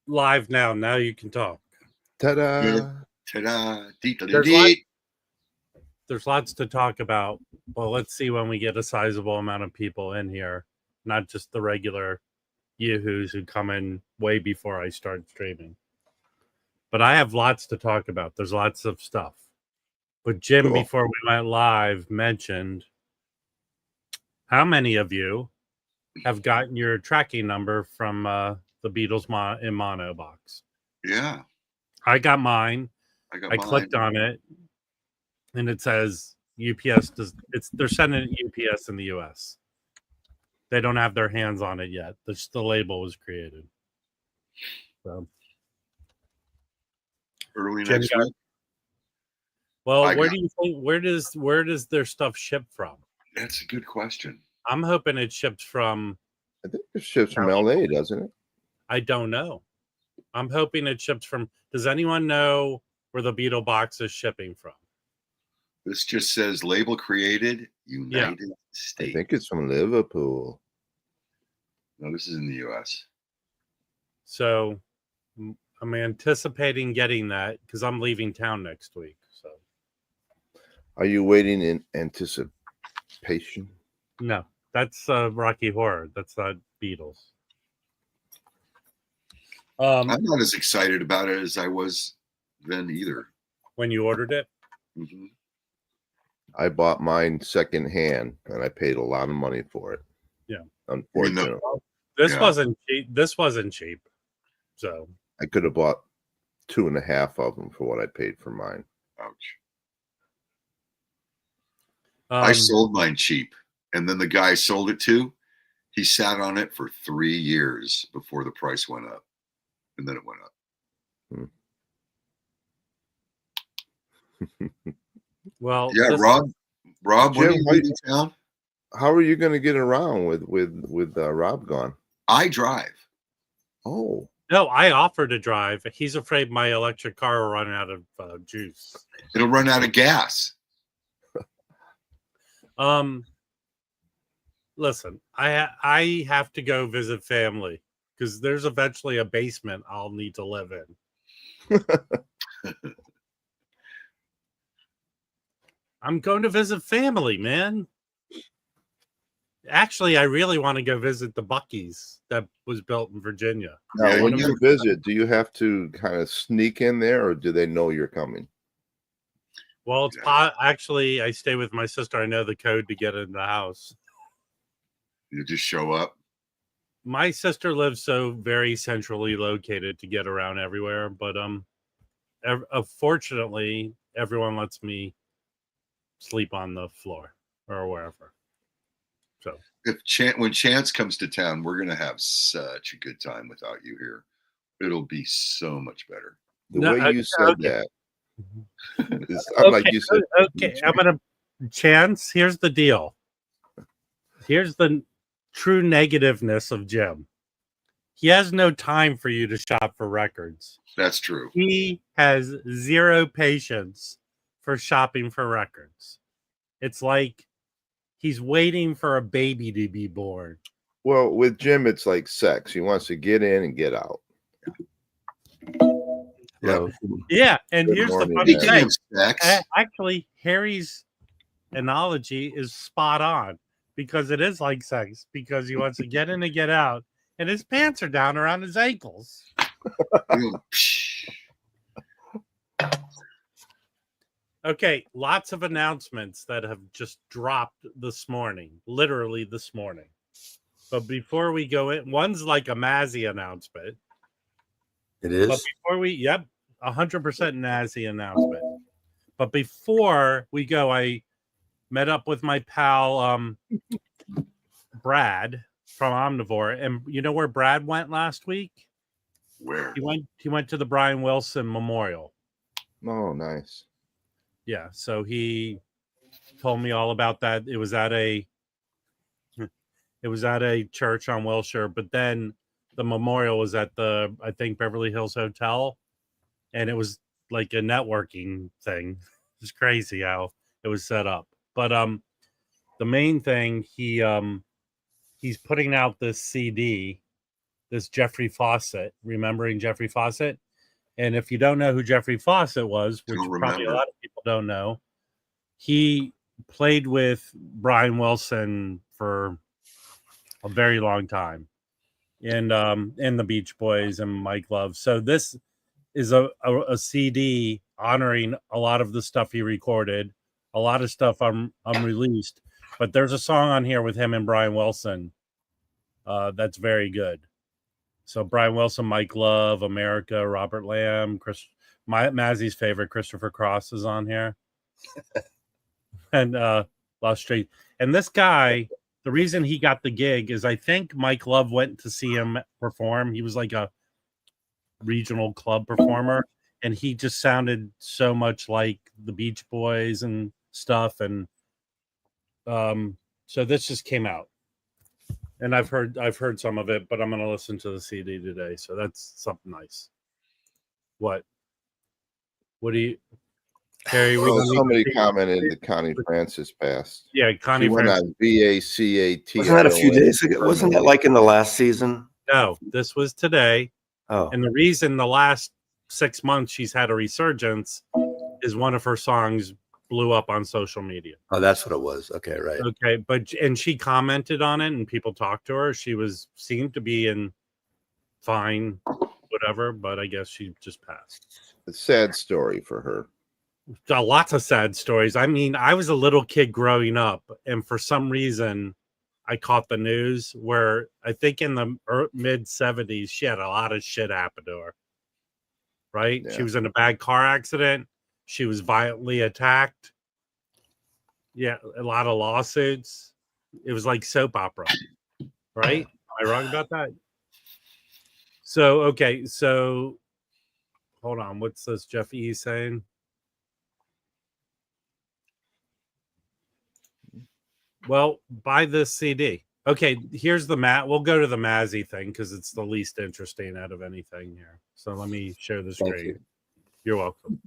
live now. Now you can talk. Ta-da! Ta-da! There's lots to talk about. Well, let's see when we get a sizable amount of people in here, not just the regular yahoos who come in way before I start streaming. But I have lots to talk about. There's lots of stuff. But Jim, Cool. before we went live, mentioned how many of you have gotten your tracking number from the Beatles in mono box? Yeah. I got mine. I got I mine. clicked on it, and it says UPS they're sending it UPS in the US. They don't have their hands on it yet. The label was created. So early next week. Well, where do you think where does their stuff ship from? That's a good question. I'm hoping it ships from I think it ships from LA, doesn't it? I don't know. I'm hoping it ships from. Does anyone know where the Beatle box is shipping from? This just says label created United States. I think it's from Liverpool. No, this is in the US. So I'm anticipating getting that because I'm leaving town next week. So are you waiting in anticipation? No, that's Rocky Horror. That's not Beatles. I'm not as excited about it as I was then either. When you ordered it? Mm-hmm. I bought mine secondhand, and I paid a lot of money for it. Yeah, unfortunately, this wasn't cheap. This wasn't cheap. So I could have bought 2.5 of them for what I paid for mine. Ouch! I sold mine cheap, and then the guy I sold it to, he sat on it for 3 years before the price went up, and then it went up. Well, yeah, Rob, when are you leaving town? How are you going to get around with Rob gone? I drive. Oh no, I offered to drive. He's afraid my electric car will run out of juice. It'll run out of gas. Listen, I have to go visit family because there's eventually a basement I'll need to live in. I'm going to visit family, man. Actually, I really want to go visit the Buc-ee's that was built in Virginia. Now, when you visit, do you have to kind of sneak in there, or do they know you're coming? Well, it's actually, I stay with my sister. I know the code to get in the house. You just show up? My sister lives so very centrally located to get around everywhere, but fortunately, everyone lets me sleep on the floor or wherever. So when Chance comes to town, we're gonna have such a good time without you here. It'll be so much better. The way you said that, it's not like you said. Okay, I'm gonna Chance. Here's the deal. Here's the true negativeness of Jim. He has no time for you to shop for records. That's true. He has zero patience for shopping for records. It's like he's waiting for a baby to be born. Well, with Jim, it's like sex. He wants to get in and get out. Yeah, and here's the funny thing. Actually, Harry's analogy is spot on because it is like sex because he wants to get in and get out, and his pants are down around his ankles. Okay, lots of announcements that have just dropped this morning, literally this morning. But before we go in, one's like a Mazzy announcement. It is? But before 100% Mazzy announcement. But before we go, I met up with my pal, Brad from Omnivore. And you know where Brad went last week? Where? He went to the Brian Wilson Memorial. Oh, nice. Yeah, so he told me all about that. It was at a church on Wilshire, but then the memorial was at the, I think, Beverly Hills Hotel, and it was like a networking thing. It's crazy how it was set up. But the main thing, he's putting out this CD this Jeffrey Fawcett, remembering Jeffrey Fawcett. And if you don't know who Jeffrey Fawcett was, which Don't probably a remember. lot of people don't know, he played with Brian Wilson for a very long time, and the Beach Boys and Mike Love. So this is a CD honoring a lot of the stuff he recorded, a lot of stuff unreleased. But there's a song on here with him and Brian Wilson that's very good. So Brian Wilson, Mike Love, America, Robert Lamb, Mazzy's favorite, Christopher Cross is on here. And Lost Street. And this guy, the reason he got the gig is I think Mike Love went to see him perform. He was like a regional club performer, and he just sounded so much like the Beach Boys and stuff. And so this just came out. And I've heard some of it, but I'm gonna listen to the CD today. So that's something nice. What do you Carrie? Well, somebody commented that Connie Francis passed. Yeah, Connie She went Francis. on VACAT. Wasn't that a few days ago? Wasn't that like in the last season? No, this was today. Oh, And the reason the last 6 months she's had a resurgence is one of her songs blew up on social media. oh, that's what it was. Okay, right. Okay, and she commented on it, and people talked to her. She seemed to be in fine, whatever. But I guess she just passed. A sad story for her. Lots of sad stories. I mean, I was a little kid growing up, and for some reason, I caught the news where I think in the mid 70s, she had a lot of shit happen to her. Right? Yeah. She was in a bad car accident. She was violently attacked. Yeah, a lot of lawsuits. It was like soap opera. Right? Am I wrong about that? So, okay. So, hold on. What's this Jeff E saying? Well, buy this CD. Okay, here's the we'll go to the Mazzy thing because it's the least interesting out of anything here. So let me share the Thank screen. you. You're welcome.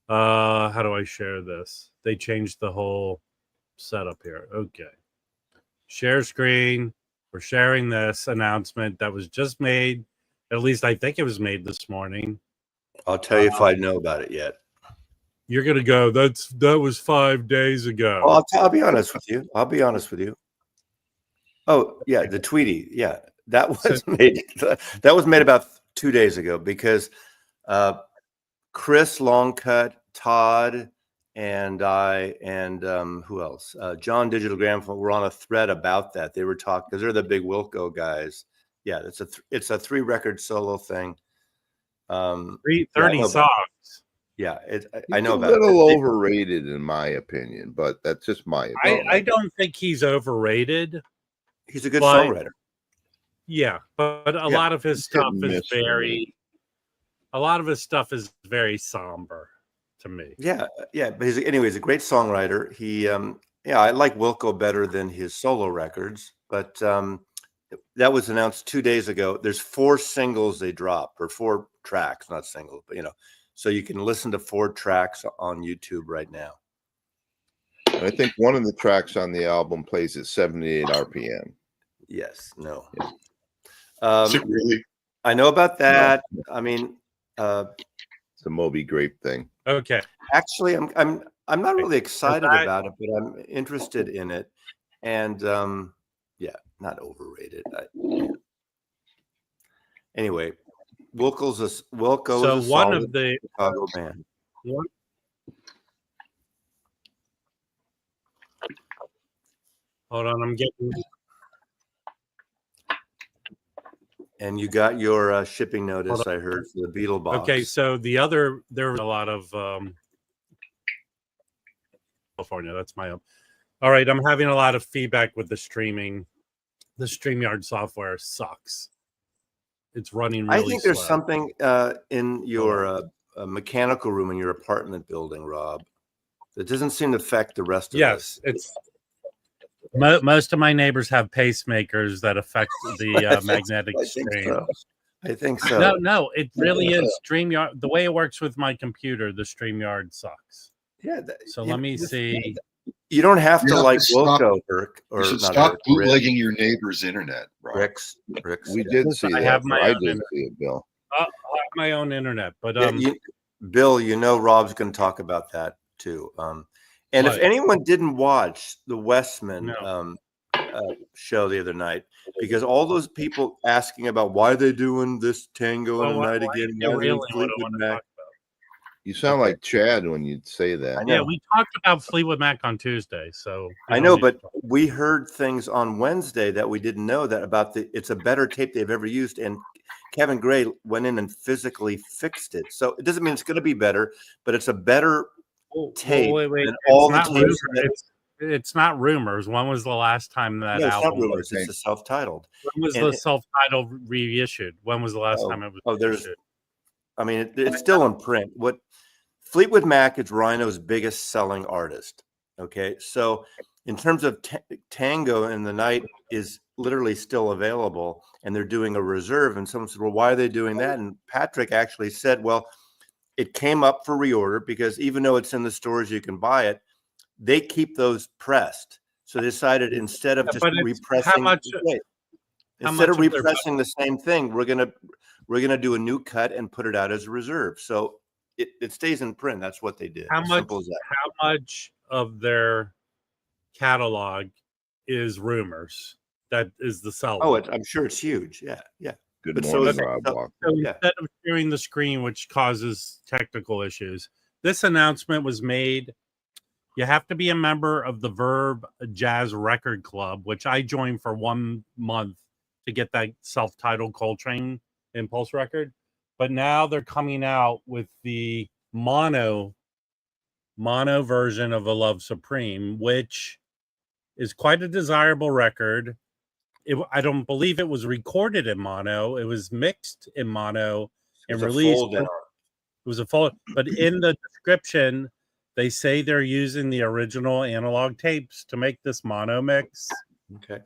How do I share this? They changed the whole setup here. Okay. Share screen. We're sharing this announcement that was just made. At least I think it was made this morning. I'll tell you if I know about it yet. You're gonna go. That was 5 days ago. Well, I'll be honest with you. I'll be honest with you. Oh yeah, the Tweety. Yeah, that was made. That was made about 2 days ago because Chris Longcut, Todd, and I, and who else? John Digital Gramophone were on a thread about that. They were talking because they're the big Wilco guys. Yeah, it's a 3-record solo thing. 30 yeah, songs. Yeah, I He's know a about it. little overrated in my opinion, but that's just my opinion. I don't think he's overrated. He's a good But- songwriter. Yeah, but a Yeah, lot of his it's hit stuff and is miss for me. very somber to me. Yeah, but he's a great songwriter. He, I like Wilco better than his solo records, but that was announced 2 days ago. There's 4 singles they dropped, or 4 tracks, not singles, but so you can listen to 4 tracks on YouTube right now. And I think one of the tracks on the album plays at 78 RPM. Yes, no. Is it really? I know about that. I mean, It's a Moby Grape thing. Okay. actually, I'm not really excited that- about it, but I'm interested in it. And not overrated. Anyway, Wilco So is a one solid of the Chicago band. hold on, I'm getting And you got your shipping notice, I heard, for the Beatle box. okay. So there were a lot of California. That's my own. All right, I'm having a lot of feedback with the streaming. The StreamYard software sucks. It's running really I think there's slow. something in your mechanical room in your apartment building, Rob, that doesn't seem to affect the rest of us. Yes, it's most of my neighbors have pacemakers that affect the magnetic stream. I think so. No, it really is StreamYard. The way it works with my computer, the StreamYard sucks. Yeah. So let me see. You don't have You to have like to stop- Wilco or You should not stop Rick, bootlegging your neighbor's internet, Rob. Rick's. We did see I that. have my I own did internet. see it, Bill. I'll have my own internet, but Yeah, Bill, you know Rob's going to talk about that too. And if What? anyone didn't watch the Westman No. show the other night, because all those people asking about why are they doing this tango in a night again, why are they doing Fleetwood Mac? You sound like Chad when you say that. I know. Yeah, we talked about Fleetwood Mac on Tuesday, so I know, but we heard things on Wednesday that we didn't know that about it's a better tape they've ever used, and Kevin Gray went in and physically fixed it. So it doesn't mean it's going to be better, but it's a better tape wait. than all the It's not tapes. it's not rumors. When was the last time that No, it's album? not rumors. It's a self-titled. When was the self-titled reissued? When was the last time it was reissued? I mean, it's still in print. What Fleetwood Mac is Rhino's biggest selling artist. Okay, so in terms of Tango in the Night is literally still available, and they're doing a reserve. And someone said, "Well, why are they doing that?" And Patrick actually said, "Well, it came up for reorder because even though it's in the stores, you can buy it. They keep those pressed. So they decided instead of just repressing, instead of repressing the same thing, we're gonna do a new cut and put it out as a reserve. So it stays in print. That's what they did. How much of their catalog is rumors? That is the seller. Oh, I'm sure it's huge. Yeah. Good morning, Rob Walker. So instead of sharing the screen, which causes technical issues, this announcement was made. You have to be a member of the Verve Jazz Record Club, which I joined for 1 month to get that self-titled Coltrane Impulse record. But now they're coming out with the mono version of A Love Supreme, which is quite a desirable record. I don't believe it was recorded in mono. It was mixed in mono and released. It was a fold, but in the description, they say they're using the original analog tapes to make this mono mix. Okay.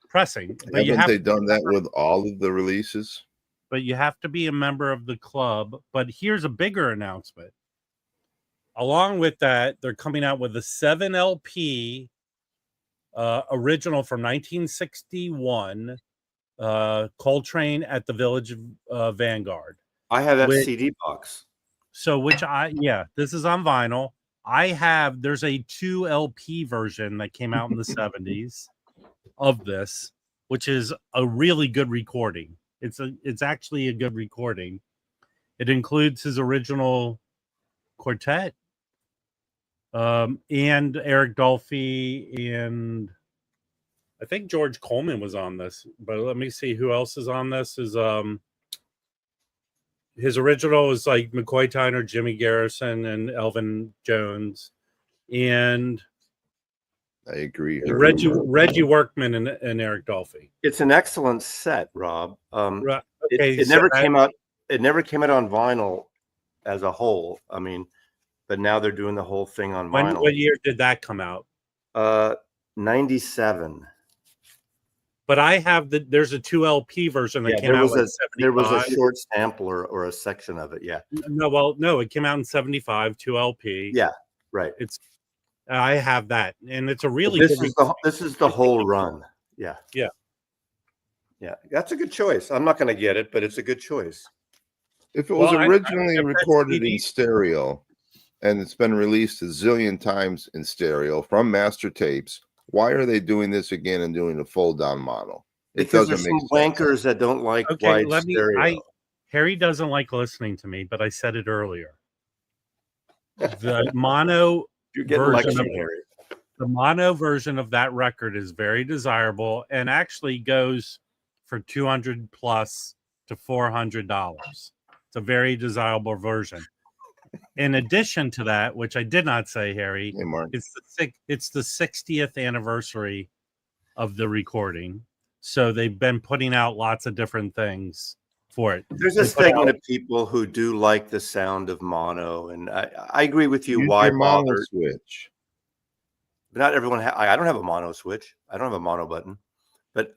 Pressing. But haven't they done that with all of the releases? But you have to be a member of the club. But here's a bigger announcement. Along with that, they're coming out with a 7 LP original from 1961, Coltrane at the Village Vanguard. I have that CD box. So this is on vinyl. There's a 2 LP version that came out in the 70s of this, which is a really good recording. It's actually a good recording. It includes his original quartet, and Eric Dolphy, and I think George Coleman was on this. But let me see who else is on this. His original is like McCoy Tyner, Jimmy Garrison, and Elvin Jones, and I agree. Reggie Workman and Eric Dolphy. It's an excellent set, Rob. Okay, it never came out. It never came out on vinyl as a whole. I mean, but now they're doing the whole thing on vinyl. What year did that come out? 97. But I have there's a 2 LP version that came out in 75. There was a short sampler or a section of it. Yeah. No, it came out in 75, 2 LP. Yeah, right. I have that, and it's a really this is the whole run. Yeah. Yeah. That's a good choice. I'm not going to get it, but it's a good choice. If it was originally recorded in stereo and it's been released a zillion times in stereo from master tapes, why are they doing this again and doing a fold down model? Because there's some wankers that don't like wide stereo. Harry doesn't like listening to me, but I said it earlier. The mono the mono version of that record is very desirable and actually goes for $200 plus to $400. It's a very desirable version. In addition to that, which I did not say, Harry, it's the 60th anniversary of the recording. So they've been putting out lots of different things for it. There's a segment of people who do like the sound of mono, and I agree with you. Why mono switch? But not everyone. I don't have a mono switch. I don't have a mono button. But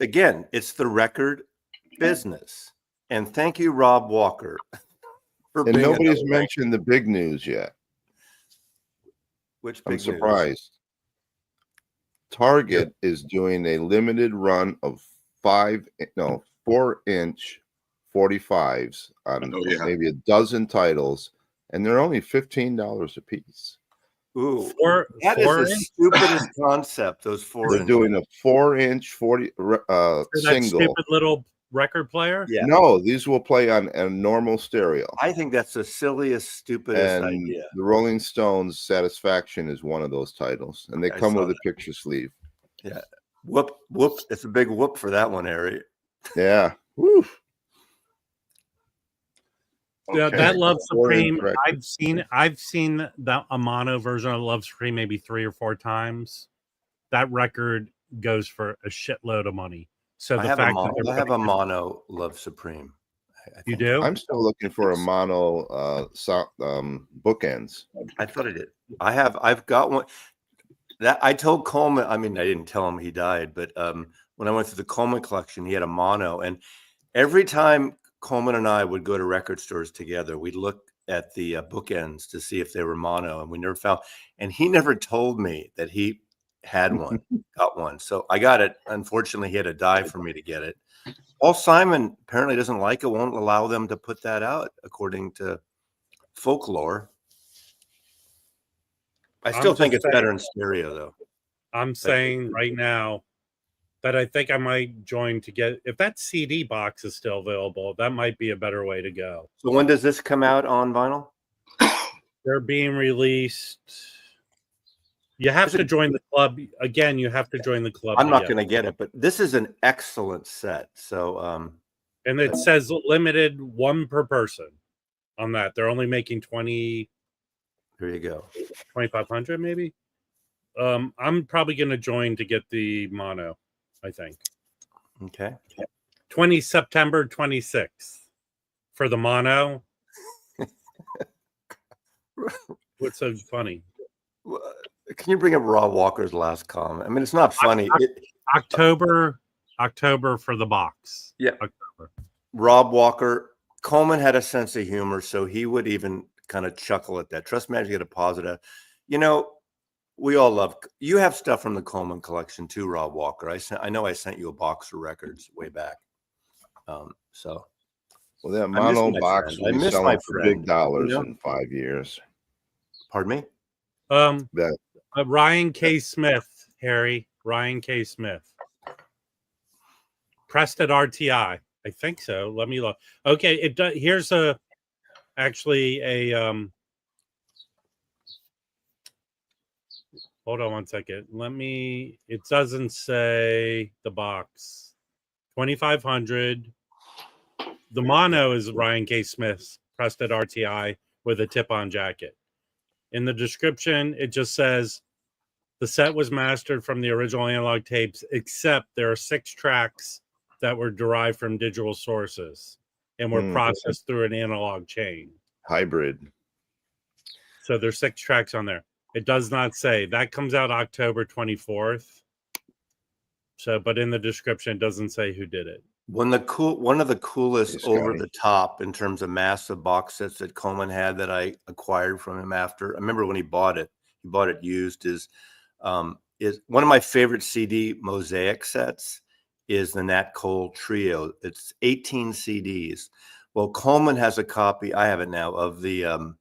again, it's the record business. And thank you, Rob Walker. And nobody's mentioned the big news yet. Which I'm big news? surprised. Target is doing a limited run of 4-inch 45s on maybe a dozen titles, and they're only $15 a piece. Ooh, that is the stupidest concept. Those 4-inch. They're doing a 4-inch 40 that single. Stupid little record player. Yeah. No, these will play on a normal stereo. I think that's the silliest, stupidest idea. The Rolling Stones' Satisfaction is one of those titles, and they come with a picture sleeve. Yeah. Whoop. It's a big whoop for that one, Harry. Yeah. Woo. Yeah, that Love Supreme. I've seen a mono version of Love Supreme maybe 3 or 4 times. That record goes for a shitload of money. So I have a mono Love Supreme. You do? I'm still looking for a mono bookends. I thought I did. I've got one that I told Coleman. I mean, I didn't tell him he died, but when I went through the Coleman collection, he had a mono, and every time Coleman and I would go to record stores together, we'd look at the bookends to see if they were mono, and we never found. And he never told me that he had one, got one. So I got it. Unfortunately, he had to die for me to get it. Paul Simon apparently doesn't like it, won't allow them to put that out, according to folklore. I still think it's better in stereo, though. I'm saying right now that I think I might join to get, if that CD box is still available, that might be a better way to go. So when does this come out on vinyl? They're being released. You have to join the club. Again, you have to join the club. I'm not going to get it, but this is an excellent set. So, and it says limited 1 per person on that. They're only making 20. Here you go. 2,500 maybe. I'm probably going to join to get the mono, I think. Okay. 20 September 26th for the mono. What's so funny? Can you bring up Rob Walker's last comment? I mean, it's not funny. October for the box. Yeah. October. Rob Walker, Coleman had a sense of humor, so he would even kind of chuckle at that. Trust me, I get a positive. You know, we all love. You have stuff from the Coleman collection too, Rob Walker. I know I sent you a box of records way back. So. Well, that mono box will be selling for big dollars in 5 years. Pardon me? Ryan K. Smith, Harry. Ryan K. Smith. Pressed at RTI. I think so. Let me look. Okay, it does. Here's actually a hold on one second. It doesn't say the box. 2,500. The mono is Ryan K. Smith's pressed at RTI with a tip-on jacket. In the description, it just says the set was mastered from the original analog tapes, except there are 6 tracks that were derived from digital sources and were processed through an analog chain. Hybrid. So there's 6 tracks on there. It does not say. That comes out October 24th. So, but in the description, it doesn't say who did it. One of the coolest over the top in terms of massive box sets that Coleman had that I acquired from him after. I remember when he bought it used, is one of my favorite CD mosaic sets is the Nat Cole Trio. It's 18 CDs. Well, Coleman has a copy, I have it now, of the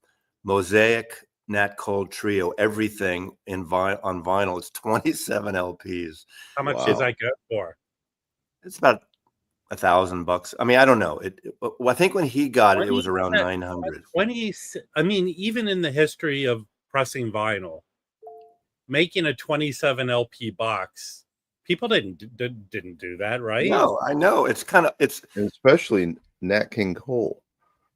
mosaic Nat Cole Trio, everything on vinyl. It's 27 LPs. How much does that go for? It's about $1,000. I mean, I don't know. I think when he got it was around 900. I mean, even in the history of pressing vinyl, making a 27 LP box, people didn't do that, right? No, I know. It's especially Nat King Cole.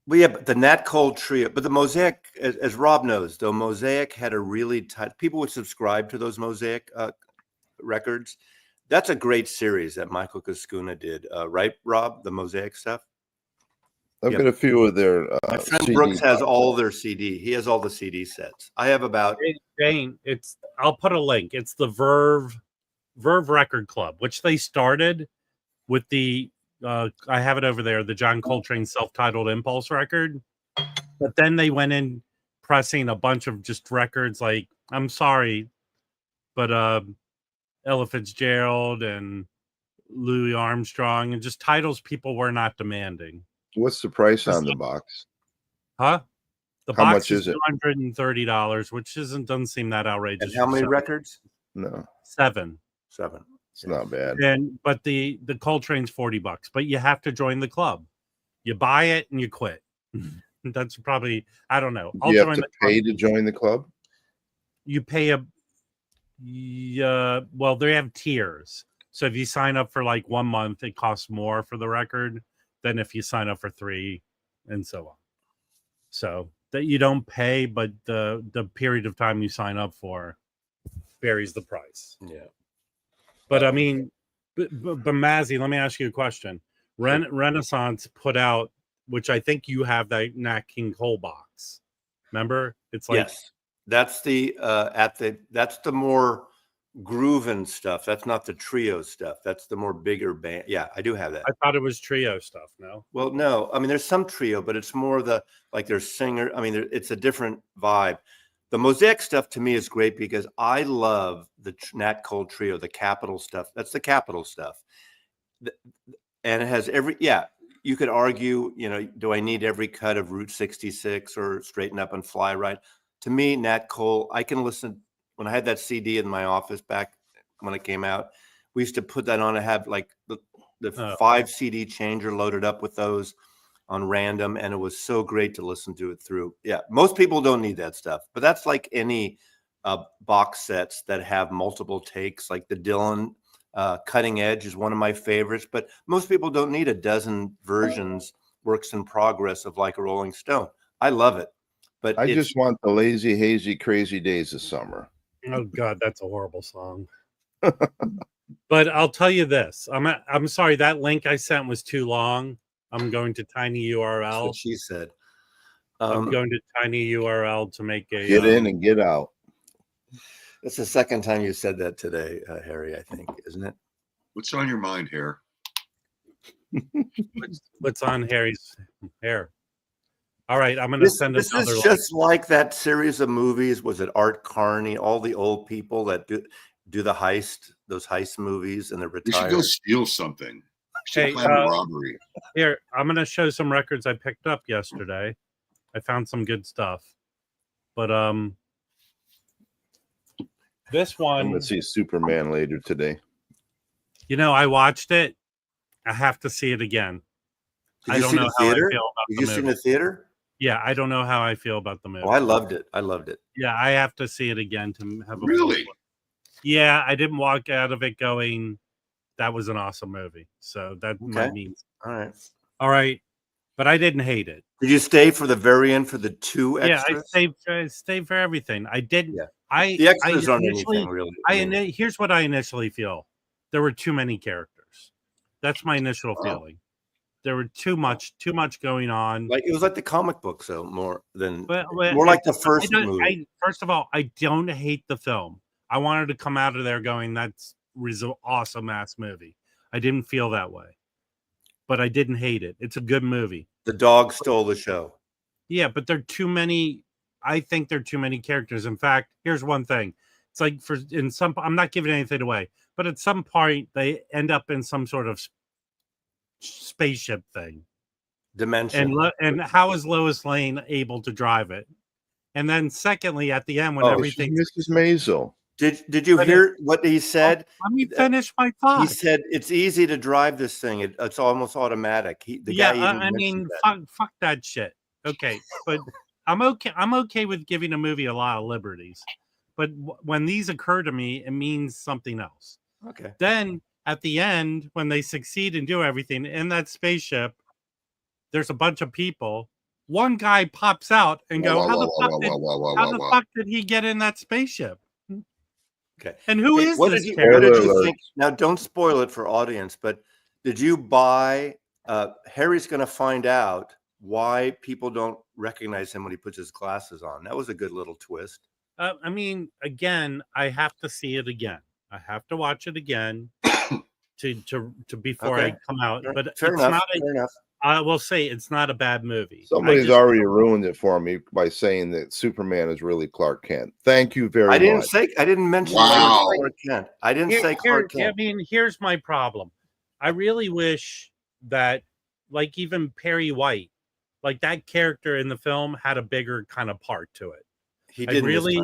Well, yeah, but the Nat Cole Trio, but the Mosaic, as Rob knows, though, Mosaic had a really tight. People would subscribe to those Mosaic records. That's a great series that Michael Cascuna did, right, Rob? The Mosaic stuff. I've got a few of their. My friend CD Brooks has all their CD. He has all the CD sets. I have about. Jane, I'll put a link. It's the Verve Record Club, which they started with the. I have it over there. The John Coltrane self-titled Impulse record, but then they went in pressing a bunch of just records. Like, I'm sorry, but Ella Fitzgerald and Louis Armstrong, and just titles people were not demanding. What's the price on the box? Huh? The How box much is it? $230, which doesn't seem that outrageous. And how many records? No, 7. it's not bad. But the Coltrane's $40, but you have to join the club. You buy it and you quit. That's probably, I don't know. You have to pay to join the club? You pay well, they have tiers. So if you sign up for like 1 month, it costs more for the record than if you sign up for 3, and so on. So that you don't pay, but the period of time you sign up for varies the price. Yeah. But I mean, but Mazzy, let me ask you a question. Renaissance put out, which I think you have, that Nat King Cole box. Remember? It's like, yes, that's the that's the more groovin' stuff. That's not the trio stuff. That's the more bigger band. Yeah, I do have that. I thought it was trio stuff. No. Well, no. I mean, there's some trio, but it's more there's singer. I mean, it's a different vibe. The Mosaic stuff to me is great because I love the Nat Cole trio, the Capitol stuff. That's the Capitol stuff. And it has you could argue, do I need every cut of Route 66 or Straighten Up and Fly Right? To me, Nat Cole, I can listen. When I had that CD in my office back when it came out, we used to put that on and have like the 5 CD changer loaded up with those on random. And it was so great to listen to it through. Yeah. Most people don't need that stuff, but that's like any box sets that have multiple takes, like the Dylan Cutting Edge is one of my favorites, but most people don't need a dozen versions, works in progress of Like a Rolling Stone. I love it, but I just want the lazy, hazy, crazy days of summer. Oh God, that's a horrible song. But I'll tell you this: I'm sorry, that link I sent was too long. I'm going to tiny URL. That's what she said. I'm going to tiny URL to make a get in and get out. It's the second time you said that today, Harry, I think, isn't it? What's on your mind, Hair? What's on Harry's hair? All right, I'm going to send this another. This is just like that series of movies. Was it Art Carney? All the old people that do the heist, those heist movies, and they're retired. We should go steal something. Plan a robbery. Here, I'm going to show some records I picked up yesterday. I found some good stuff, but this one. I'm going to see Superman later today. I watched it. I have to see it again. I don't know how I feel about the movie. Did you see it in the theater? Yeah, I don't know how I feel about the movie. Oh, I loved it. Yeah, I have to see it again to have a really. Yeah, I didn't walk out of it going, that was an awesome movie. So that might mean. All right. But I didn't hate it. Did you stay for the very end for the 2 extras? Yeah, I stayed for everything. I didn't. Yeah. The extras aren't anything really. Here's what I initially feel. There were too many characters. That's my initial feeling. There were too much going on. Like it was like the comic book, so more like the first movie. First of all, I don't hate the film. I wanted to come out of there going, "That's an awesome ass movie." I didn't feel that way, but I didn't hate it. It's a good movie. The dog stole the show. Yeah, but there are too many. I think there are too many characters. In fact, here's one thing. It's like I'm not giving anything away, but at some point they end up in some sort of spaceship thing. Dimension. And how is Lois Lane able to drive it? And then secondly, at the end, when everything Mrs. Maisel. Did you hear what he said? Let me finish my thought. He said it's easy to drive this thing. It's almost automatic. I mean, fuck that shit. Okay, but I'm okay with giving a movie a lot of liberties, but when these occur to me, it means something else. Okay. Then at the end, when they succeed and do everything in that spaceship, there's a bunch of people. One guy pops out and goes, "How the fuck did he get in that spaceship?" Okay. And who is what this? Did you think? Now, don't spoil it for audience, but did you buy? Harry's going to find out why people don't recognize him when he puts his glasses on. That was a good little twist. I mean, again, I have to see it again. I have to watch it again to before I come out. But fair enough. I will say it's not a bad movie. Somebody's already ruined it for me by saying that Superman is really Clark Kent. Thank you very much. I didn't mention Clark Kent. I didn't say Clark Kent. I mean, here's my problem. I really wish that, like, even Perry White, like that character in the film had a bigger kind of part to it. He did really.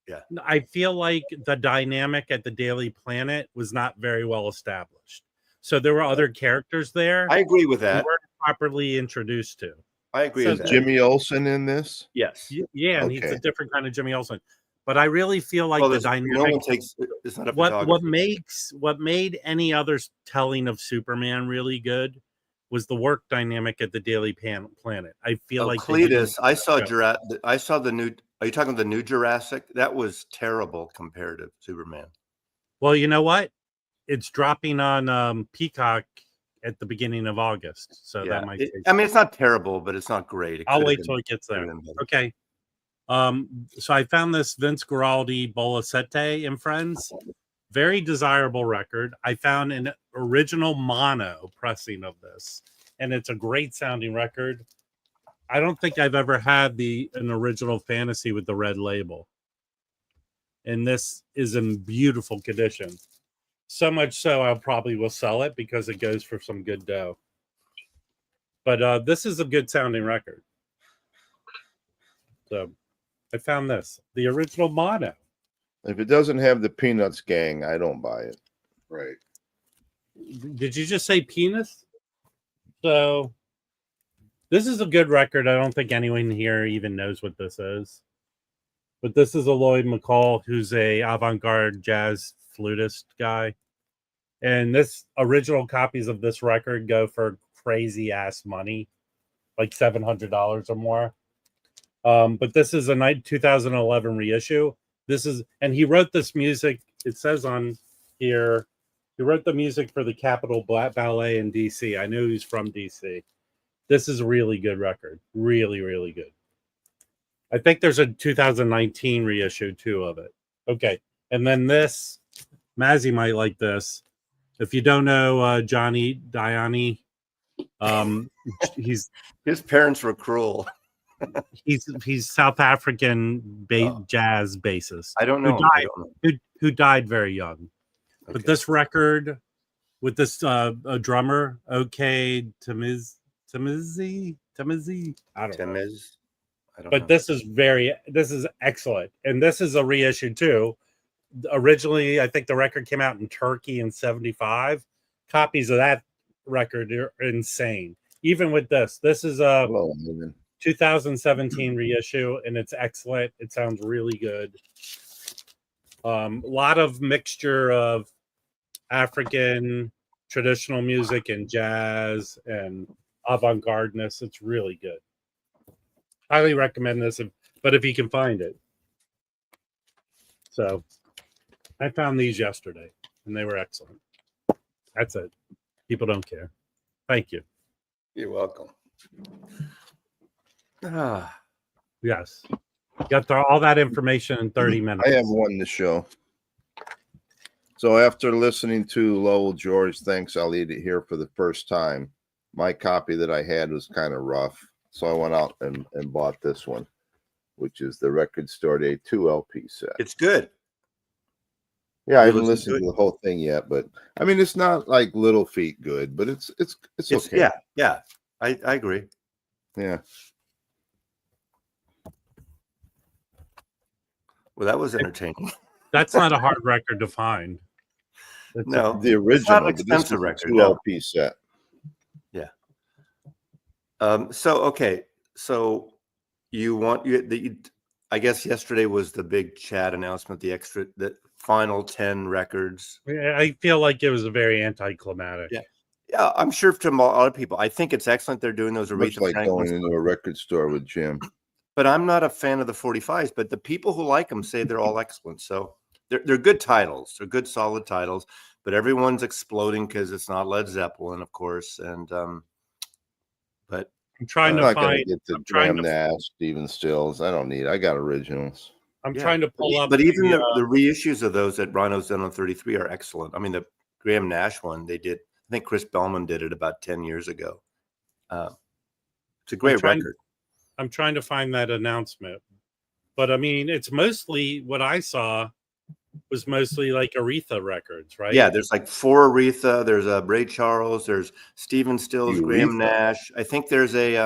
Yeah. I feel like the dynamic at the Daily Planet was not very well established. So there were other characters there. I agree with that. Weren't properly introduced to. I agree with that. Jimmy Olsen in this? Yes. Yeah, and he's a different kind of Jimmy Olsen. But I really feel like the dynamic. What made any other telling of Superman really good was the work dynamic at the Daily Planet. I feel like Cletus. I saw the new. Are you talking the new Jurassic? That was terrible compared to Superman. Well, you know what? It's dropping on Peacock at the beginning of August, so that might. I mean, it's not terrible, but it's not great. I'll wait till it gets there. Okay. So I found this Vince Guaraldi Bolasete and Friends, very desirable record. I found an original mono pressing of this, and it's a great sounding record. I don't think I've ever had an original Fantasy with the red label, and this is in beautiful condition. So much so, I probably will sell it because it goes for some good dough. But this is a good sounding record. So I found the original mono. If it doesn't have the Peanuts gang, I don't buy it. Right. Did you just say penis? So this is a good record. I don't think anyone here even knows what this is. But this is a Lloyd McCall, who's a avant-garde jazz flutist guy. And this original copies of this record go for crazy ass money, like $700 or more. But this is a 2011 reissue. And he wrote this music. It says on here, he wrote the music for the Capitol Ballet in DC. I knew he's from DC. This is a really good record. Really, really good. I think there's a 2019 reissue too of it. Okay. And then this, Mazzy might like this. If you don't know Johnny Diani, his parents were cruel. he's South African jazz bassist. I don't know. Who died very young. Okay. But this record with this drummer, OK Tamizi, I don't know. But this is excellent, and this is a reissue too. Originally, I think the record came out in Turkey in '75. Copies of that record are insane. Even with this is a 2017 reissue, and it's excellent. It sounds really good. A lot of mixture of African traditional music and jazz and avant-gardeness. It's really good. Highly recommend this, but if you can find it. So I found these yesterday, and they were excellent. That's it. People don't care. Thank you. You're welcome. Yes. Got all that information in 30 minutes. I have one to show. So after listening to Lowell George, Thanks, I'll Eat It Here for the first time, my copy that I had was kind of rough. So I went out and bought this one, which is the Record Store Day 2 LP set. It's good. Yeah, I haven't listened to the whole thing yet, but I mean, it's not like Little Feat good, but it's okay. Yeah. I agree. Yeah. Well, that was entertaining. That's not a hard record to find. No, the original, not an expensive record. 2 LP set. Yeah. So I guess yesterday was the big chat announcement, the final 10 records. I feel like it was a very anticlimactic. Yeah, I'm sure to a lot of people. I think it's excellent they're doing those. Looks like going into a record store with Jim. But I'm not a fan of the 45s. But the people who like them say they're all excellent. So they're good titles. They're good, solid titles. But everyone's exploding because it's not Led Zeppelin, of course. And but I'm trying to find. Get the Graham Nash, Stephen Stills. I don't need. I got originals. I'm trying to pull up. But even the reissues of those that Rhino's done on 33 are excellent. I mean, the Graham Nash one they did. I think Chris Bellman did it about 10 years ago. It's a great record. I'm trying to find that announcement, but I mean, it's mostly what I saw was mostly like Aretha records, right? Yeah, there's like 4 Aretha. There's Ray Charles. There's Stephen Stills, Graham Nash. I think there's a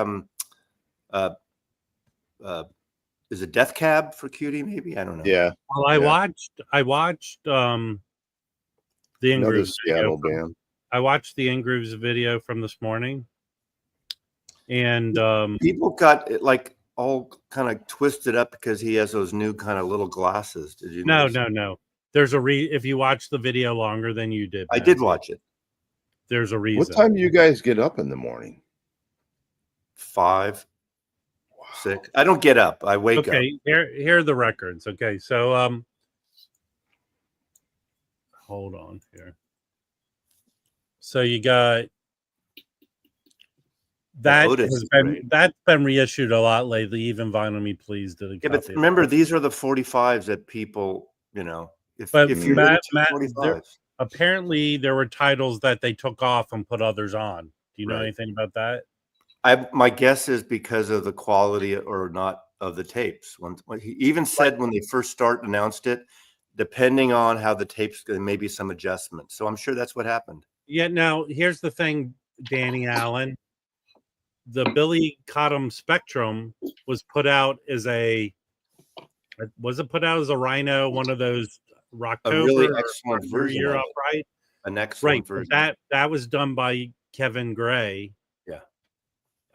is a Death Cab for Cutie, maybe? I don't know. Yeah. Well, I watched the Another In-Grooves Seattle band. I watched the In-Grooves video from this morning, and people got it like all kind of twisted up because he has those new kind of little glasses. Did you? No. There's if you watch the video longer than you did, I did watch it. There's a reason. What time do you guys get up in the morning? 5, 6. I don't get up. I wake up. Okay, here are the records. Okay, so hold on here. So you got that's been reissued a lot lately. Even Vinyl Me Please did a yeah, but remember, these are the 45s that people, if you're Matt, apparently there were titles that they took off and put others on. Do you know anything about that? My guess is because of the quality or not of the tapes. When he even said when they first announced it, depending on how the tapes, there may be some adjustments. So I'm sure that's what happened. Yeah. Now here's the thing, Danny Allen. The Billy Cottam Spectrum was put out as a Rhino, one of those Rocktober, a really excellent version. You're up, right? An excellent version. That was done by Kevin Gray. Yeah.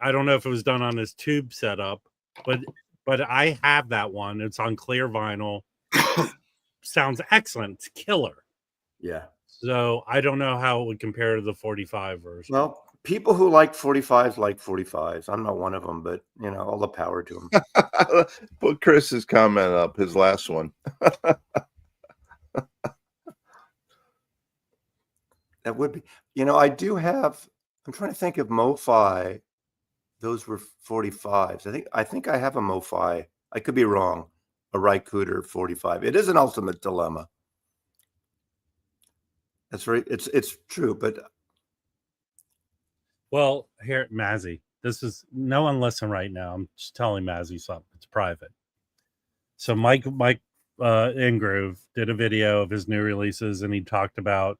I don't know if it was done on his tube setup, but I have that one. It's on clear vinyl. Sounds excellent. It's killer. Yeah. So I don't know how it would compare to the 45 version. Well, people who like 45s like 45s. I'm not one of them, but all the power to them. Put Chris's comment up, his last one. That would be. I do have. I'm trying to think of Mo-Fi. Those were 45s. I think I have a Mo-Fi. I could be wrong. A Rycooter 45. It is an ultimate dilemma. That's very. It's true, but. Well, here, Mazzy, this is no one listen right now. I'm just telling Mazzy something. It's private. So Mike Ingroove did a video of his new releases, and he talked about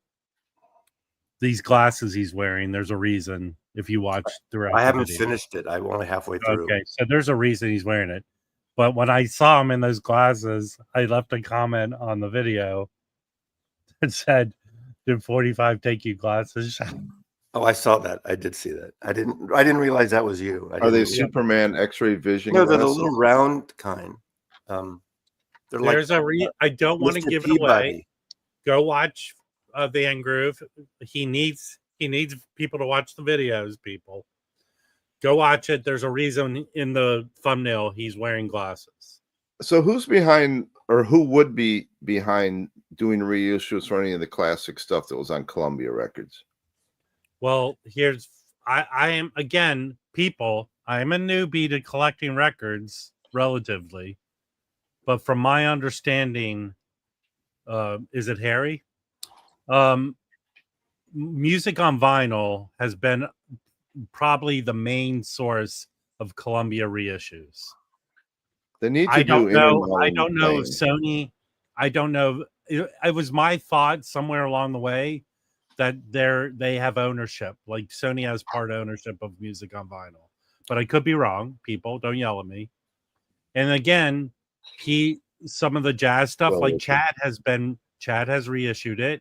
these glasses he's wearing. There's a reason. If you watch throughout, I haven't finished it. I'm only halfway through. Okay, so there's a reason he's wearing it. But when I saw him in those glasses, I left a comment on the video that said, "Did 45 take you glasses?" Oh, I saw that. I did see that. I didn't realize that was you. Are they Superman X-ray vision? No, they're the little round kind. There's I don't want to give it away. Go watch the Ingroove. He needs people to watch the videos. People, go watch it. There's a reason in the thumbnail he's wearing glasses. So who's behind, or who would be behind doing reissues for any of the classic stuff that was on Columbia Records? Well, I am, again, people, I am a newbie to collecting records relatively, but from my understanding, is it Harry? Music on Vinyl has been probably the main source of Columbia reissues. They need to I don't know if things. Sony, I don't know. It was my thought somewhere along the way that they have ownership, like Sony has part ownership of music on vinyl, but I could be wrong. People, don't yell at me. And again, some of the jazz stuff, like Chad has reissued it,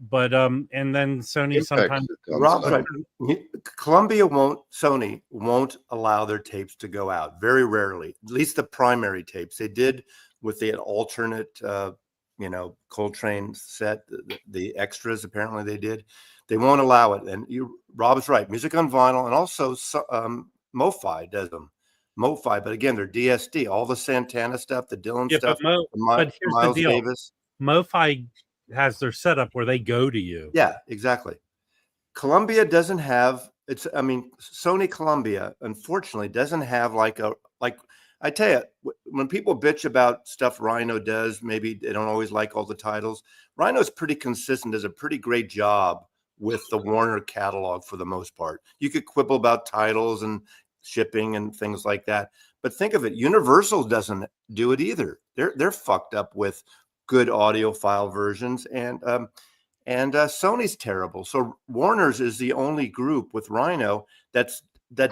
but and then Sony sometimes. Rob's right. Sony won't allow their tapes to go out. Very rarely, at least the primary tapes. They did with the alternate. Coltrane set, the extras, apparently they did. They won't allow it. And Rob's right. Music on vinyl, and also Mo-Fi does them. Mo-Fi, but again, they're DSD. All the Santana stuff, the Dylan stuff, but here's Miles the deal. Davis. Mo-Fi has their setup where they go to you. Yeah, exactly. Columbia doesn't have Sony Columbia, unfortunately, doesn't have I tell you, when people bitch about stuff Rhino does, maybe they don't always like all the titles. Rhino's pretty consistent, does a pretty great job with the Warner catalog for the most part. You could quibble about titles and shipping and things like that, but think of it, Universal doesn't do it either. They're fucked up with good audiophile versions, and Sony's terrible. So Warner's is the only group with Rhino that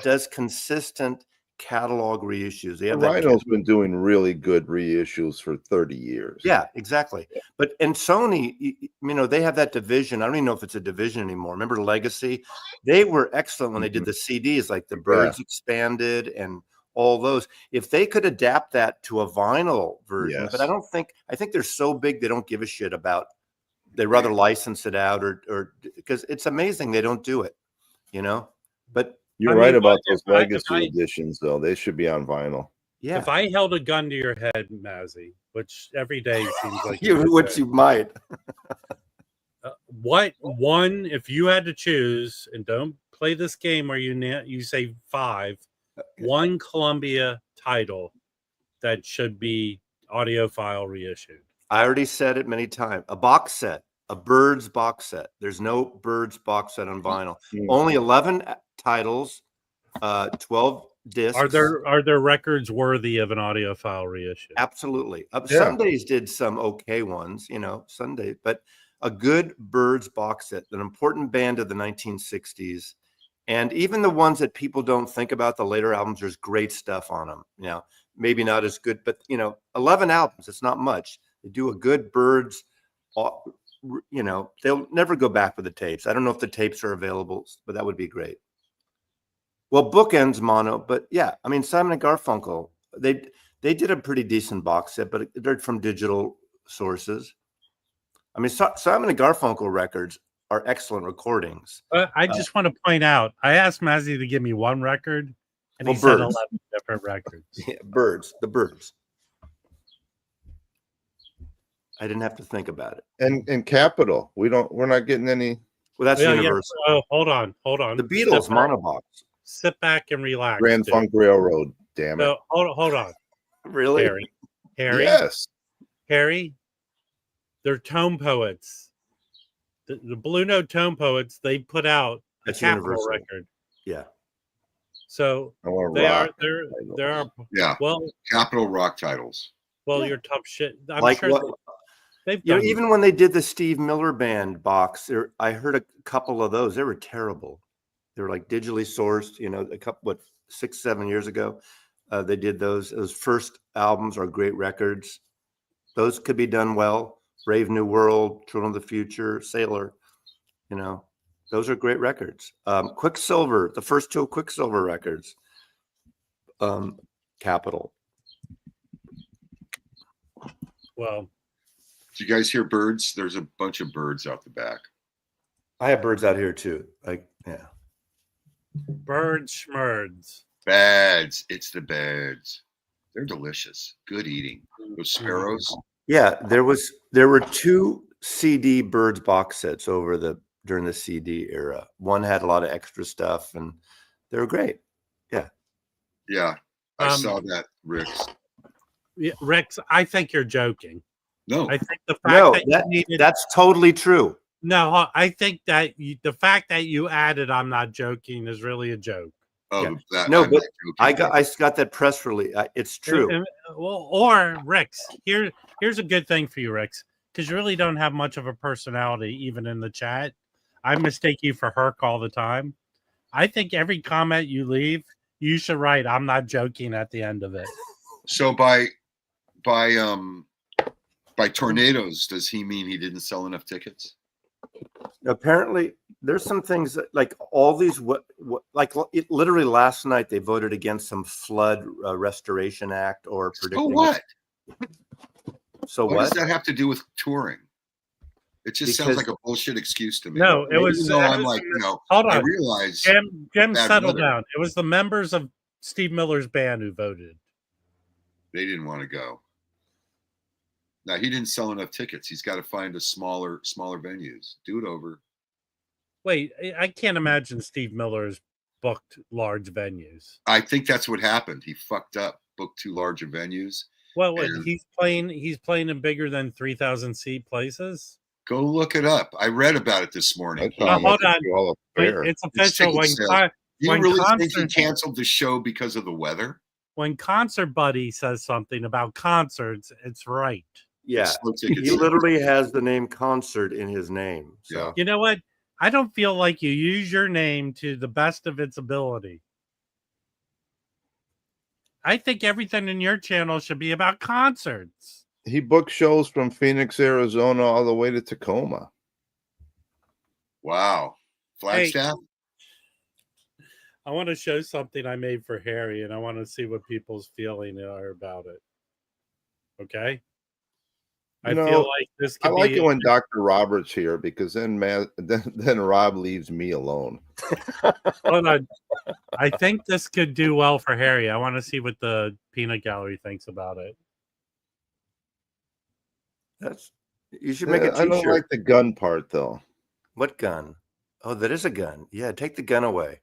does consistent catalog reissues. They have Rhino's been doing really good reissues for 30 years. Yeah, exactly. But and Sony, they have that division. I don't even know if it's a division anymore. Remember Legacy? They were excellent when they did the CDs, like the Byrds Expanded and all those. If they could adapt that to a vinyl version, but I think they're so big they don't give a shit about. They rather license it out or because it's amazing they don't do it, But you're right about those Legacy editions, though. They should be on vinyl. Yeah. If I held a gun to your head, Mazzy, which every day seems like you might. What one, if you had to choose, and don't play this game where you say 5, one Columbia title that should be audiophile reissued? I already said it many times. A box set, a Byrds box set. There's no Byrds box set on vinyl. Only 11 titles, 12 discs. Are there records worthy of an audiophile reissue? Absolutely. Sundays did some okay ones, Sunday, but a good Byrds box set, an important band of the 1960s, and even the ones that people don't think about, the later albums, there's great stuff on them. Maybe not as good, but 11 albums, it's not much. They do a good Byrds, they'll never go back with the tapes. I don't know if the tapes are available, but that would be great. Well, Bookends mono, but yeah, Simon and Garfunkel, they did a pretty decent box set, but they're from digital sources. Simon and Garfunkel records are excellent recordings. I just want to point out, I asked Mazzy to give me one record, and he said 11 different records. Yeah, the Byrds. I didn't have to think about it. And Capitol, we're not getting any. Well, that's Universal. Yeah. Oh, hold on. The Beatles monobox. Sit back and relax. Grand Funk Railroad. Damn it. So, hold on. Really, Harry. Yes, Harry. They're tone poets. The Blue Note Tone Poets. They put out a Capitol record. Yeah. So there are. Yeah. Well, Capitol rock titles. Well, you're tough shit. I'm like sure what? They've done Even when they did the Steve Miller Band box, I heard a couple of those. They were terrible. They were like digitally sourced. A couple 6-7 years ago, they did those. Those first albums are great records. Those could be done well. Brave New World, Children of the Future, Sailor. Those are great records. Quicksilver, the first 2 Quicksilver records. Capitol. Well, did you guys hear Byrds? There's a bunch of Byrds out the back. I have Byrds out here too. Byrds schmerds. Bads. It's the Bads. They're delicious. Good eating. Those sparrows. Yeah, there were 2 CD Byrds box sets during the CD era. One had a lot of extra stuff, and they were great. Yeah. Yeah, I saw that, Rick's. Yeah, Rex, I think you're joking. No, I think the fact that's totally true. No, I think that the fact that you added "I'm not joking" is really a joke. Oh, yeah. No, but I got that press release. It's true. Or Rex, here's a good thing for you, Rex, because you really don't have much of a personality, even in the chat. I mistake you for Herc all the time. I think every comment you leave, you should write "I'm not joking" at the end of it. So by tornadoes, does he mean he didn't sell enough tickets? Apparently, there's some things that, like all these literally last night they voted against some flood restoration act or predicting. So what? So what does that have to do with touring? It just sounds like a bullshit excuse to me. No, it was. No, I'm like, hold on. I realize. Jim, settle down. It was the members of Steve Miller's band who voted. They didn't want to go. Now he didn't sell enough tickets. He's got to find a smaller venues. Do it over. Wait, I can't imagine Steve Miller's booked large venues. I think that's what happened. He fucked up, booked too large of venues. Well, he's playing in bigger than 3,000 seat places. Go look it up. I read about it this morning. Hold on. It's official. You really think he canceled the show because of the weather? When Concert Buddy says something about concerts, it's right. Yeah, he literally has the name concert in his name. So yeah. You know what? I don't feel like you use your name to the best of its ability. I think everything in your channel should be about concerts. He booked shows from Phoenix, Arizona, all the way to Tacoma. Wow. Flagstaff? Hey, I want to show something I made for Harry, and I want to see what people's feelings are about it. Okay? I feel like this could I like be it when Dr. Robert's here, because then Rob leaves me alone. Hold on. I think this could do well for Harry. I want to see what the Peanut Gallery thinks about it. You should make a t-shirt. I don't like the gun part, though. What gun? Oh, that is a gun. Yeah, take the gun away.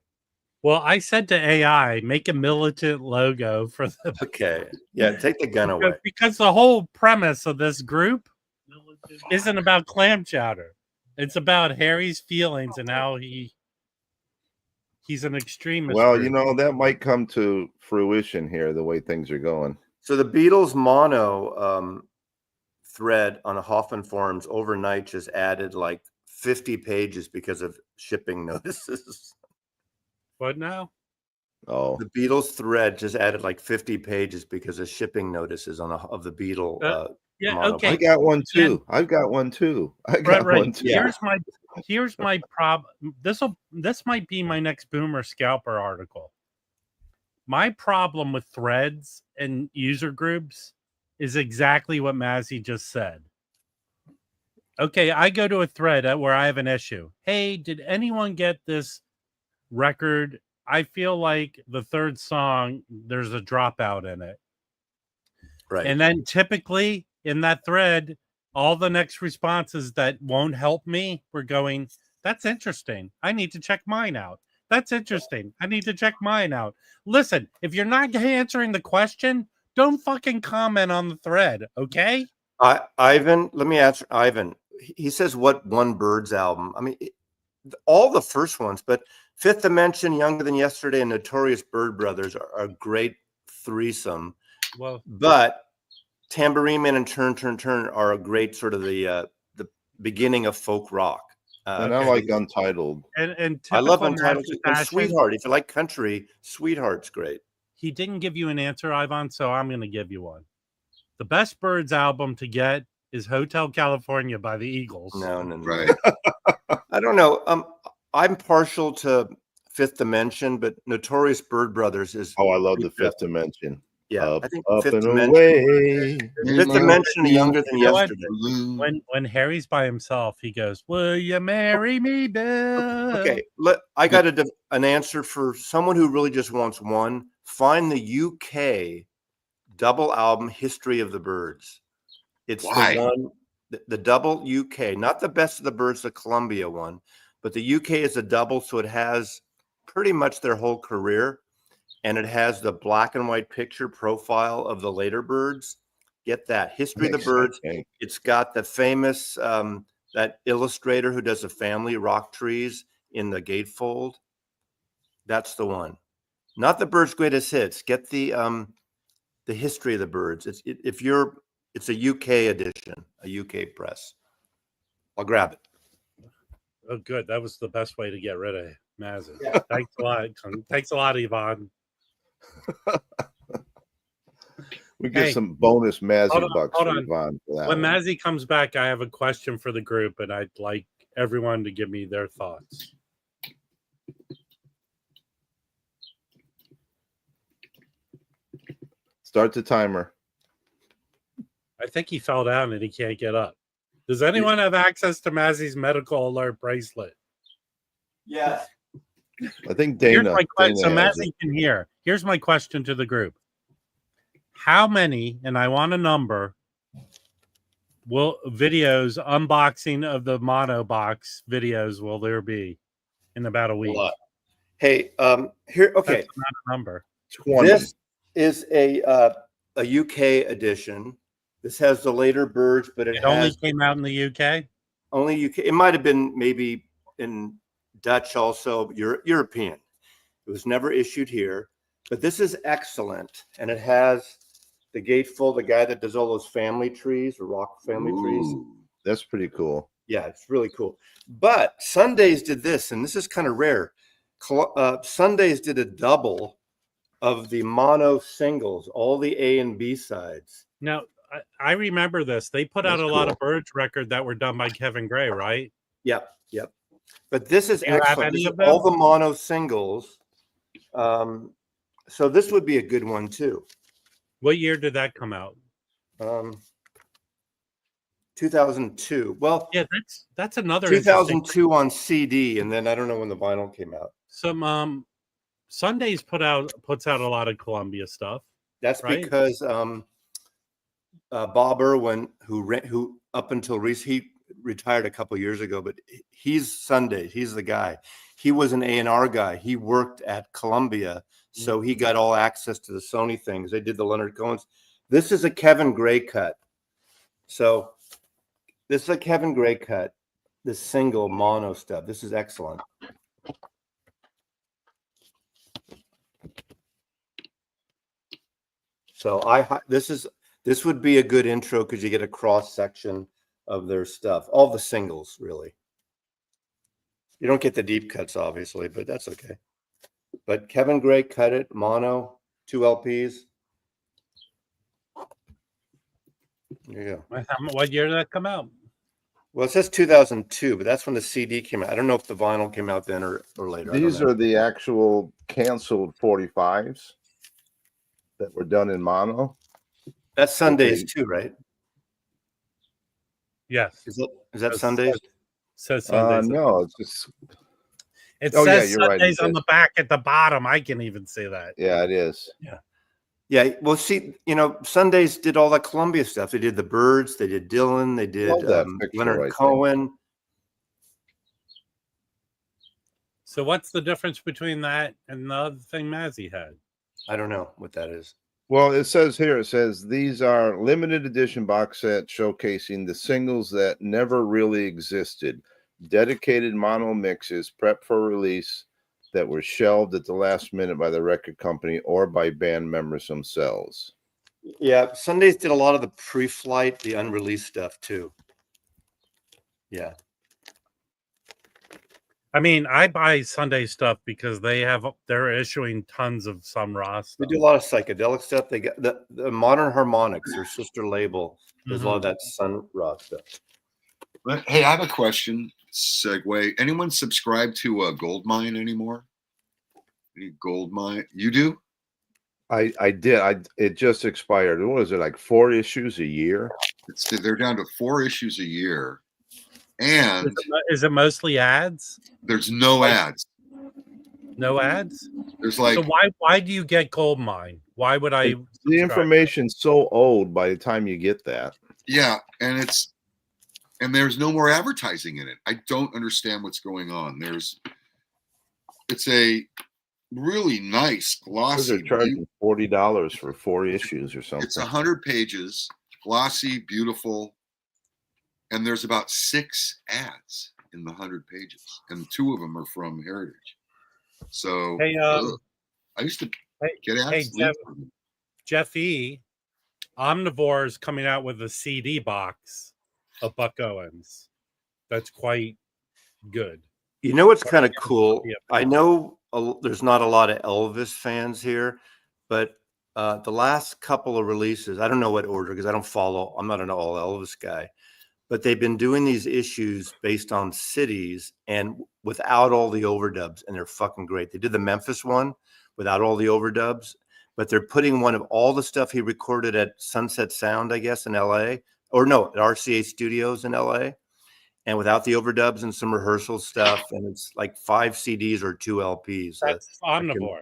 Well, I said to AI, make a militant logo for the. Okay. Yeah, take the gun away. Because the whole premise of this group isn't about clam chowder. It's about Harry's feelings and how he's an extremist. Well, group. you know, that might come to fruition here, the way things are going. So the Beatles mono thread on Hoffman Forums overnight just added like 50 pages because of shipping notices. What now? Oh, the Beatles thread just added like 50 pages because of shipping notices of the Beatle. Yeah, mono. okay. I got one too. I've got one too. I got one too. Here's my problem. This might be my next Boomer Scalper article. My problem with threads and user groups is exactly what Mazzy just said. Okay, I go to a thread where I have an issue. Hey, did anyone get this record? I feel like the third song, there's a dropout in it. Right. And then typically in that thread, all the next responses that won't help me were going, that's interesting. I need to check mine out. That's interesting. I need to check mine out. Listen, if you're not answering the question, don't fucking comment on the thread, okay? Ivan, let me answer Ivan. He says, what one Byrds album? I mean, all the first ones, but Fifth Dimension, Younger Than Yesterday, and Notorious Byrd Brothers are a great threesome. Well, but Tambourine Man and Turn, Turn, Turn are a great sort of the beginning of folk rock. And I like Untitled. And I love Untitled and Sweetheart. If you like country, Sweetheart's great. He didn't give you an answer, Ivan, so I'm going to give you one. The best Byrds album to get is Hotel California by the Eagles. No. Right. I don't know. I'm partial to Fifth Dimension, but Notorious Byrd Brothers is. Oh, I love the Fifth Dimension. Yeah, I think up Fifth and Dimension. away. Fifth Dimension, Younger Than Yesterday. When Harry's by himself, he goes, "Will you marry me, Bill?" Okay, I got an answer for someone who really just wants one. Find the UK double album History of the Byrds. It's the one, the double UK, not the Best of the Byrds, the Columbia one, but the UK is a double, so it has pretty much their whole career. And it has the black and white picture profile of the later Byrds. Get that. History of the Byrds. It's got the famous, that illustrator who does the family rock trees in the gatefold. That's the one. Not the Byrds' greatest hits. Get the History of the Byrds. It's a UK edition, a UK press. I'll grab it. Oh, good. That was the best way to get rid of Mazzy. Yeah. Thanks a lot. Thanks a lot, Yvonne. We get some bonus Mazzy bucks for Yvonne for that. When Mazzy comes back, I have a question for the group, and I'd like everyone to give me their thoughts. Start the timer. I think he fell down and he can't get up. Does anyone have access to Mazzy's medical alert bracelet? Yes. I think Dana. Here's my question. So Dana Mazzy can hear. Here's my question to the group. How many, and I want a number, videos, unboxing of the mono box videos will there be in about a week? Hey, here, okay. That's not a number. 20. This is a UK edition. This has the later Byrds, but it only came out in the UK? only UK. It might have been maybe in Dutch also, European. It was never issued here, but this is excellent. And it has the gatefold, the guy that does all those family trees, or rock family trees. That's pretty cool. Yeah, it's really cool. But Sundays did this, and this is kind of rare. Sundays did a double of the mono singles, all the A and B sides. Now, I remember this. They put out a lot of Byrds record that were done by Kevin Gray, right? Yep. But this is Do you have excellent. any This is of them? all the mono singles. So this would be a good one too. What year did that come out? 2002. Well, Yeah, that's another 2002 on CD, and then I don't know when the vinyl came out. Some Sundays puts out a lot of Columbia stuff. That's right? because Bob Irwin, who up until he retired a couple years ago, but he's Sundays. He's the guy. He was an A&R guy. He worked at Columbia, so he got all access to the Sony things. They did the Leonard Cohen's. This is a Kevin Gray cut. So this is a Kevin Gray cut. This single mono stuff. This is excellent. So this would be a good intro because you get a cross section of their stuff. All the singles, really. You don't get the deep cuts, obviously, but that's okay. But Kevin Gray cut it, mono, 2 LPs. There you go. What year did that come out? Well, it says 2002, but that's when the CD came out. I don't know if the vinyl came out then or later. These are the actual canceled 45s that were done in mono. That's Sundays too, right? Yes. Is that Sundays? Says Sundays. No, it's just. It Oh, says yeah, you're right. Sundays on the back at the bottom. I can even see that. Yeah, it is. Yeah. Well, see, Sundays did all that Columbia stuff. They did the Byrds, they did Dylan, they did Leonard Cohen. So what's the difference between that and the other thing Mazzy had? I don't know what that is. Well, it says these are limited edition box sets showcasing the singles that never really existed. Dedicated mono mixes prepped for release that were shelved at the last minute by the record company or by band members themselves. Yeah, Sundays did a lot of the pre-flight, the unreleased stuff too. Yeah. I mean, I buy Sunday stuff because they're issuing tons of Sun Ra stuff. They do a lot of psychedelic stuff. They got the Modern Harmonics, their sister label, does a lot of that Sun Ra stuff. Hey, I have a question. Segue. Anyone subscribe to Goldmine anymore? Any Goldmine? You do? I did. It just expired. What was it, like 4 issues a year? They're down to 4 issues a year. And is it mostly ads? There's no ads. No ads? There's like, so why do you get Goldmine? Why would I? The information's so old by the time you get that. Yeah, and there's no more advertising in it. I don't understand what's going on. It's a really nice glossy. They're charging $40 for 4 issues or something. It's 100 pages, glossy, beautiful, and there's about 6 ads in the 100 pages, and 2 of them are from Heritage. So hey, I used to get ads. Hey, Jeff E. Omnivore is coming out with a CD box of Buck Owens. That's quite good. You know what's kind of cool? I know there's not a lot of Elvis fans here, but the last couple of releases, I don't know what order because I don't follow. I'm not an all Elvis guy, but they've been doing these issues based on cities and without all the overdubs, and they're fucking great. They did the Memphis one without all the overdubs, but they're putting one of all the stuff he recorded at Sunset Sound, I guess, in LA, or no, at RCA Studios in LA, and without the overdubs and some rehearsal stuff. And it's like 5 CDs or 2 LPs. That's Omnivore.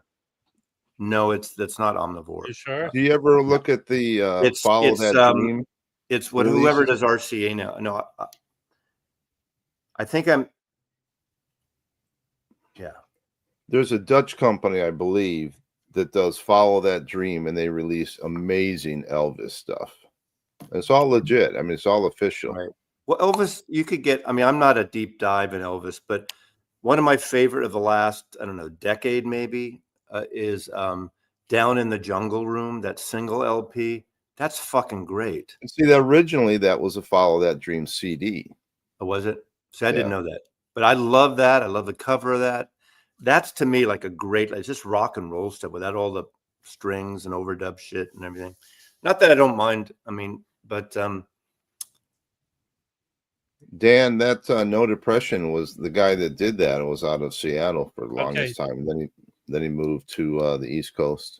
No, that's not Omnivore. You sure? Do you ever look at the Follow That Dream? It's what whoever does RCA now. No, I think I'm. Yeah. There's a Dutch company, I believe, that does Follow That Dream, and they release amazing Elvis stuff. It's all legit. I mean, it's all official. Right. Well, Elvis, you could get. I mean, I'm not a deep dive in Elvis, but one of my favorite of the last, I don't know, decade maybe, is Down in the Jungle Room. That single LP. That's fucking great. See, that originally that was a Follow That Dream CD. Oh, was it? See, I didn't know that, but I love that. I love the cover of that. That's to me like a great, like just rock and roll stuff without all the strings and overdub shit and everything. Not that I don't mind. I mean, but Dan, that No Depression was the guy that did that. It was out of Seattle for the longest time. And then he moved to the East Coast.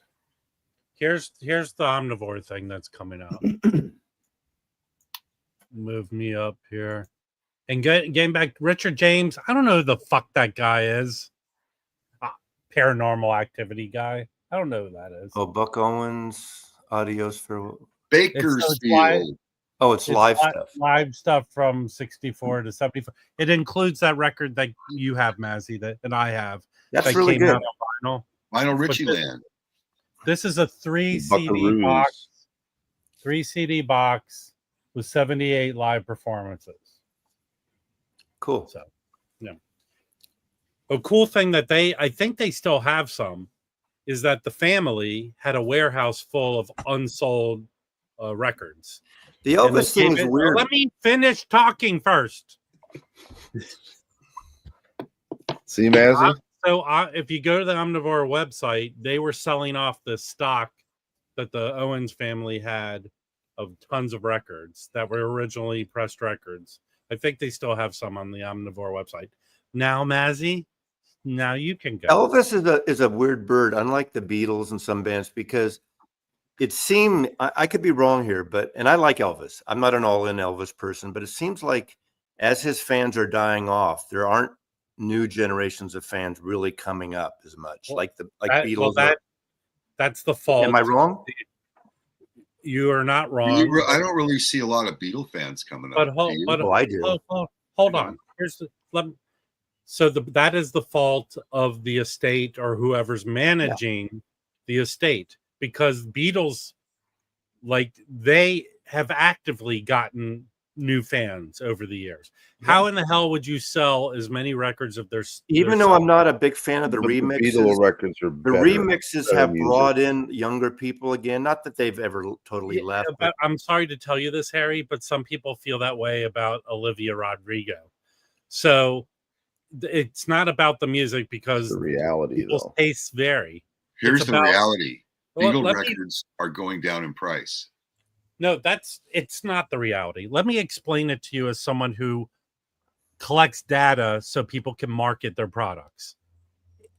Here's the Omnivore thing that's coming out. Move me up here. And getting back, Richard James, I don't know who the fuck that guy is. Paranormal Activity guy. I don't know who that is. Oh, Buck Owens, Adios for Bakersfield. It's live stuff. Live stuff from 64 to 74. It includes that record that you have, Mazzy, and I have. That's really good. Vinyl Richie Land. This is a 3 CD box. 3 CD box with 78 live performances. Cool. So, yeah. A cool thing that I think they still have some, is that the family had a warehouse full of unsold records. The Elvis thing is weird. Let me finish talking first. See, Mazzy? If you go to the Omnivore website, they were selling off the stock that the Owens family had of tons of records that were originally pressed records. I think they still have some on the Omnivore website. Now, Mazzy, now you can go. Elvis is a weird bird, unlike the Beatles and some bands, because it seemed, I could be wrong here, and I like Elvis. I'm not an all-in Elvis person, but it seems like as his fans are dying off, there aren't new generations of fans really coming up as much. Beatles. Well, that's the fault. Am I wrong? You are not wrong. I don't really see a lot of Beatle fans coming up. I do. Hold on. That is the fault of the estate or whoever's managing the estate, because Beatles, they have actively gotten new fans over the years. How in the hell would you sell as many records of their? Even though I'm not a big fan of the remixes, the Beatles records are the remixes have brought in younger people again. Not that they've ever totally left. But I'm sorry to tell you this, Harry, but some people feel that way about Olivia Rodrigo. So it's not about the music, because the reality, people's tastes vary. Here's the reality: Beatle records are going down in price. No, it's not the reality. Let me explain it to you as someone who collects data so people can market their products.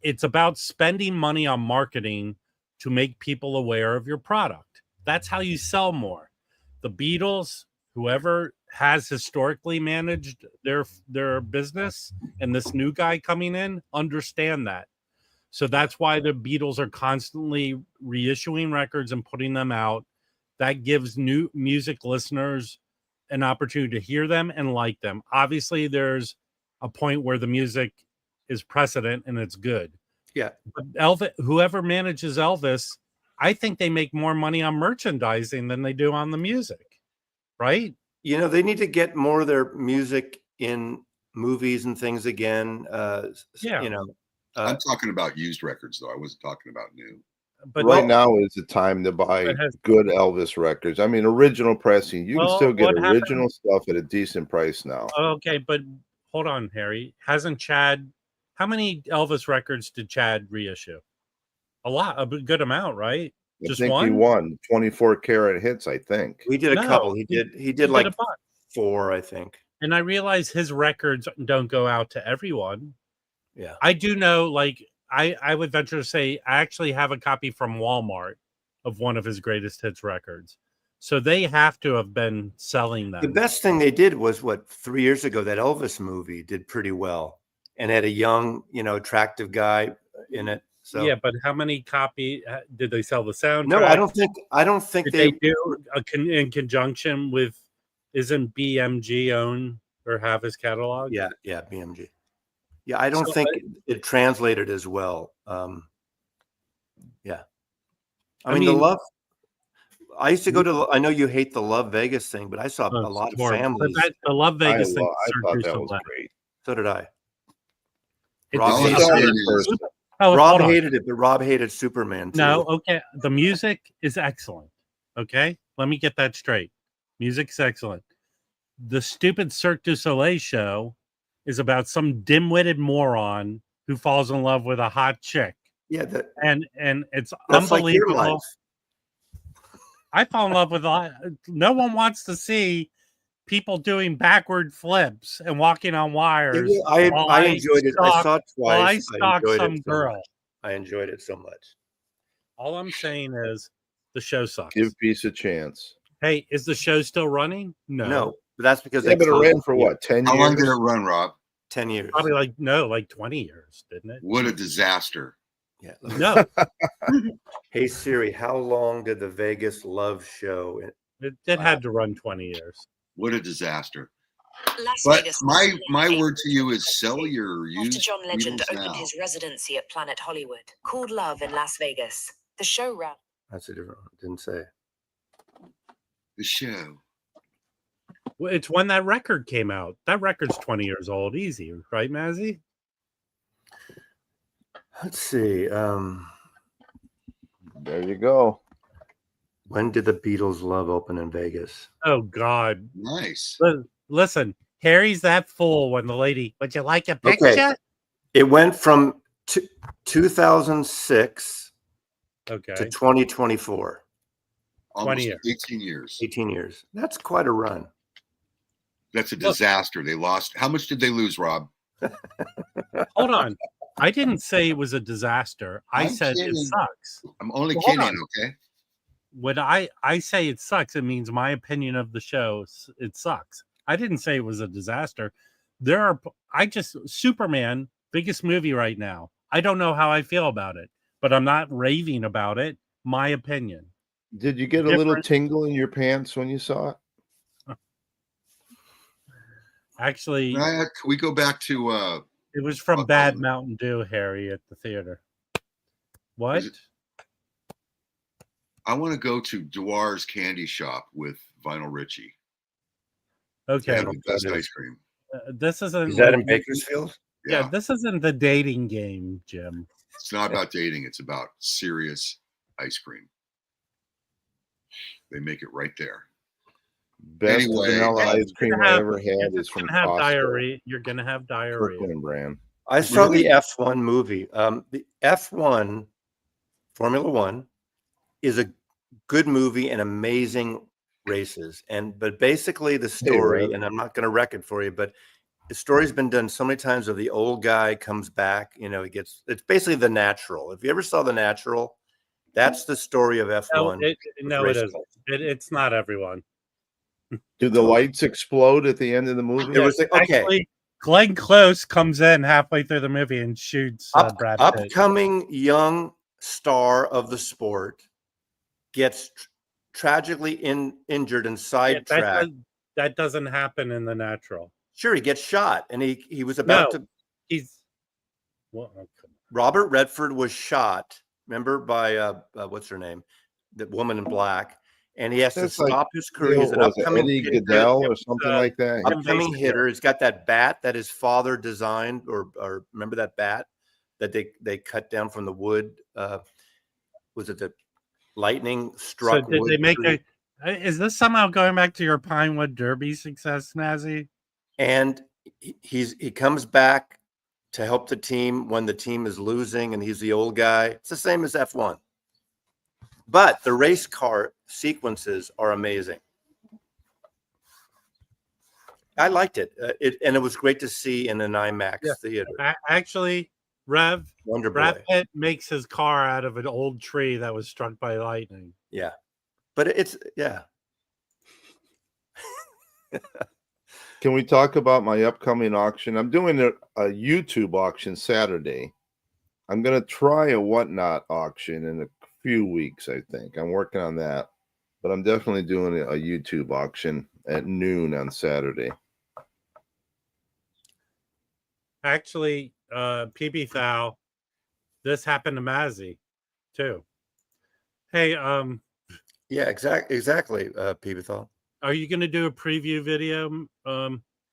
It's about spending money on marketing to make people aware of your product. That's how you sell more. The Beatles, whoever has historically managed their business, and this new guy coming in, understand that. So that's why the Beatles are constantly reissuing records and putting them out. That gives new music listeners an opportunity to hear them and like them. Obviously, there's a point where the music is precedent and it's good. Yeah. But Elvis, whoever manages Elvis, I think they make more money on merchandising than they do on the music, right? They need to get more of their music in movies and things again. I'm talking about used records, though. I wasn't talking about new. But now is the time to buy good Elvis records. I mean, original pressing. You can still get original stuff at a decent price now. Okay, but hold on, Harry. Hasn't Chad? How many Elvis records did Chad reissue? A good amount, right? I think he won 24 karat hits. I think we did a couple. He did like 4, I think. And I realize his records don't go out to everyone. Yeah, I do know. I would venture to say I actually have a copy from Walmart of one of his greatest hits records. So they have to have been selling them. The best thing they did was 3 years ago, that Elvis movie did pretty well and had a young, attractive guy in it. So yeah, but how many copy did they sell the soundtrack? No, I don't think they do in conjunction with, isn't BMG own or have his catalog? Yeah, BMG. Yeah, I don't think it translated as well. Yeah. I mean, the love. I used to go to. I know you hate the Love Vegas thing, but I saw a lot of families. But the Love Vegas thing. I thought that was great. So did I. Rob Rob hated it, but Rob hated Superman too. No, okay. The music is excellent. Okay, let me get that straight. Music's excellent. The stupid Cirque du Soleil show is about some dim-witted moron who falls in love with a hot chick. Yeah, and it's that's unbelievable. Like your life. I fall in love with no one wants to see people doing backward flips and walking on wires. I enjoyed it. I saw it twice. I stalked some girl. I enjoyed it so much. All I'm saying is the show sucks. Give peace a chance. Hey, is the show still running? No. But that's because but it ran for what, 10 years? How long did it run, Rob? 10 years. Probably like 20 years, didn't it? What a disaster. Yeah. No. Hey Siri, how long did the Vegas Love show? It had to run 20 years. What a disaster. Las But Vegas. my word to you is sell your used After John Legend Beatles opened now. his residency at Planet Hollywood, called Love in Las Vegas, the show ran. That's a different one. Didn't say. The show. Well, it's when that record came out. That record's 20 years old. Easy, right, Mazzy? Let's see. There you go. When did the Beatles Love open in Vegas? Oh, God. Nice. Listen, Harry's that fool when the lady, would you like a picture? Okay. It went from 2006 to 2024. Almost 20 years. 18 years. 18 years. That's quite a run. That's a disaster. They lost. How much did they lose, Rob? Hold on. I didn't say it was a disaster. I said it sucks. I'm only Hold kidding, on. okay? When I say it sucks, it means my opinion of the show, it sucks. I didn't say it was a disaster. Superman, biggest movie right now. I don't know how I feel about it, but I'm not raving about it. My opinion. Did you get a little tingle in your pants when you saw it? Actually, Can we go back to it was from Bad Mountain Dew, Harry, at the theater. What? I want to go to Dwar's Candy Shop with Vinyl Richie. Okay. They have the best ice cream. This isn't. Is that in Bakersfield? Yeah, this isn't the dating game, Jim. It's not about dating. It's about serious ice cream. They make it right there. Best vanilla ice cream I ever had is from Costco. Diarrhea. You're gonna have diarrhea. Kirkland brand. I saw the F1 movie. The F1 Formula One is a good movie and amazing races. But basically the story, and I'm not going to wreck it for you, but the story's been done so many times of the old guy comes back. It's basically The Natural. If you ever saw The Natural, that's the story of F1. It isn't. It's not everyone. Do the lights explode at the end of the movie? Actually, Glenn Close comes in halfway through the movie and shoots Brad Pitt. Upcoming young star of the sport gets tragically injured and sidetracked. That doesn't happen in The Natural. Sure, he gets shot, and he was about to. Robert Redford was shot. Remember by what's her name, the woman in black. And he has to stop his career. He's an upcoming Eddie Goodell or something like that. Upcoming hitter. He's got that bat that his father designed, or remember that bat that they cut down from the wood? Was it the lightning struck? So did they make is this somehow going back to your Pinewood Derby success, Mazzy? And he comes back to help the team when the team is losing, and he's the old guy. It's the same as F1. But the race car sequences are amazing. I liked it. And it was great to see in an IMAX theater. Actually, Brad Boy. Pitt makes his car out of an old tree that was struck by lightning. Yeah. But it's. Can we talk about my upcoming auction? I'm doing a YouTube auction Saturday. I'm going to try a Whatnot auction in a few weeks, I think. I'm working on that, but I'm definitely doing a YouTube auction at noon on Saturday. Actually, PB Thou, this happened to Mazzy too. Hey, Yeah, exactly, Peebethal. Are you going to do a preview video,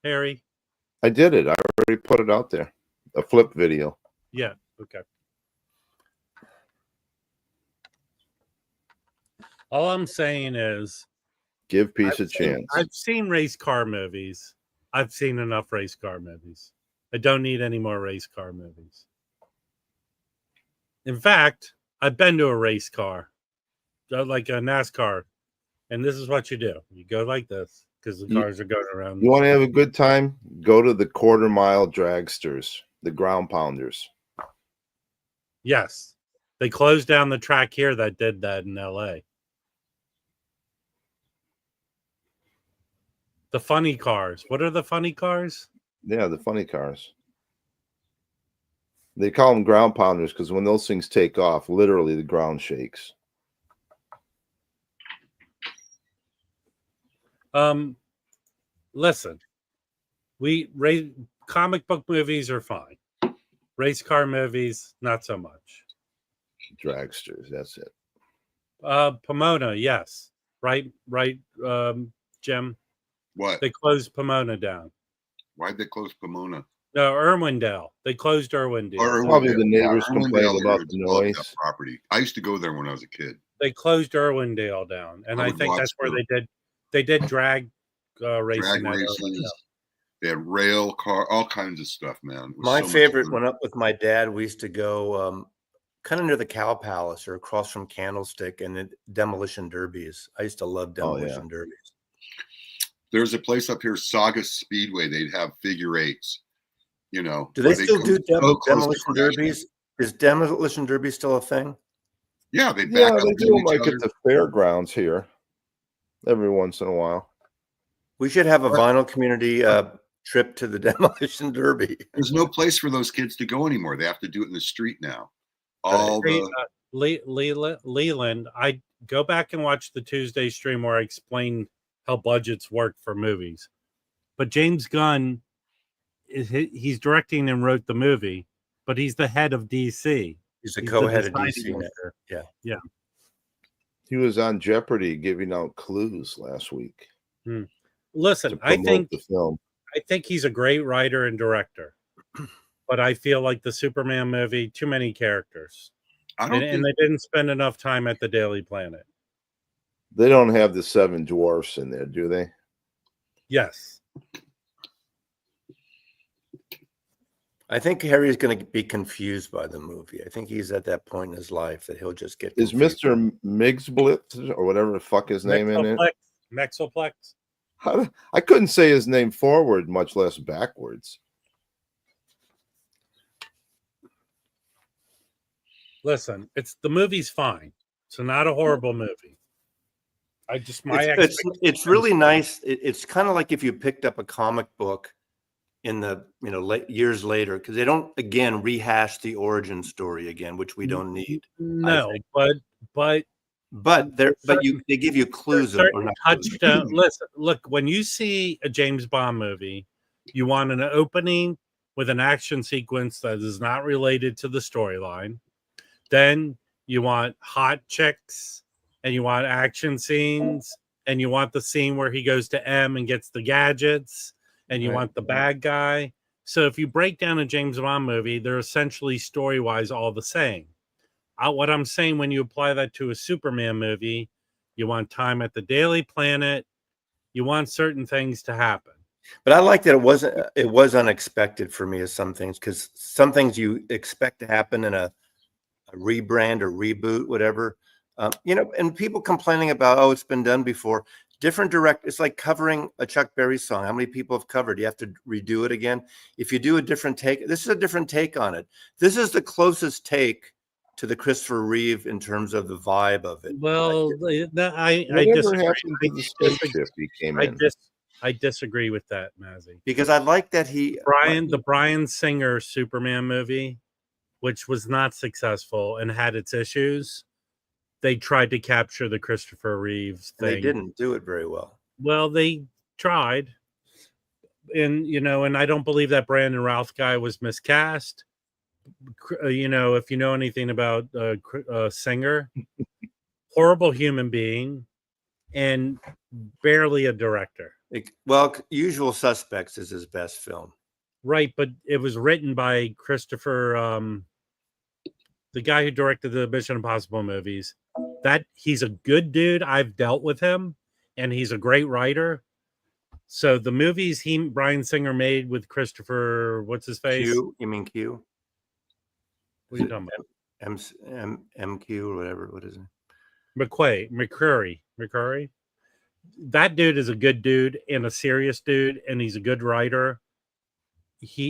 Harry? I did it. I already put it out there. A flip video. Yeah. Okay. All I'm saying is, Give peace a chance. I've seen race car movies. I've seen enough race car movies. I don't need any more race car movies. In fact, I've been to a race car, like a NASCAR, and this is what you do. You go like this because the cars are going around. You want to have a good time? Go to the quarter-mile dragsters, the ground pounders. Yes. They closed down the track here that did that in LA. The funny cars. What are the funny cars? Yeah, the funny cars. They call them ground pounders because when those things take off, literally the ground shakes. Listen, comic book movies are fine. Race car movies, not so much. Dragsters, that's it. Pomona, yes. Right, Jim? What? They closed Pomona down. Why'd they close Pomona? No, Irwindale. They closed Irwindale. Probably the neighbors complained about the Love noise. that property. I used to go there when I was a kid. They closed Irwindale down, and I I would think watch that's where them. they did drag racing. Drag at races. Irwindale. They had rail car, all kinds of stuff, man. It was My so much favorite fun. went up with my dad. We used to go kind of near the Cow Palace or across from Candlestick, and the demolition derbies. I used to love demolition derbies. There's a place up here, Saga Speedway. They'd have figure eights. You know, Do they still do so close to demolition crashing. derbies? Is demolition derby still a thing? Yeah, they Yeah, back they up do into them like each at other. the fairgrounds here every once in a while. We should have a What? vinyl community trip to the demolition derby. There's no place for those kids to go anymore. They have to do it in the street now. All Hey, the Leland, I go back and watch the Tuesday stream where I explained how budgets work for movies. But James Gunn, he's directing and wrote the movie, but he's the head of DC. He's a He's co-head the of DC. deciding now. maker. Yeah. He was on Jeopardy giving out clues last week. Listen, to I promote the film. think he's a great writer and director, but I feel like the Superman movie, too many characters, I don't and they didn't spend enough time at the Daily Planet. They don't have the 7 dwarfs in there, do they? Yes. I think Harry's going to be confused by the movie. I think he's at that point in his life that he'll just get Is confused. Mr. Migsblitz or whatever the fuck his name in it? Mexoplex. I couldn't say his name forward, much less backwards. Listen, the movie's fine. It's not a horrible movie. It's really nice. It's kind of like if you picked up a comic book in the years later, because they don't again rehash the origin story again, which we don't need. No, but they give you clues. Touchdown. Listen, look, when you see a James Bond movie, you want an opening with an action sequence that is not related to the storyline. Then you want hot chicks, and you want action scenes, and you want the scene where he goes to M and gets the gadgets, and you want the bad guy. So if you break down a James Bond movie, they're essentially story-wise all the same. What I'm saying, when you apply that to a Superman movie, you want time at the Daily Planet. You want certain things to happen. But I like that it was unexpected for me as some things, because some things you expect to happen in a rebrand or reboot, whatever. And people complaining about, oh, it's been done before. Different it's like covering a Chuck Berry song. How many people have covered? You have to redo it again. If you do a different take, this is a different take on it. This is the closest take to the Christopher Reeve in terms of the vibe of it. Well, I disagree. Happened to the spaceship he came in? I disagree with that, Mazzy. Because I like that the Bryan Singer Superman movie, which was not successful and had its issues. They tried to capture the Christopher Reeves thing. They didn't do it very well. Well, they tried. And I don't believe that Brandon Routh guy was miscast. If you know anything about Singer, horrible human being, and barely a director. Well, Usual Suspects is his best film. Right, but it was written by Christopher, the guy who directed the Mission Impossible movies. That he's a good dude. I've dealt with him, and he's a great writer. So the movies Bryan Singer made with Christopher, what's his face? Q? You mean Q? What are you talking about? MQ or whatever. What is it? McCurry. That dude is a good dude and a serious dude, and he's a good writer.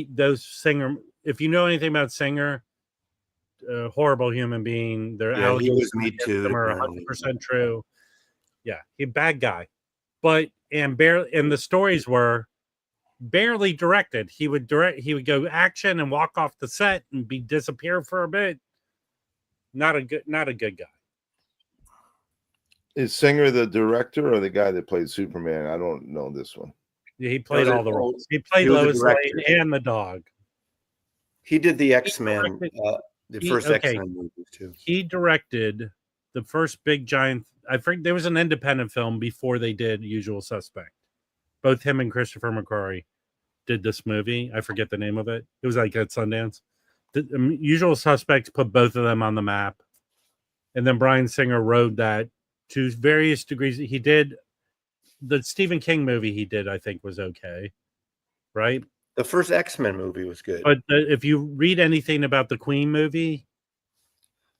Those Singer, if you know anything about Singer, horrible human being. Their allegations against him are 100% true. Yeah, he bad guy, but and the stories were barely directed. He would go action and walk off the set and disappear for a bit. Not a good guy. Is Singer the director or the guy that played Superman? I don't know this one. Yeah, he played all the roles. He played Lois Lane and the dog. He did the X-Men, the first X-Men movies too. He directed the first big giant. I think there was an independent film before they did Usual Suspect. Both him and Christopher McQuarrie did this movie. I forget the name of it. It was like at Sundance. The Usual Suspects put both of them on the map, and then Bryan Singer rode that to various degrees. He did the Stephen King movie. He did, I think, was okay, right? The first X-Men movie was good. But if you read anything about the Queen movie,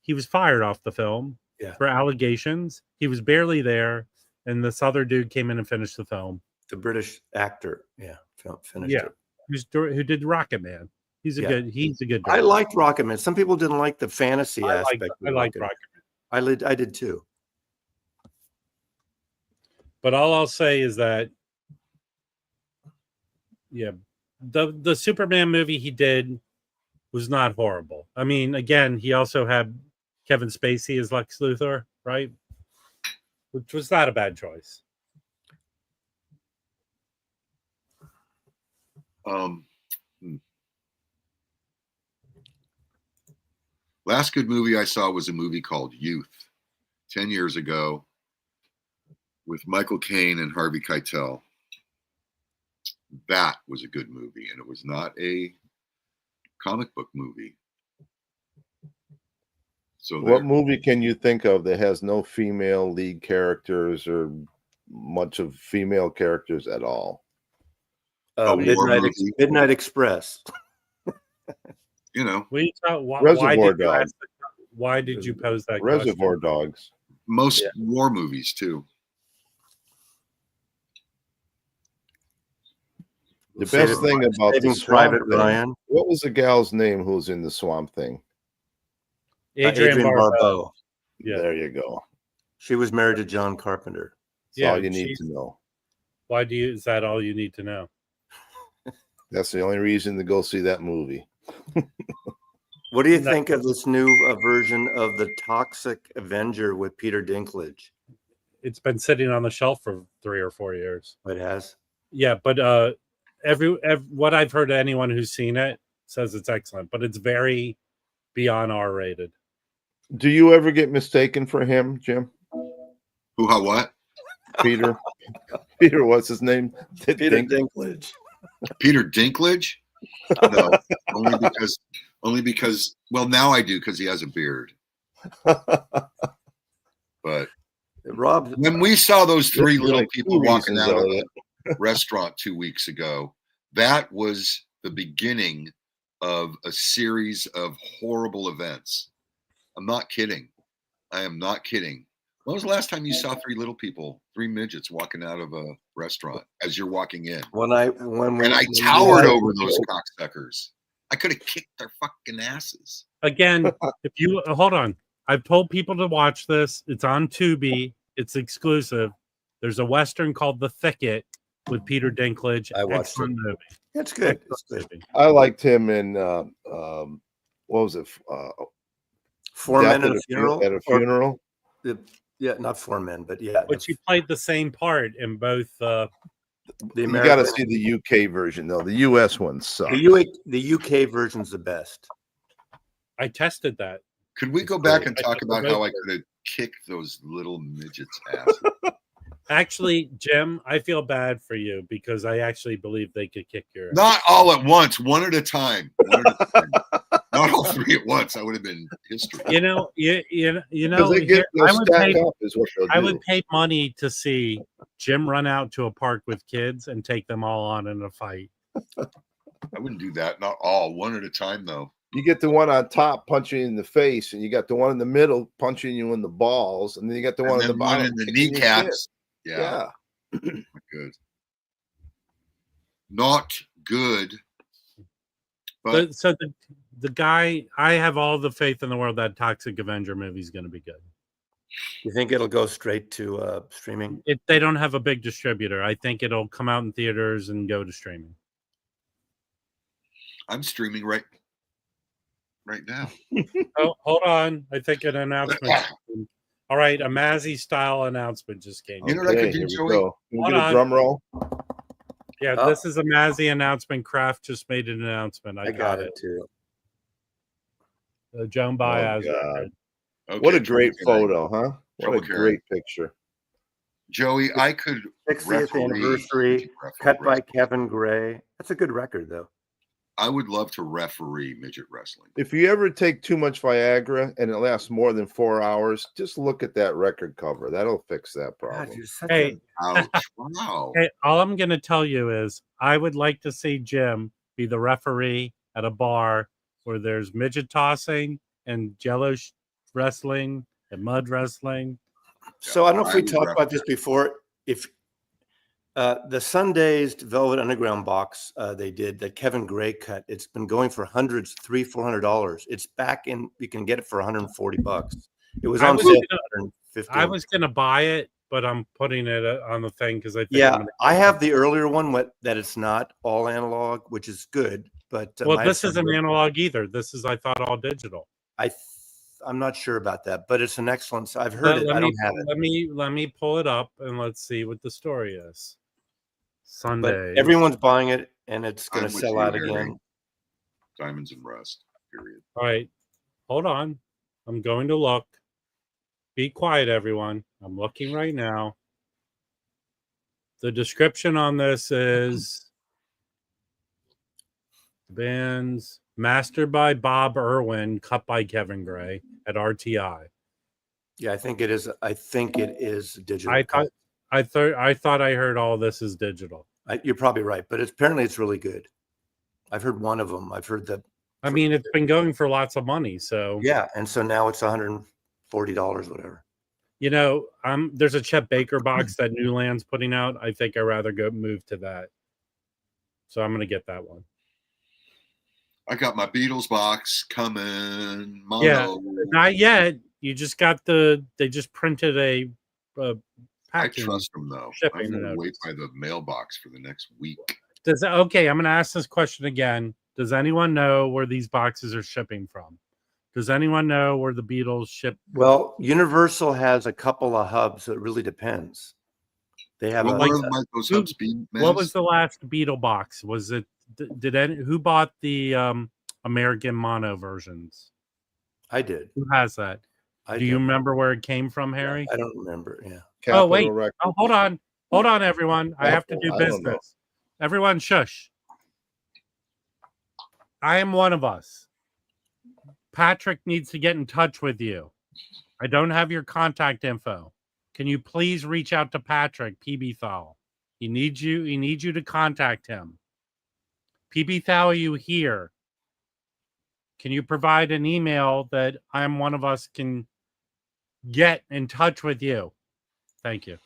he was fired off the film for allegations. He was barely there, and this other dude came in and finished the film. The British actor, finished it. Who did Rocket Man? He's a good director. I liked Rocket Man. Some people didn't like the fantasy aspect. I liked Rocket Man. I did too. But all I'll say is that, the Superman movie he did was not horrible. I mean, again, he also had Kevin Spacey as Lex Luthor, right? Which was not a bad choice. Last good movie I saw was a movie called Youth, 10 years ago, with Michael Caine and Harvey Keitel. That was a good movie, and it was not a comic book movie. So what movie can you think of that has no female lead characters or much of female characters at all? Midnight Express. You know, Reservoir Dogs. Why did you pose that Reservoir question? Dogs. Most war movies too. The best thing about the Private Ryan. What was the gal's name who was in the Swamp Thing? Adrienne Barbeau. Yeah, there you go. She was married to John Carpenter. That's all you need to know. Is that all you need to know? That's the only reason to go see that movie. What do you think of this new version of the Toxic Avenger with Peter Dinklage? It's been sitting on the shelf for 3 or 4 years. It has. Yeah, but what I've heard of anyone who's seen it says it's excellent, but it's very beyond R-rated. Do you ever get mistaken for him, Jim? Who? How? What? Peter. Peter. What's his name? Peter Dinklage. Peter Dinklage? No, only because. Well, now I do because he has a beard. But Rob, when we saw those 3 little people walking out of the restaurant 2 weeks ago, that was the beginning of a series of horrible events. I'm not kidding. I am not kidding. When was the last time you saw 3 little people, 3 midgets walking out of a restaurant as you're walking in? I towered over those cocksuckers. I could have kicked their fucking asses. Again, if you hold on, I've told people to watch this. It's on Tubi. It's exclusive. There's a Western called The Thicket with Peter Dinklage. I watched it. Movie. It's good. It's good. I liked him in what was it? 4 Men at a Funeral. At a funeral. Not 4 Men, but yeah. But she played the same part in both. You got to see the UK version though. The US one sucks. The UK version's the best. I tested that. Could we go back and talk about how I could have kicked those little midgets' ass? Actually, Jim, I feel bad for you because I actually believe they could kick your ass. Not all at once, one at a time. Not all three at once. That would have been history. You know, I would pay money to see Jim run out to a park with kids and take them all on in a fight. I wouldn't do that. Not all. One at a time, though. You get the one on top punching you in the face, and you got the one in the middle punching you in the balls, and then you got the one in the bottom in the kneecaps. Yeah. Not good. Not good. But so the guy, I have all the faith in the world that Toxic Avenger movie is going to be good. You think it'll go straight to streaming? They don't have a big distributor. I think it'll come out in theaters and go to streaming. I'm streaming right now. Oh, hold on. I think an announcement. All right, a Mazzy style announcement just came. You know what I could do, Joey? Can we get a drum roll? Yeah, this is a Mazzy announcement. Kraft just made an announcement. I got it too. Joan Baez. Okay, what a great photo, huh? What a great picture. Joey, I could 60th anniversary, cut by Kevin Gray. That's a good record, though. I would love to referee midget wrestling. If you ever take too much Viagra and it lasts more than 4 hours, just look at that record cover. That'll fix that problem. God, hey, wow. Hey, all I'm going to tell you is I would like to see Jim be the referee at a bar where there's midget tossing and jello wrestling and mud wrestling. So I don't know if we talked about this before. If the Sundazed Velvet Underground box they did that Kevin Gray cut, it's been going for hundreds, $300-$400. It's back in. You can get it for $140. It was on sale for $150. I was gonna buy it, but I'm putting it on the thing because I think I have the earlier one that it's not all analog, which is good. But this isn't analog either. This is, I thought, all digital. I'm not sure about that, but it's an excellent. I've heard it. I don't have it. Let me pull it up and let's see what the story is. Sunday. But everyone's buying it, and it's going to sell out again. Diamonds and Rust. Period. All right, hold on. I'm going to look. Be quiet, everyone. I'm looking right now. The description on this is the band's mastered by Bob Irwin, cut by Kevin Gray at RTI. Yeah, I think it is. I think it is digital. I thought I heard all this is digital. You're probably right, but apparently it's really good. I've heard one of them. I've heard that. I mean, it's been going for lots of money, so yeah, and so now it's $140, whatever. You know, there's a Chet Baker box that Newland's putting out. I think I'd rather move to that, so I'm gonna get that one. I got my Beatles box coming. Mono. Yeah, not yet. You just got they just printed a I trust them, though. I'm going to wait by the mailbox for the next week. Okay, I'm going to ask this question again. Does anyone know where these boxes are shipping from? Does anyone know where the Beatles ship? Well, Universal has a couple of hubs. So it really depends. They have those hubs be? What was the last Beatle box? Was it? Who bought the American mono versions? I did. Who has that? Do you remember where it came from, Harry? I don't remember. Yeah. Capitol wait. Records. Oh, hold on, everyone. I have to do business. Everyone, shush. I am one of us. Patrick needs to get in touch with you. I don't have your contact info. Can you please reach out to Patrick PB Thal? He needs you to contact him. PB Thal, are you here? Can you provide an email that I am one of us can get in touch with you? Thank you.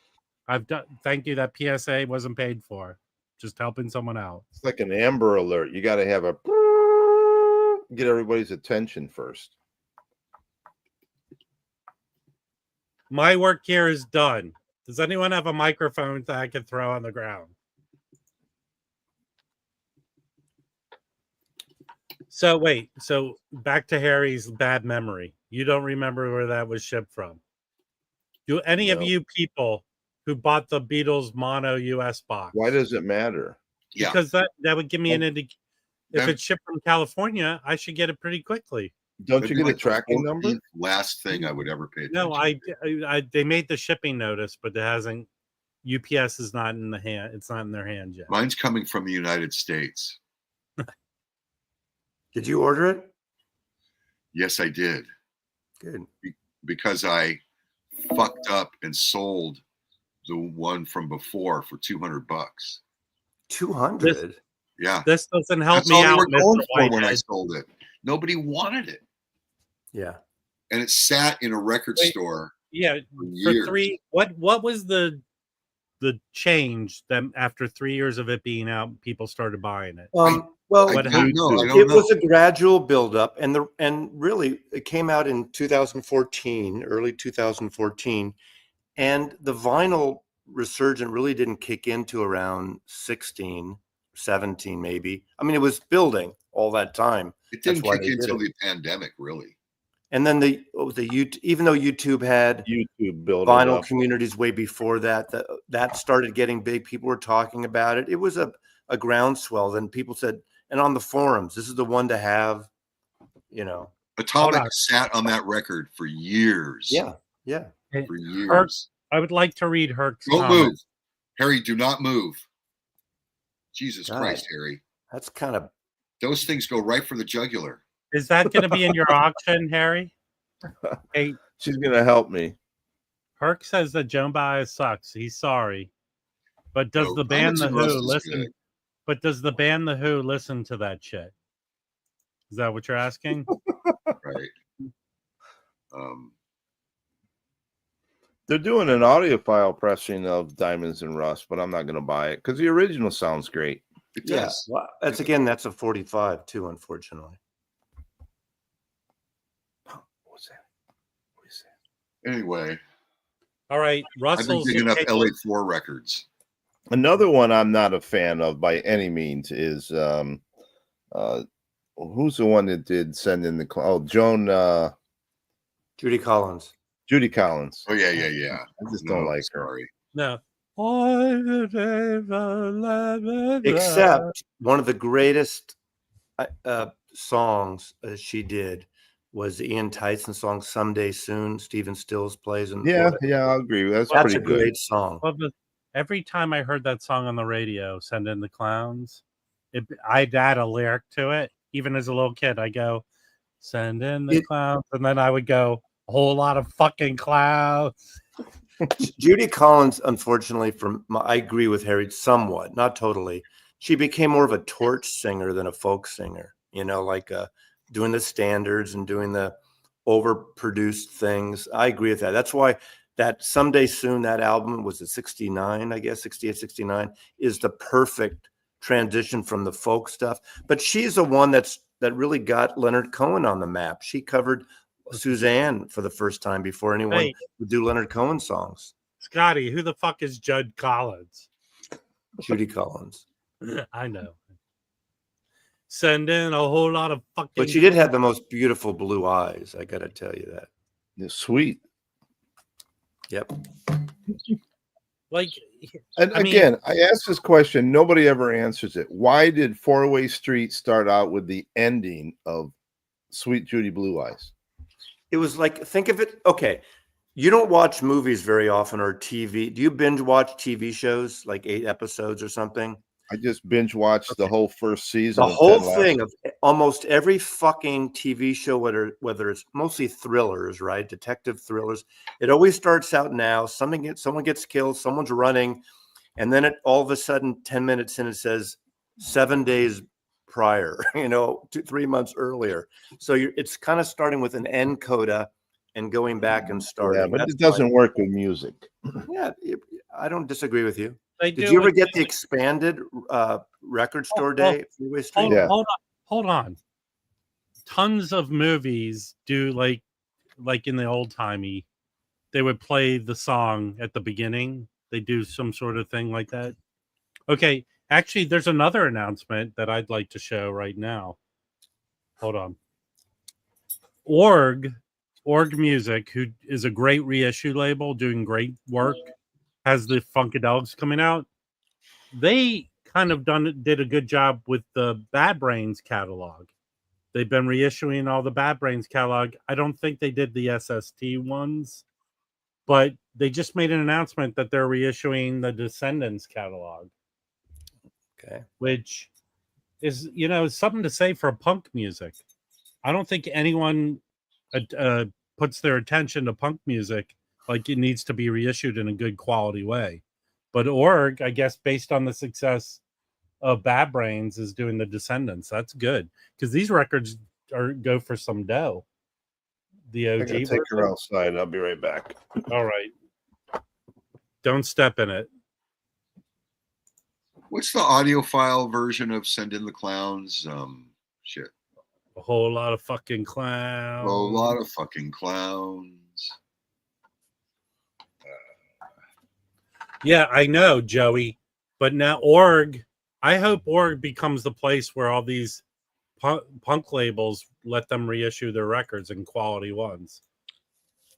Thank you. That PSA wasn't paid for. Just helping someone out. It's like an Amber Alert. You got to have get everybody's attention first. My work here is done. Does anyone have a microphone that I could throw on the ground? So wait. So back to Harry's bad memory. You don't remember where that was shipped from? Do any of you people who bought the Beatles mono US box? Why does it matter? Because that would give me an indication. If it's shipped from California, I should get it pretty quickly. Don't you get a tracking number? Last thing I would ever pay attention. No, I they made the shipping notice, but it hasn't. UPS is not in the hand. It's not in their hand yet. Mine's coming from the United States. Did you order it? Yes, I did. Good. Because I fucked up and sold the one from before for $200. 200. Yeah. This doesn't help That's me all out, they were going Mr. for when I Whitehead. sold it. Nobody wanted it. Yeah. And it sat in a record store. Yeah, for for years. 3. What was the change that after 3 years of it being out, people started buying it? Well, I don't know. it was a gradual buildup, and really it came out in 2014, early 2014, and the vinyl resurgence really didn't kick into around 16, 17 maybe. I mean, it was building all that time. It didn't That's why kick they in did until it. the pandemic, really. And then even though YouTube had YouTube build vinyl up. communities way before that, that started getting big. People were talking about it. It was a groundswell. Then people said, and on the forums, this is the one to have, Atomic sat on that record for years. Yeah. For years. I would like to read Herc's Don't comment. move. Harry, do not move. Jesus God. Christ, Harry. That's kind of. Those things go right for the jugular. Is that going to be in your auction, Harry? Hey, She's gonna help me. Herc says that Joan Baez sucks. He's sorry. But does the band The Who listen? Good. But does the band The Who listen to that shit? Is that what you're asking? Right. They're doing an audiophile pressing of Diamonds and Rust, but I'm not gonna buy it because the original sounds great. It Yeah. does. Well, that's a 45 too, unfortunately. What is that? Anyway, All right, I've been Russell's digging up LA4 records. Another one I'm not a fan of by any means is who's the one that did send in the Judy Collins. Judy Collins. Oh, yeah. I just don't like her. Sorry. No. Except one of the greatest songs she did was the Ian Tyson song "Someday Soon." Stephen Stills plays, and Yeah, I agree. That's that's pretty a good. great song. Well, every time I heard that song on the radio, "Send in the Clowns," I'd add a lyric to it. Even as a little kid, I go, "Send in the clowns," and then I would go, "A whole lot of fucking clowns." Judy Collins, unfortunately, I agree with Harry somewhat, not totally. She became more of a torch singer than a folk singer. Like doing the standards and doing the overproduced things. I agree with that. That's why that Someday Soon, that album was at 69, I guess, 68, 69, is the perfect transition from the folk stuff. But she's the one that really got Leonard Cohen on the map. She covered Suzanne for the first time before anyone would do Leonard Cohen songs. Scotty, who the fuck is Judd Collins? Judy Collins. I know. Send in a whole lot of fucking. But she did have the most beautiful blue eyes. I got to tell you that. It's sweet. Yep. Like, and again, I asked this question. Nobody ever answers it. Why did Four-Way Street start out with the ending of Sweet Judy Blue Eyes? It was like, think of it. Okay. You don't watch movies very often or TV. Do you binge watch TV shows, like 8 episodes or something? I just binge watched the whole first season. The whole thing of almost every fucking TV show, whether it's mostly thrillers, right? Detective thrillers. It always starts out now. Someone gets killed. Someone's running. And then all of a sudden, 10 minutes in, it says 7 days prior, 2-3 months earlier. So it's kind of starting with an end coda and going back and starting. Yeah, but it doesn't work with music. Yeah, I don't disagree with you. Did you ever get the expanded record store day? Hold on. Tons of movies do like in the old timey, they would play the song at the beginning. They do some sort of thing like that. Okay, actually, there's another announcement that I'd like to show right now. Hold on. Org Music, who is a great reissue label doing great work, has the Funkadelics coming out. They kind of did a good job with the Bad Brains catalog. They've been reissuing all the Bad Brains catalog. I don't think they did the SST ones, but they just made an announcement that they're reissuing the Descendants catalog. Okay. Which is, something to say for punk music. I don't think anyone puts their attention to punk music like it needs to be reissued in a good quality way. But Org, I guess, based on the success of Bad Brains, is doing the Descendants. That's good because these records go for some dough. The OG. I'm gonna take her outside. I'll be right back. All right. Don't step in it. What's the audiophile version of Send in the Clowns? Shit. A whole lot of fucking clowns. A whole lot of fucking clowns. Yeah, I know, Joey. But now Org, I hope Org becomes the place where all these punk labels let them reissue their records and quality ones.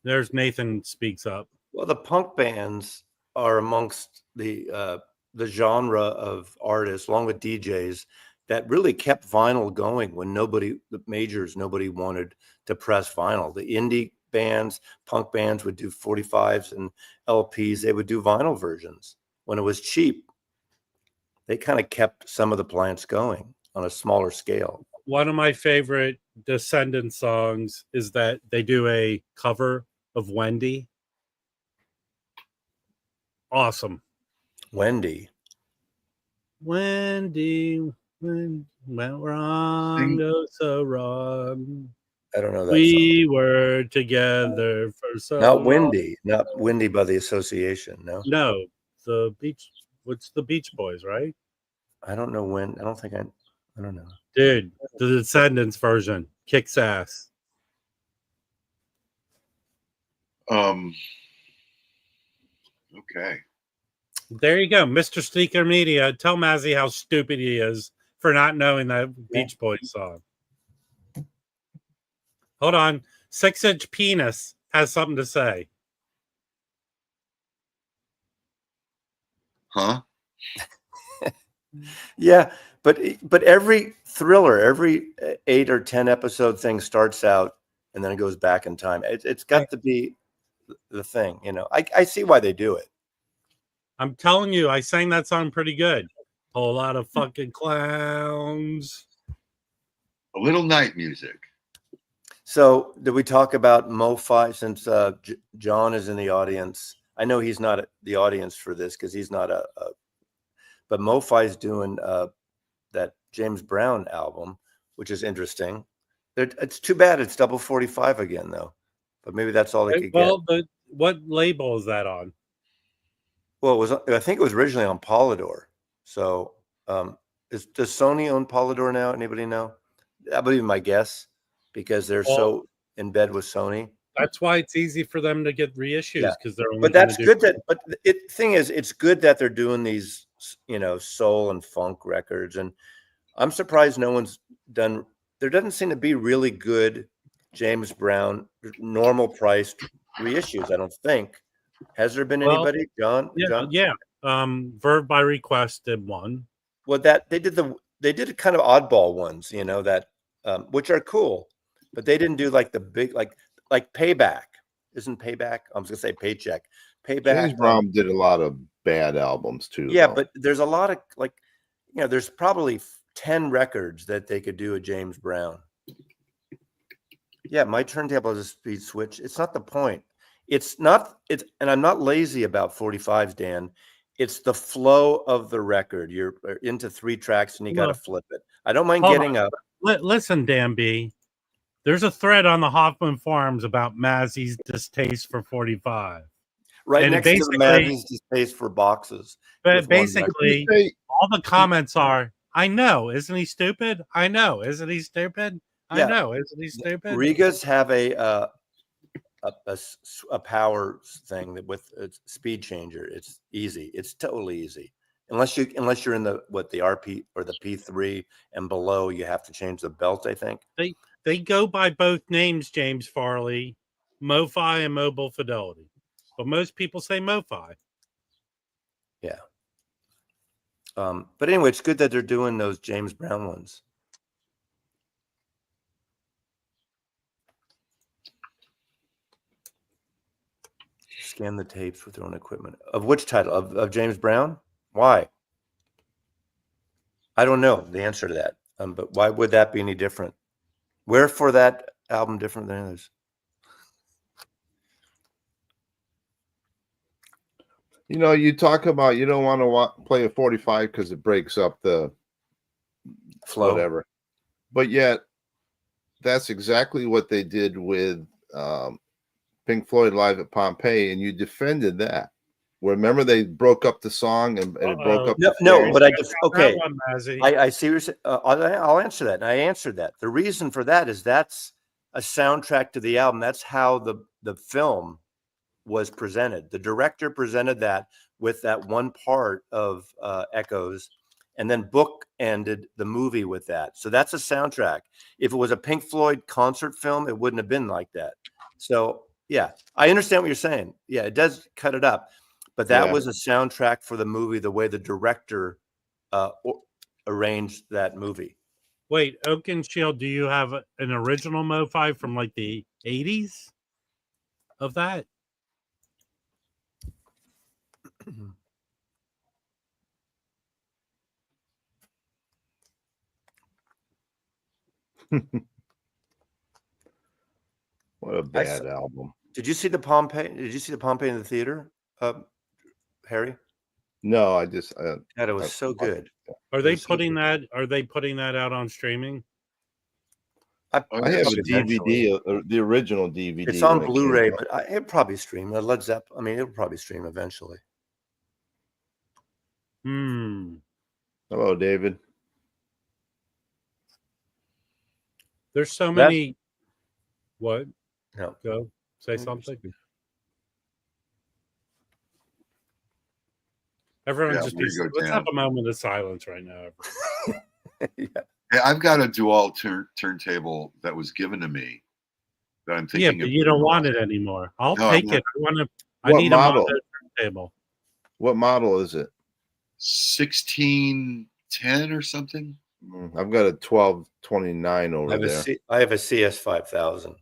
There's Nathan speaks up. Well, the punk bands are amongst the genre of artists, along with DJs, that really kept vinyl going when nobody wanted to press vinyl. The indie bands, punk bands would do 45s and LPs. They would do vinyl versions when it was cheap. They kind of kept some of the plants going on a smaller scale. One of my favorite Descendant songs is that they do a cover of Wendy. Awesome. Wendy, when went wrong, go so wrong. I don't know that We song. were together for so Not long. Wendy, not Wendy by the Association. No, No, the Beach. What's the Beach Boys, right? I don't know when. I don't think I don't know. Dude, the Descendants version kicks ass. Okay. There you go, Mr. Sneaker Media. Tell Mazzy how stupid he is for not knowing that Beach Boys song. Hold on. 6-inch Penis has something to say. Huh? Yeah, but every Thriller, every 8 or 10 episode thing starts out and then it goes back in time. It's got to be the thing, I see why they do it. I'm telling you, I sang that song pretty good. Whole lot of fucking clowns. A little night music. So, did we talk about MoFi since John is in the audience? I know he's not the audience for this because he's not but MoFi's doing that James Brown album, which is interesting. It's too bad it's double 45 again, though. But maybe that's all they could get. But what label is that on? Well, I think it was originally on Polydor. So, does Sony own Polydor now? Anybody know? That would be my guess because they're so in bed with Sony. That's why it's easy for them to get reissues because they're only. But that's good thing is, it's good that they're doing these, soul and funk records, and I'm surprised no one's done. There doesn't seem to be really good James Brown normal priced reissues. I don't think. Has there been anybody, John? Yeah. Verve by Request did one. Well, they did kind of oddball ones, that which are cool, but they didn't do like the big like Payback. Isn't Payback? I was gonna say Paycheck. Payback. James Brown did a lot of bad albums too. Yeah, though. but there's a lot of there's probably 10 records that they could do a James Brown. Yeah, my turntable is a speed switch. It's not the point. And I'm not lazy about 45s, Dan. It's the flow of the record. You're into 3 tracks and you got to flip it. I don't mind getting up. Listen, Dan B. There's a thread on the Hoffman forums about Mazzy's distaste for 45. Right and next to the Mazzy's distaste for boxes. But basically, all the comments are, I know, isn't he stupid? I know, isn't he stupid? I know, isn't he stupid? Rigas have a power thing that with a speed changer. It's easy. It's totally easy. Unless you're in the RP or the P3 and below, you have to change the belt, I think. They go by both names, James Farley, MoFi and Mobile Fidelity. But most people say MoFi. Yeah. But anyway, it's good that they're doing those James Brown ones. scan the tapes with their own equipment. Of which title? Of James Brown? Why? I don't know the answer to that. But why would that be any different? Wherefore that album different than others? You talk about you don't want to play a 45 because it breaks up the Flow. whatever. But yet, that's exactly what they did with Pink Floyd Live at Pompeii, and you defended that. Remember, they broke up the song and it broke up. No, but I see what you're saying. I'll answer that. And I answered that. The reason for that is that's a soundtrack to the album. That's how the film was presented. The director presented that with that one part of Echoes, and then bookended the movie with that. So that's a soundtrack. If it was a Pink Floyd concert film, it wouldn't have been like that. So yeah, I understand what you're saying. Yeah, it does cut it up. But that was a soundtrack for the movie, the way the director arranged that movie. Wait, Oakenshield, do you have an original Mo-Fi from like the 80s of that? What a bad album. Did you see the Pompeii? Did you see the Pompeii in the theater, Harry? No, I just God, it was so good. Are they putting that? Are they putting that out on streaming? I have a DVD, the original DVD. It's on Blu-ray, but it'll probably stream. Led Zeppelin. I mean, it'll probably stream eventually. Hello, David. There's so many. What? No. Go say something. Everyone just let's have a moment of silence right now. Hey, I've got a dual turntable that was given to me that I'm thinking. Yeah, but you don't want it anymore. I'll take it. I need model? A turntable. What model is it? 1610 or something. I've got a 1229 over there. I have a CS 5000.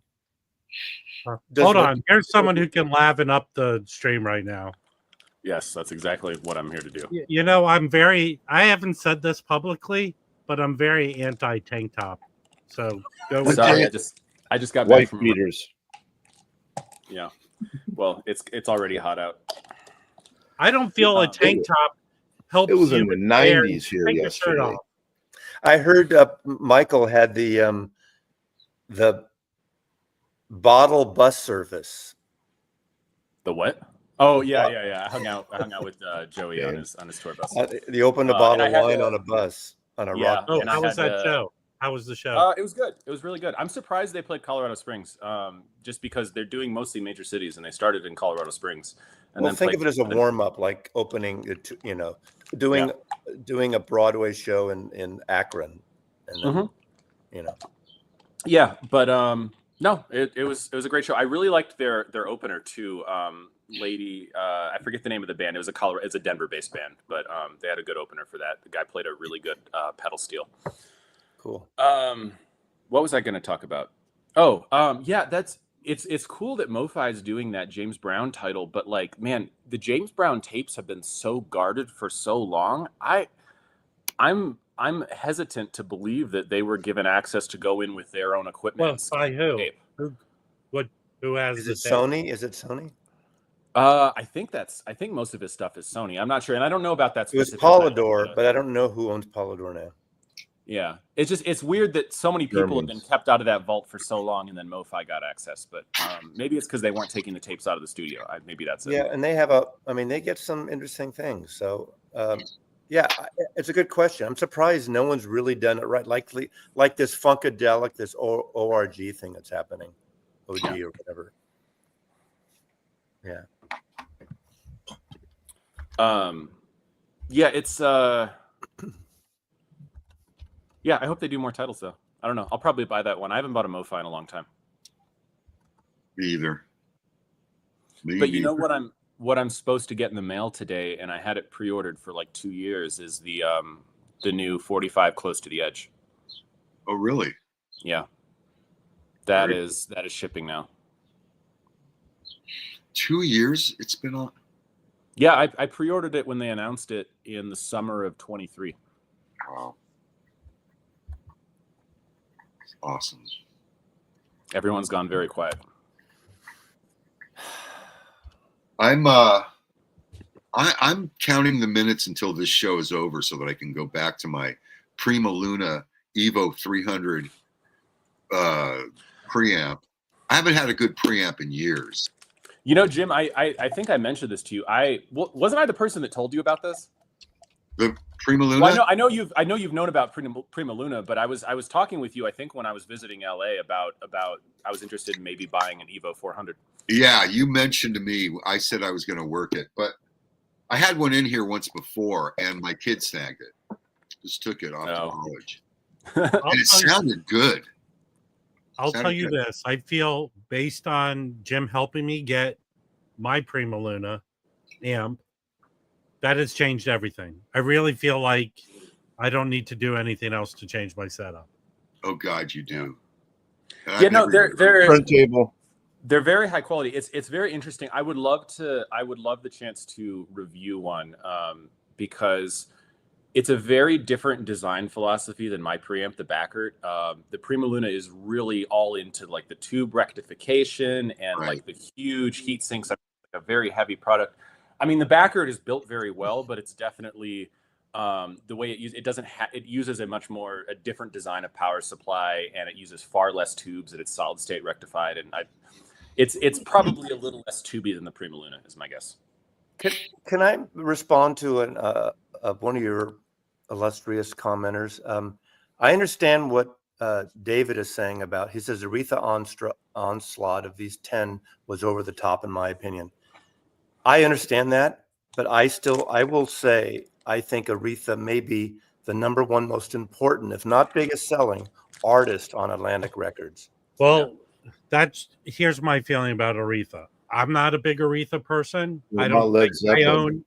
Hold on. Here's someone who can laven up the stream right now. Yes, that's exactly what I'm here to do. I haven't said this publicly, but I'm very anti-tank top. So go with Sorry, I just got white back from beaters. Yeah. Well, it's already hot out. I don't feel a tank top helps. It was you in the 90s here yesterday. I heard Michael had the bottle bus service. The what? Oh yeah. I hung out with Joey on his tour bus. They opened a bottle of wine on a bus on a rock. Oh, how was that show? How was the show? It was good. It was really good. I'm surprised they played Colorado Springs, just because they're doing mostly major cities, and they started in Colorado Springs. And then think of it as a warm up, like opening, doing a Broadway show in Akron, and then, Yeah, but no, it was a great show. I really liked their opener too. Lady, I forget the name of the band. It's a Denver-based band, but they had a good opener for that. The guy played a really good pedal steel. Cool. What was I going to talk about? Oh, yeah, it's cool that Mo-Fi is doing that James Brown title, but like, man, the James Brown tapes have been so guarded for so long. I'm hesitant to believe that they were given access to go in with their own equipment. Well, by who? Who has? Is it Sony? Is it Sony? I think most of his stuff is Sony. I'm not sure, and I don't know about that. It was Polydor, but I don't know who owns Polydor now. Yeah, it's weird that so many people have been kept out of that vault for so long, and then Mo-Fi got access. But maybe it's because they weren't taking the tapes out of the studio. Maybe that's it. Yeah, and they have they get some interesting things. So yeah, it's a good question. I'm surprised no one's really done it right. Like this Funkadelic, this ORG thing that's happening, OG or whatever. Yeah. Yeah, it's yeah, I hope they do more titles though. I don't know. I'll probably buy that one. I haven't bought a Mo-Fi in a long time. Me either. But you know what I'm supposed to get in the mail today, and I had it pre-ordered for like 2 years, is the new 45 Close to the Edge. Oh, really? Yeah. That is shipping now. 2 years it's been on. Yeah, I pre-ordered it when they announced it in the summer of 23. Wow. It's awesome. Everyone's gone very quiet. I'm counting the minutes until this show is over so that I can go back to my Prima Luna Evo 300 preamp. I haven't had a good preamp in years. You know, Jim, I think I mentioned this to you. Wasn't I the person that told you about this? The Prima Luna? Well, I know you've known about Prima Luna, but I was talking with you, I think, when I was visiting LA about I was interested in maybe buying an Evo 400. Yeah, you mentioned to me, I said I was going to work it, but I had one in here once before and my kid snagged it. Just took it off to college. And it sounded good. I'll tell you this. I feel, based on Jim helping me get my Prima Luna amp, that has changed everything. I really feel like I don't need to do anything else to change my setup. Oh God, you do. Yeah, no, they're turntable. They're very high quality. It's very interesting. I would love the chance to review one because it's a very different design philosophy than my preamp, the Backert. The Prima Luna is really all into like the tube rectification and like the huge heat sinks. Like a very heavy product. I mean, the Backert is built very well, but it's definitely the way it uses a different design of power supply, and it uses far less tubes, and it's solid state rectified, and it's probably a little less tubey than the Prima Luna, is my guess. Can I respond to one of your illustrious commenters? I understand what David is saying about. He says Aretha onslaught of these 10 was over the top, in my opinion. I understand that, but I will say I think Aretha may be the number one most important, if not biggest selling artist on Atlantic Records. Well, here's my feeling about Aretha. I'm not a big Aretha person. I don't think I own.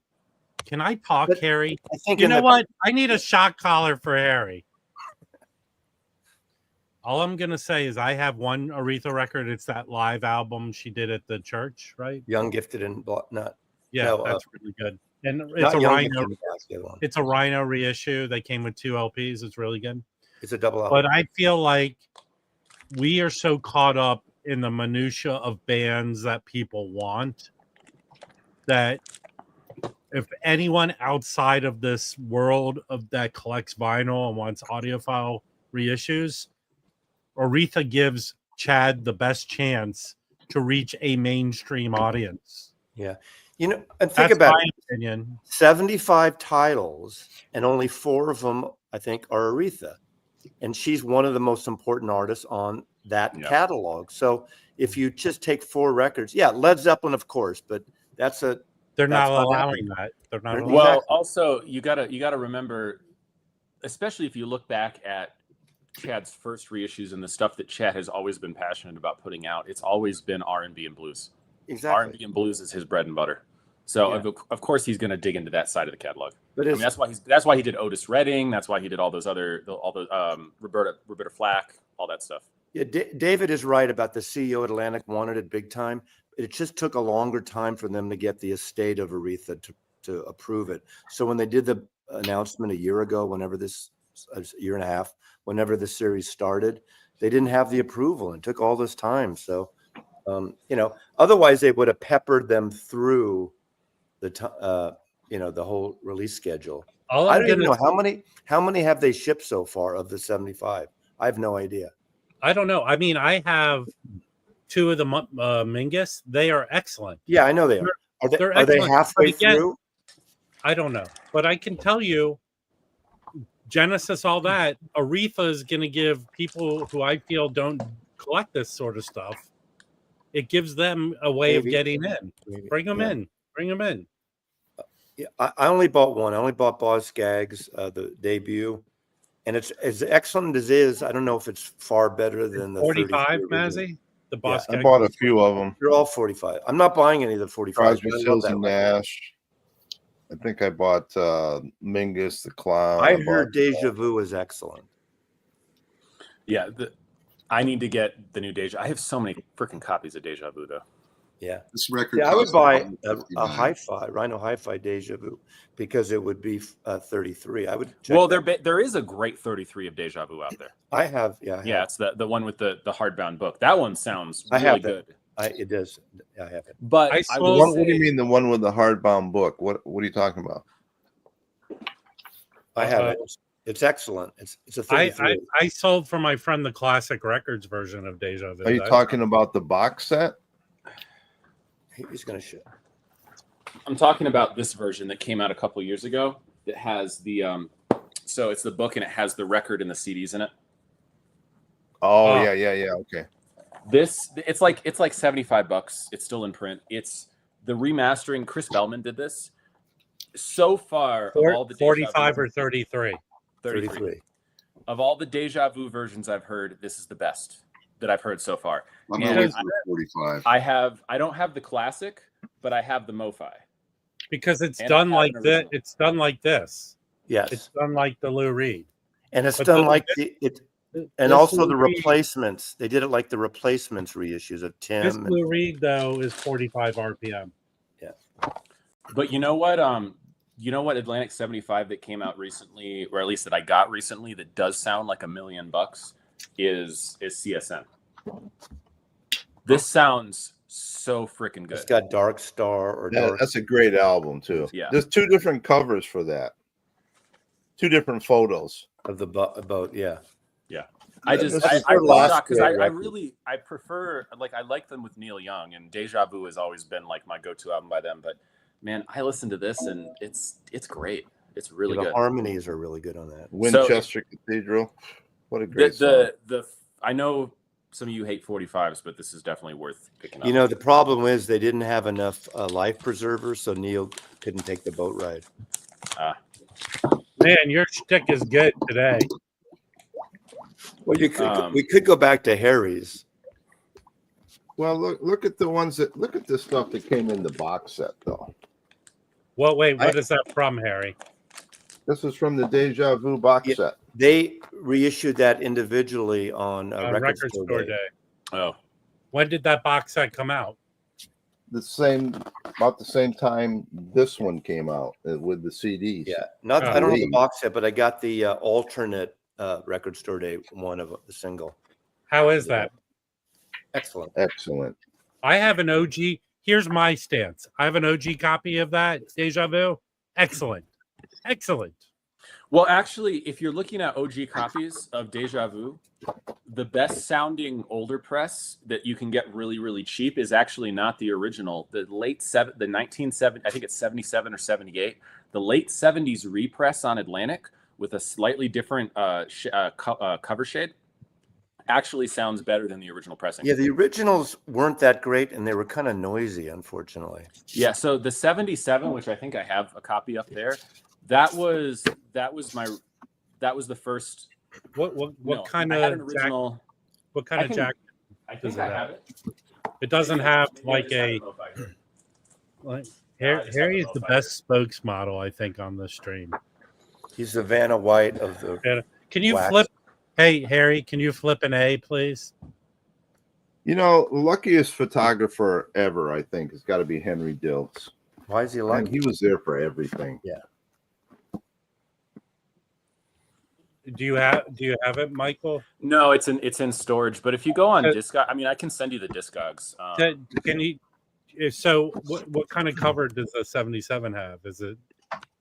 Can I talk, Harry? I think you know what? I need a shock collar for Harry. All I'm gonna say is I have one Aretha record. It's that live album she did at the church, right? Young, Gifted, and Not. Yeah, no, that's really good. And it's a Rhino. It's a Rhino reissue. They came with 2 LPs. It's really good. It's a double album. But I feel like we are so caught up in the minutia of bands that people want that if anyone outside of this world of that collects vinyl and wants audiophile reissues, Aretha gives Chad the best chance to reach a mainstream audience. Yeah. You know, and think about my opinion. 75 titles, and only 4 of them, I think, are Aretha. And she's one of the most important artists on that catalog. So if you just take 4 records, Led Zeppelin, of course, but they're not allowing that. They're not. Well, also you gotta remember, especially if you look back at Chad's first reissues and the stuff that Chad has always been passionate about putting out, it's always been R&B and blues. Exactly. R&B and blues is his bread and butter. So of course he's going to dig into that side of the catalog. But I mean, that's why he did Otis Redding. That's why he did all those Roberta Flack, all that stuff. Yeah, David is right about the CEO at Atlantic wanted it big time. It just took a longer time for them to get the estate of Aretha to approve it. So when they did the announcement a year ago, a year and a half, whenever the series started, they didn't have the approval, and it took all this time. So, otherwise they would have peppered them through the whole release schedule. I don't even know how many have they shipped so far of the 75. I have no idea. I don't know. I mean, I have 2 of the Mingus. They are excellent. Yeah, I know they are. Are they halfway through? I don't know, but I can tell you, Genesis, all that, Aretha is going to give people who I feel don't collect this sort of stuff. It gives them a way of getting in. Bring them in. Bring them in. Yeah, I only bought one. I only bought Boz Scaggs, the debut, and it's as excellent as is. I don't know if it's far better than the 45, Mazzy. The Boz Scaggs. I bought a few of them. They're all 45. I'm not buying any of the 45. Crosby, Stills, and Nash. I think I bought Mingus the Clown. I heard Deja Vu is excellent. Yeah, I need to get the new Deja. I have so many freaking copies of Deja Vu, though. Yeah. This record. Yeah, I would buy a $159. hi-fi, Rhino Hi-Fi Deja Vu, because it would be 33. I would check Well, that. there is a great 33 of Deja Vu out there. I have, yeah. Yeah, it's the one with the hardbound book. That one sounds I really have that. good. It does. I have it. But I I will will What do you say, mean the one with the hardbound book? What are you talking about? I have it. It's excellent. It's a 33. I sold for my friend the classic records version of Deja Vu. Are you talking about the box set? He's going to show. I'm talking about this version that came out a couple years ago. That has the so it's the book and it has the record and the CDs in it. Oh, yeah. Okay. This it's like $75. It's still in print. It's the remastering. Chris Bellman did this. So far, of all the 45 or 33. 33. Of all the Deja Vu versions I've heard, this is the best that I've heard so far. I'm And always 45. I don't have the classic, but I have the MoFi. Because it's And done I have like an this. original. It's done like this. Yes. It's done like the Lou Reed. And it's But done the- like This and also the Lou Reed- replacements. They did it like the replacements reissues of Tim. This and- Lou Reed though is 45 RPM. But you know what? Atlantic 75 that came out recently, or at least that I got recently, that does sound like $1 million is CSM. This sounds so freaking good. It's got Dark Star or Yeah, Dark. that's a great album too. Yeah. There's 2 different covers for that. 2 different photos. Of the boat, yeah. I This just is I their was last shocked because great I record. I prefer I like them with Neil Young, and Deja Vu has always been like my go-to album by them. But man, I listen to this and it's great. It's really The good. harmonies are really good on that. Winchester Cathedral. What a great song. I know some of you hate 45s, but this is definitely worth picking up. You know, the problem is they didn't have enough life preservers, so Neil couldn't take the boat ride. Man, your shtick is good today. Well, we could go back to Harry's. Well, look at the ones look at the stuff that came in the box set though. Well, wait, what is that from, Harry? This is from the Deja Vu box set. They reissued that individually on Record Store Day. Oh, When did that box set come out? About the same time this one came out with the CDs. Yeah, I don't have the box set, but I got the alternate Record Store Day one of the single. How is that? Excellent. Excellent. I have an OG. Here's my stance. I have an OG copy of that Deja Vu. Excellent. Excellent. well, actually, if you're looking at OG copies of Deja Vu, the best sounding older press that you can get really, really cheap is actually not the original. The 1970, I think it's 77 or 78. The late 70s repress on Atlantic with a slightly different cover shade actually sounds better than the original pressing. Yeah, the originals weren't that great, and they were kind of noisy, unfortunately. Yeah, so the 77, which I think I have a copy up there, that was the first. What kind I of had an original? what kind of jacket? I does think it I have? have it. It doesn't have like Yeah, a. Like, Harry is the best spokesmodel, I think, on the stream. He's the Vanna White of the. Can you wax. flip? Hey, Harry, can you flip an A, please? You know, luckiest photographer ever, I think, has got to be Henry Diltz. Why is he And like? he was there for everything. Yeah. Do you have it, Michael? No, it's in storage. But if you go on Discog, I mean, I can send you the Discogs. Can you? So, what kind of cover does the 77 have? Is it?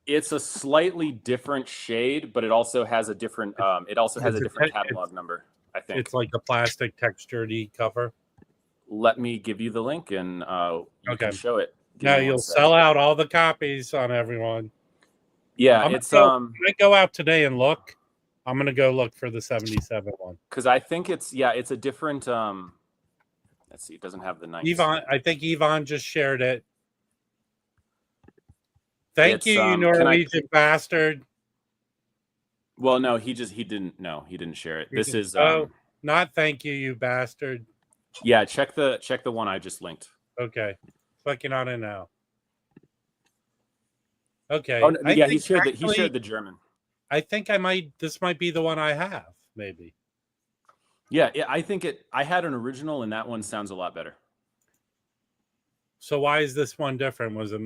It's a slightly different shade, but it also has a different. It also has a different catalog number. I think It's like a plastic textured cover. Let me give you the link and you can show it. Give Now me one you'll sec. sell out all the copies on everyone. Yeah, Can I go out today and look? I'm gonna go look for the 77 one. because I think it's a different. Let's see, it doesn't have the 90s. Yvonne, I think Yvonne just shared it. Thank you, you can I- Norwegian bastard. Well, no, he didn't share it. This is not thank you, you bastard. yeah. Check the one I just linked. Okay, clicking on it now. Okay. Oh, no, I yeah, he think shared the German. I think this might be the one I have, maybe. Yeah, I think I had an original, and that one sounds a lot better. So why is this one different? Was it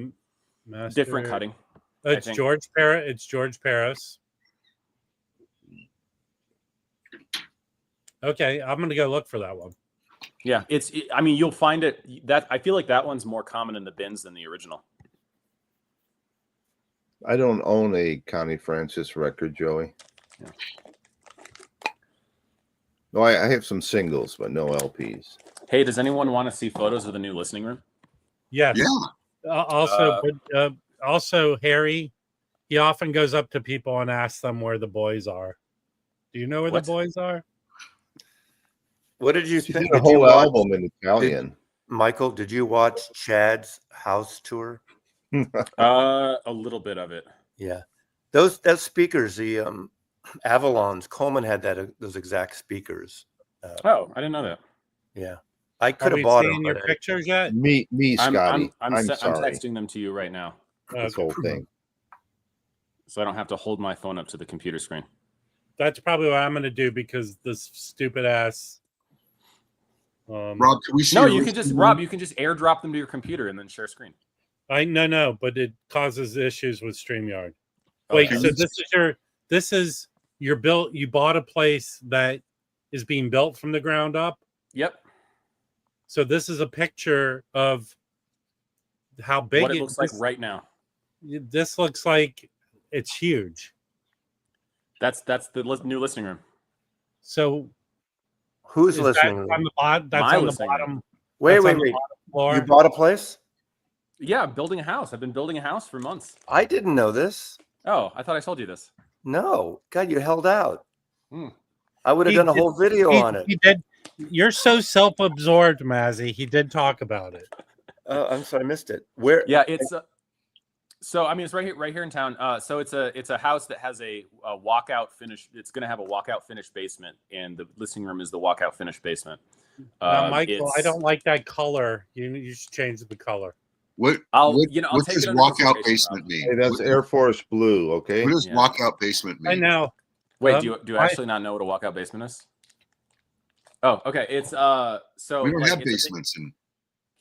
master? Different cutting. It's George Paris. It's George Paris. Okay, I'm gonna go look for that one. Yeah, I mean, you'll find it. That I feel like that one's more common in the bins than the original. I don't own a Connie Francis record, Joey. Yeah. No, I have some singles, but no LPs. Hey, does anyone want to see photos of the new listening room? Yes. Yeah. Also, Harry, he often goes up to people and asks them where the boys are. Do you know where the boys are? What did you think? The whole album in Italian. Michael, did you watch Chad's house tour? A little bit of it. Yeah, those speakers, the Avalons. Coleman had those exact speakers. Oh, I didn't know that. Yeah, I could have bought them. Your pictures yet? Me, Scotty. I'm sorry. texting them to you right now. This whole thing. So I don't have to hold my phone up to the computer screen. That's probably what I'm going to do because this stupid ass. Rob, can we see? No, you can just airdrop them to your computer and then share screen. No, but it causes issues with StreamYard. Wait, so this is your built. You bought a place that is being built from the ground up. Yep. So this is a picture of how big what it looks like right now. This looks like it's huge. That's the new listening room. So who's listening? On the bottom. That's My on the listening bottom. room. Wait. You bought a place? Yeah, I'm building a house. I've been building a house for months. I didn't know this. Oh, I thought I told you this. No, God, you held out. I would have done a whole video on it. He did. You're so self-absorbed, Mazzy. He did talk about it. I'm sorry, I missed it. Where? Yeah, it's so I mean it's right here in town. So it's a house that has a walkout finish. It's going to have a walkout finished basement, and the listening room is the walkout finished basement. Michael, I don't like that color. You should change the color. What I'll what's take this it under walkout consideration, basement Rob. mean? Hey, that's Air Force Blue, okay? What does walkout basement mean? I know. Wait, do you actually not know what a walkout basement is? Oh, okay. It's so we don't like, have basements in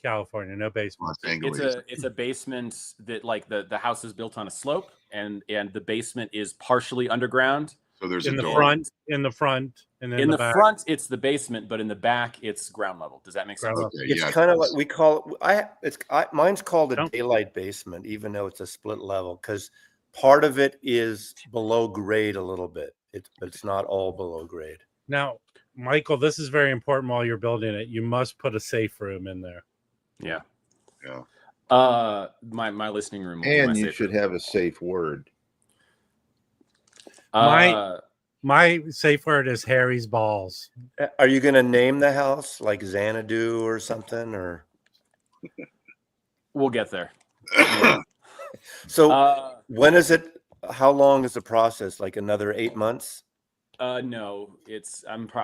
California, no basement. It's a basement that like the house is built on a slope and the basement is partially underground. So there's in a the door. front, and then in the back. front it's the basement, but in the back it's ground level. Does that make sense? Okay, It's kind of like we call it. Mine's called a daylight basement, even though it's a split level, because part of it is below grade a little bit. But it's not all below grade. Now, Michael, this is very important while you're building it. You must put a safe room in there. Yeah. Yeah. My listening room. And you should have a safe word. My safe word is Harry's balls. Are you going to name the house like Xanadu or something, or? We'll get there. So when is it? How long is the process? Like another 8 months? No,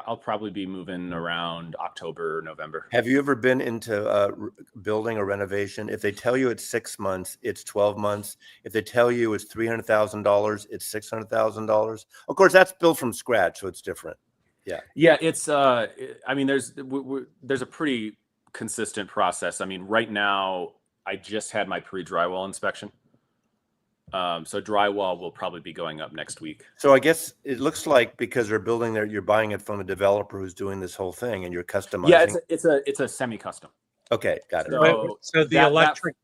I'll probably be moving around October or November. Have you ever been into building a renovation? If they tell you it's 6 months, it's 12 months. If they tell you it's $300,000, it's $600,000. Of course, that's built from scratch, so it's different. Yeah. Yeah, it's. I mean, there's a pretty consistent process. I mean, right now, I just had my pre-drywall inspection. So drywall will probably be going up next week. So I guess it looks like because they're building there, you're buying it from a developer who's doing this whole thing, and you're customizing. Yeah, it's a semi-custom. Okay, got it. So the electric,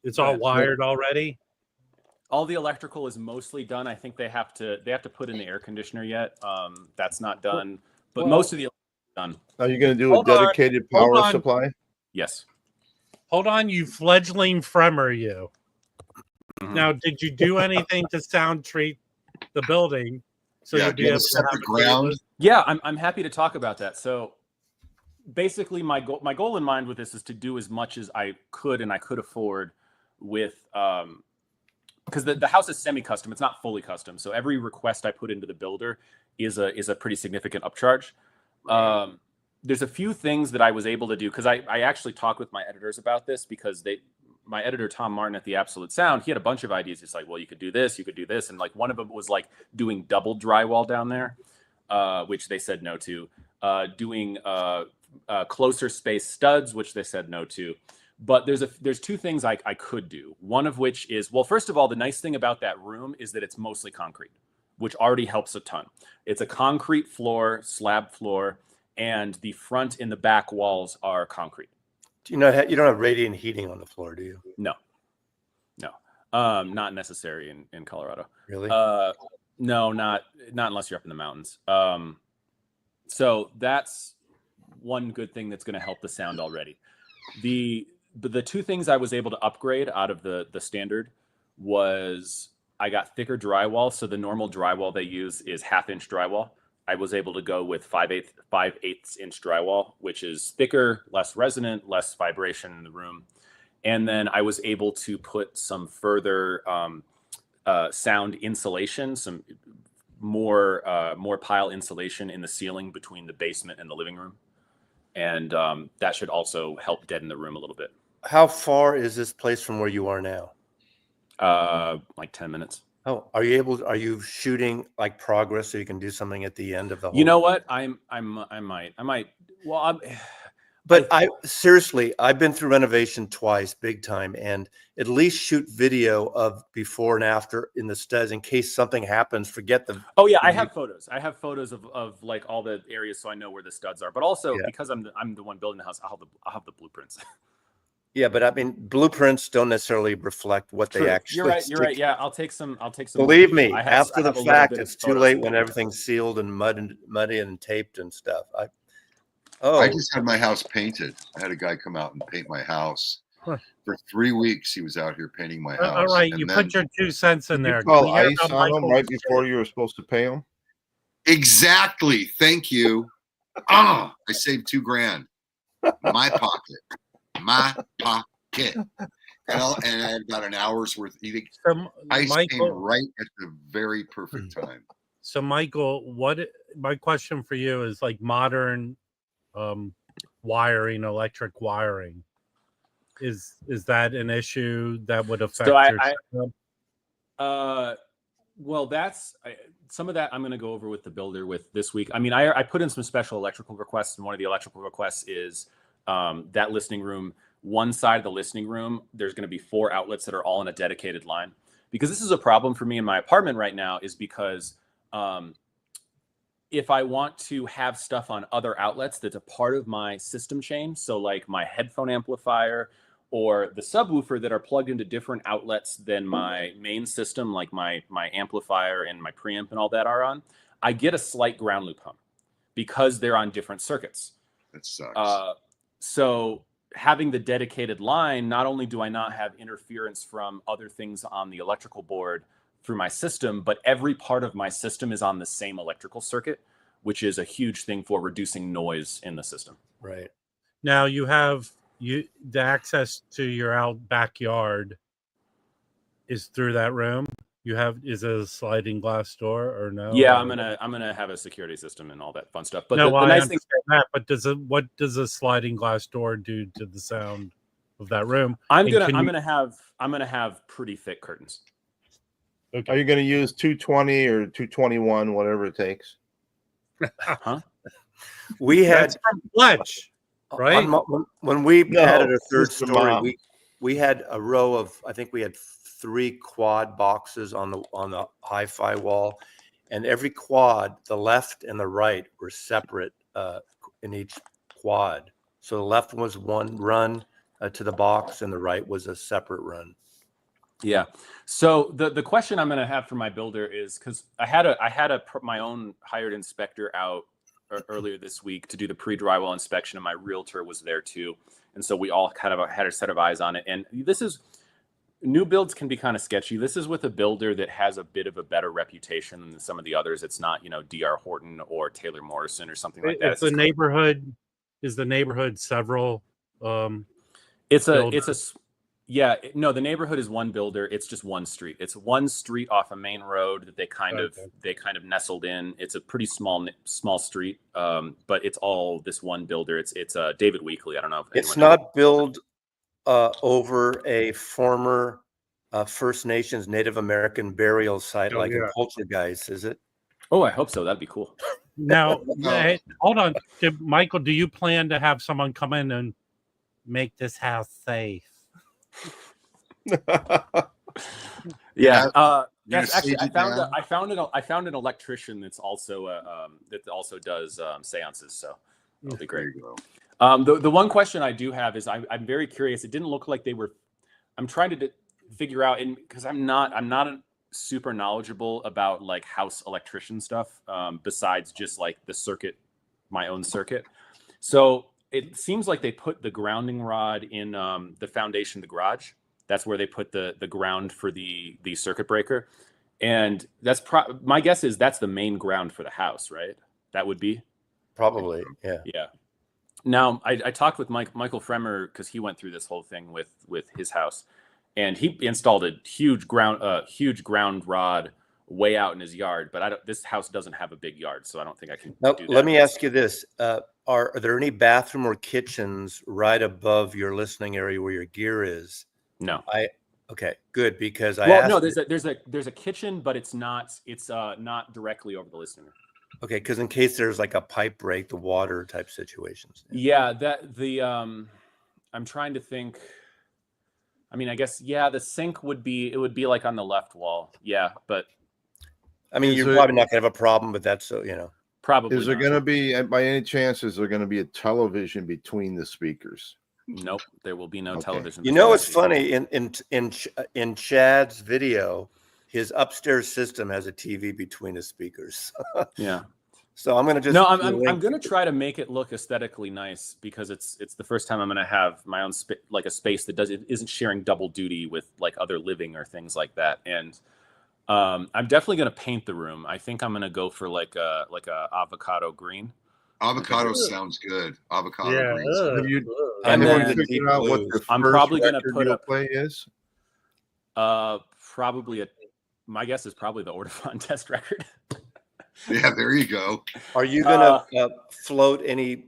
it's all wired already. All the electrical is mostly done. I think they have to put in the air conditioner yet. That's not done, but most of the electrical is done. Are you going to do a dedicated power supply? Yes. Hold on, you fledgling Fremer, you. Mm-hmm. Now, did you do anything to sound treat the building? So you'll be able to have ground. Yeah, I'm happy to talk about that. So basically, my goal in mind with this is to do as much as I could and I could afford with because the house is semi-custom. It's not fully custom. So every request I put into the builder is a pretty significant upcharge. There's a few things that I was able to do because I actually talked with my editors about this because my editor, Tom Martin at the Absolute Sound, he had a bunch of ideas. He's like, well, you could do this, you could do this. And like one of them was like doing double drywall down there, which they said no to, doing closer space studs, which they said no to. But there's two things I could do. One of which is, well, first of all, the nice thing about that room is that it's mostly concrete, which already helps a ton. It's a concrete floor, slab floor, and the front and the back walls are concrete. Do you know you don't have radiant heating on the floor, do you? No, not necessary in Colorado. Really? No, not unless you're up in the mountains. So that's one good thing that's going to help the sound already. The two things I was able to upgrade out of the standard was I got thicker drywall. So the normal drywall they use is 1/2 inch drywall. I was able to go with 5/8 inch drywall, which is thicker, less resonant, less vibration in the room. And then I was able to put some further sound insulation, some more pile insulation in the ceiling between the basement and the living room. And that should also help deaden the room a little bit. How far is this place from where you are now? Like 10 minutes. Oh, are you shooting like progress so you can do something at the end of the whole? You know what? I might. Well, But seriously, I've been through renovation twice, big time, and at least shoot video of before and after in the studs in case something happens. Forget the. Oh yeah, I have photos. I have photos of like all the areas, so I know where the studs are. But also because I'm the one building the house, I'll have the blueprints. Yeah, but I mean, blueprints don't necessarily reflect what they actually. You're right. Yeah, I'll take some. Believe me, after the fact, it's too late when everything's sealed and muddy and taped and stuff. I just had my house painted. I had a guy come out and paint my house. For 3 weeks, he was out here painting my house. All right, you put your 2 cents in there. You call ice on him right before you were supposed to pay him? Exactly. Thank you. I saved $2,000. My pocket. My pocket. And I got an hour's worth eating. Ice came right at the very perfect time. So, Michael, my question for you is like modern wiring, electric wiring. Is that an issue that would affect your well, that's some of that I'm going to go over with the builder with this week. I mean, I put in some special electrical requests, and one of the electrical requests is that listening room. One side of the listening room, there's going to be 4 outlets that are all in a dedicated line. Because this is a problem for me in my apartment right now, is because if I want to have stuff on other outlets that's a part of my system chain, so like my headphone amplifier or the subwoofer that are plugged into different outlets than my main system, like my amplifier and my preamp and all that are on, I get a slight ground loop hum because they're on different circuits. That sucks. So having the dedicated line, not only do I not have interference from other things on the electrical board through my system, but every part of my system is on the same electrical circuit, which is a huge thing for reducing noise in the system. Right. Now you have the access to your out backyard is through that room. Is it a sliding glass door or no? Yeah, I'm gonna have a security system and all that fun stuff. But no, the nice thing that. But what does a sliding glass door do to the sound of that room? I'm gonna have pretty thick curtains. Okay. Are you going to use 220 or 221, whatever it takes? Huh? We had That's from Fletch, right? When we had a third story, we had a row of, I think we had 3 quad boxes on the hi-fi wall, and every quad, the left and the right, were separate in each quad. So the left was one run to the box, and the right was a separate run. Yeah. So the question I'm going to have for my builder is, because I had my own hired inspector out earlier this week to do the pre-drywall inspection, and my realtor was there too, and so we all kind of had a set of eyes on it. And new builds can be kind of sketchy. This is with a builder that has a bit of a better reputation than some of the others. It's not, D.R. Horton or Taylor Morrison or something like that. Is the neighborhood several? No, the neighborhood is one builder. It's just one street. It's one street off a main road that they kind of nestled in. It's a pretty small street, but it's all this one builder. It's David Weekley. I don't know if it's not built over a former First Nations Native American burial site in Poltergeist, is it? Oh, I hope so. That'd be cool. Now, hold on, Michael. Do you plan to have someone come in and make this house safe. Yeah. You're That's actually gonna I found an electrician that's also that also does seances. So that'll be great. There you go. The one question I do have is I'm very curious. It didn't look like they were. I'm trying to figure out, and because I'm not super knowledgeable about like house electrician stuff, besides just like the circuit, my own circuit. So it seems like they put the grounding rod in the foundation of the garage. That's where they put the ground for the circuit breaker, and that's my guess is that's the main ground for the house, right? That would be Probably, yeah. yeah. Now I talked with Michael Fremer because he went through this whole thing with his house, and he installed a huge ground rod way out in his yard. But this house doesn't have a big yard, so I don't think I can Now, do that. let me ask you this: are there any bathroom or kitchens right above your listening area where your gear is? No. Okay, good, because there's a kitchen, but it's not directly over the listener. Okay, because in case there's like a pipe break, the water type situations. Yeah, I'm trying to think. I mean, I guess the sink would be like on the left wall. Yeah, but I mean, you're probably not gonna have a problem, but that's probably. Is there going to be, by any chance, is there going to be a television between the speakers? Nope, there will be no television. You know, it's funny in Chad's video, his upstairs system has a TV between his speakers. Yeah. So I'm gonna just I'm gonna try to make it look aesthetically nice because it's the first time I'm gonna have my own like a space that isn't sharing double duty with like other living or things like that. And I'm definitely gonna paint the room. I think I'm gonna go for like a avocado green. Avocado sounds good. Avocado green. I'm probably gonna put up. Play is probably my guess is probably the Ordovon test record. Yeah, there you go. Are you gonna float any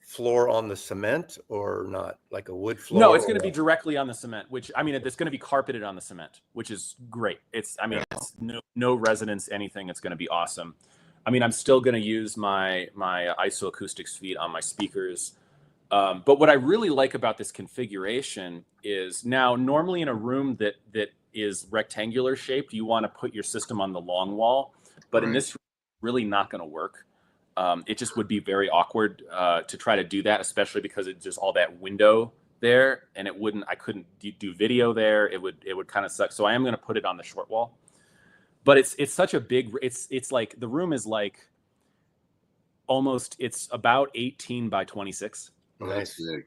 floor on the cement or not, like a wood floor? No, it's going to be directly on the cement. Which I mean, it's going to be carpeted on the cement, which is great. It's it's no resonance, anything. It's going to be awesome. I mean, I'm still going to use my isoacoustics feed on my speakers. But what I really like about this configuration is now normally in a room that is rectangular shaped, you want to put your system on the long wall. But in this, really not going to work. It just would be very awkward to try to do that, especially because it's just all that window there, and I couldn't do video there. It would kind of suck. So I am going to put it on the short wall. But it's such a big. It's like the room is like almost. It's about 18 by 26. That's big.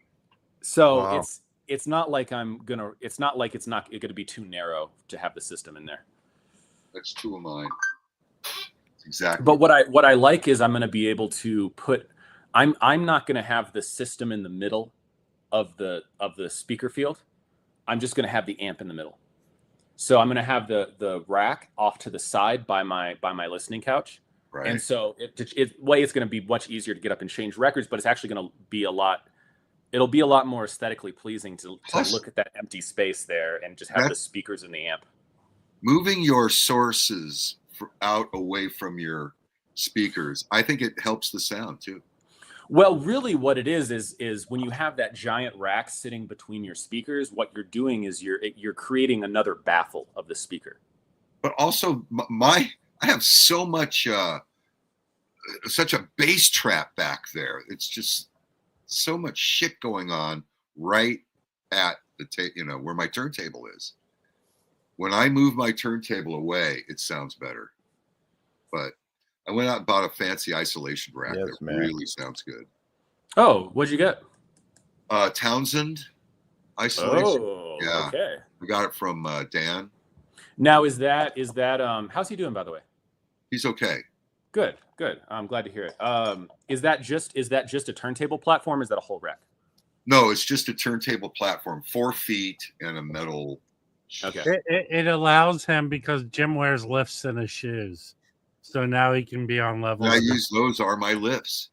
So wow. It's not like it's not gonna be too narrow to have the system in there. That's two of mine. Exactly. But what I like is I'm going to be able to put. I'm not going to have the system in the middle of the speaker field. I'm just going to have the amp in the middle. So I'm going to have the rack off to the side by my listening couch. Right. And so it's going to be much easier to get up and change records, but it's actually going to be it'll be a lot more aesthetically pleasing to look at that empty space there and just have the speakers and the amp. Moving your sources out away from your speakers, I think it helps the sound too. Well, really what it is when you have that giant rack sitting between your speakers, what you're doing is you're creating another baffle of the speaker. But also I have so much such a bass trap back there. It's just so much shit going on right at the where my turntable is. When I move my turntable away, it sounds better. But I went out and bought a fancy isolation rack that really sounds good. Oh, what'd you get? Townsend isolation. Oh, yeah. Okay. We got it from Dan. Now, is that how's he doing, by the way? He's okay. Good. I'm glad to hear it. Is that just a turntable platform? Or is that a whole rack? No, it's just a turntable platform, 4 feet and a metal. Okay. It allows him because Jim wears lifts in his shoes, so now he can be on level. I use those are my lifts.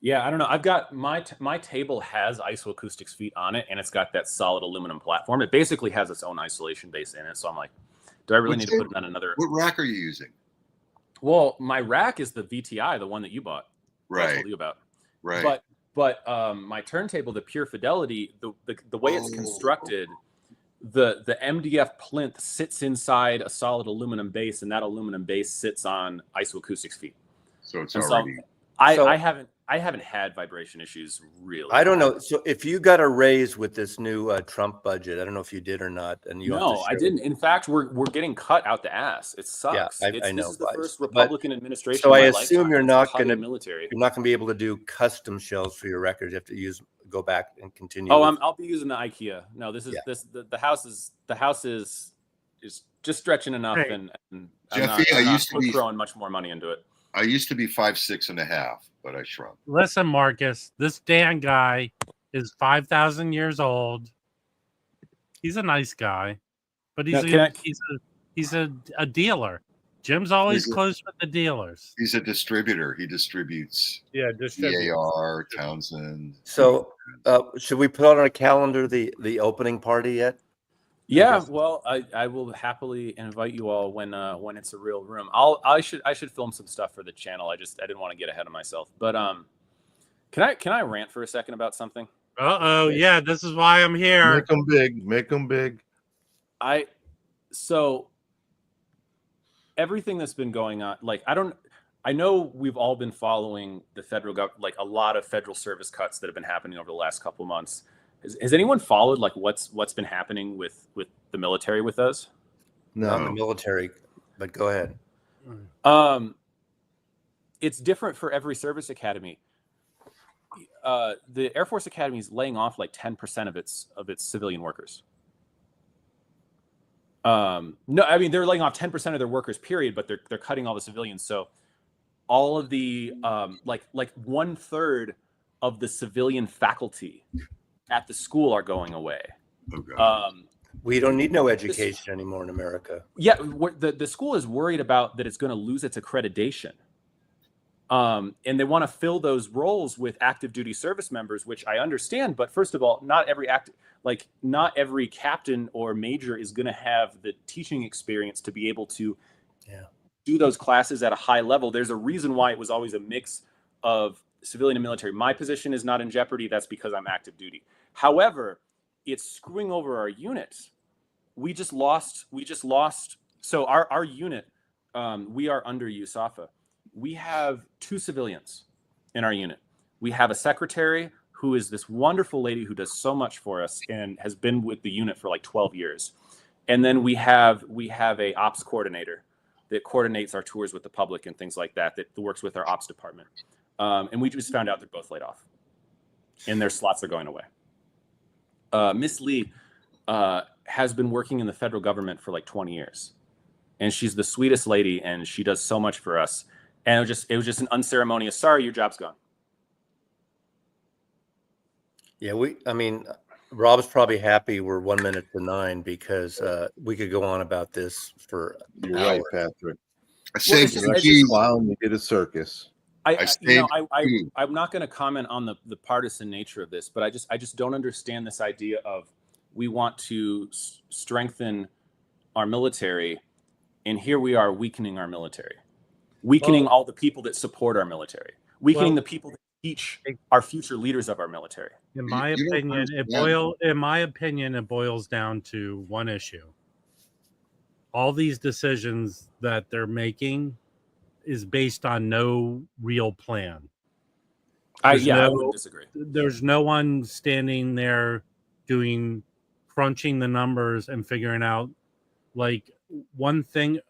Yeah, I don't know. I've got my table has isoacoustics feet on it, and it's got that solid aluminum platform. It basically has its own isolation base in it. So I'm like, do I really need to put it on another? What rack are you using? Well, my rack is the VTI, the one that you bought. Right. I told you about. Right. But my turntable, the Pure Fidelity, the way it's constructed, the MDF plinth sits inside a solid aluminum base, and that aluminum base sits on isoacoustics feet. So it's And already. I haven't had vibration issues really. I don't know. So if you got a raise with this new Trump budget, I don't know if you did or not. And you No, I didn't. In fact, we're getting cut out the ass. It sucks. Yeah, I know. This is the first Republican administration. So I in my assume lifetime you're that's not cutting going to military. You're not going to be able to do custom shells for your records. You have to go back and continue. Oh, I'll be using the IKEA. No, this is the house is just stretching enough, Hey. and Jeffy, I'm I not used to be throwing much more money into it. I used to be 5'6.5", but I shrunk. Listen, Marcus, this Dan guy is 5,000 years old. He's a nice guy, but he's a dealer. Jim's always close with the dealers. He's a distributor. He distributes EAR, Townsend. So should we put on a calendar the opening party yet? Yeah, well, I will happily invite you all when it's a real room. I should film some stuff for the channel. I didn't want to get ahead of myself. But can I rant for a second about something? Yeah, this is why I'm here. Make them big. Make them big. So everything that's been going on, like I know we've all been following the federal government, like a lot of federal service cuts that have been happening over the last couple of months. Has anyone followed like what's been happening with the military with those? No, I'm the military, but go ahead. It's different for every service academy. The Air Force Academy is laying off like 10% of its civilian workers. No, I mean they're laying off 10% of their workers, period, but they're cutting all the civilians. So all of the like 1/3 of the civilian faculty at the school are going away. We don't need no education anymore in America. Yeah, the school is worried about that it's going to lose its accreditation. And they want to fill those roles with active duty service members, which I understand. But first of all, not every captain or major is going to have the teaching experience to be able to do those classes at a high level. There's a reason why it was always a mix of civilian and military. My position is not in jeopardy. That's because I'm active duty. However, it's screwing over our units. We just lost. So our unit, we are under USAFA. We have 2 civilians in our unit. We have a secretary who is this wonderful lady who does so much for us and has been with the unit for like 12 years. And then we have a ops coordinator that coordinates our tours with the public and things like that works with our ops department. And we just found out they're both laid off and their slots are going away. Miss Lee has been working in the federal government for like 20 years. And she's the sweetest lady and she does so much for us. And it was just an unceremonious, sorry, your job's gone. Yeah, Rob's probably happy we're 1 minute to 9 because we could go on about this for You're hours. right, Patrick. I saved clown, you get a circus. I'm not going to comment on the partisan nature of this, but I just don't understand this idea of we want to strengthen our military, and here we are weakening our military, weakening all the people that support our military, weakening the people that teach our future leaders of our military. In my opinion, it boils down to one issue. All these decisions that they're making is based on no real plan. I wouldn't disagree. There's no one standing there crunching the numbers and figuring out like one thing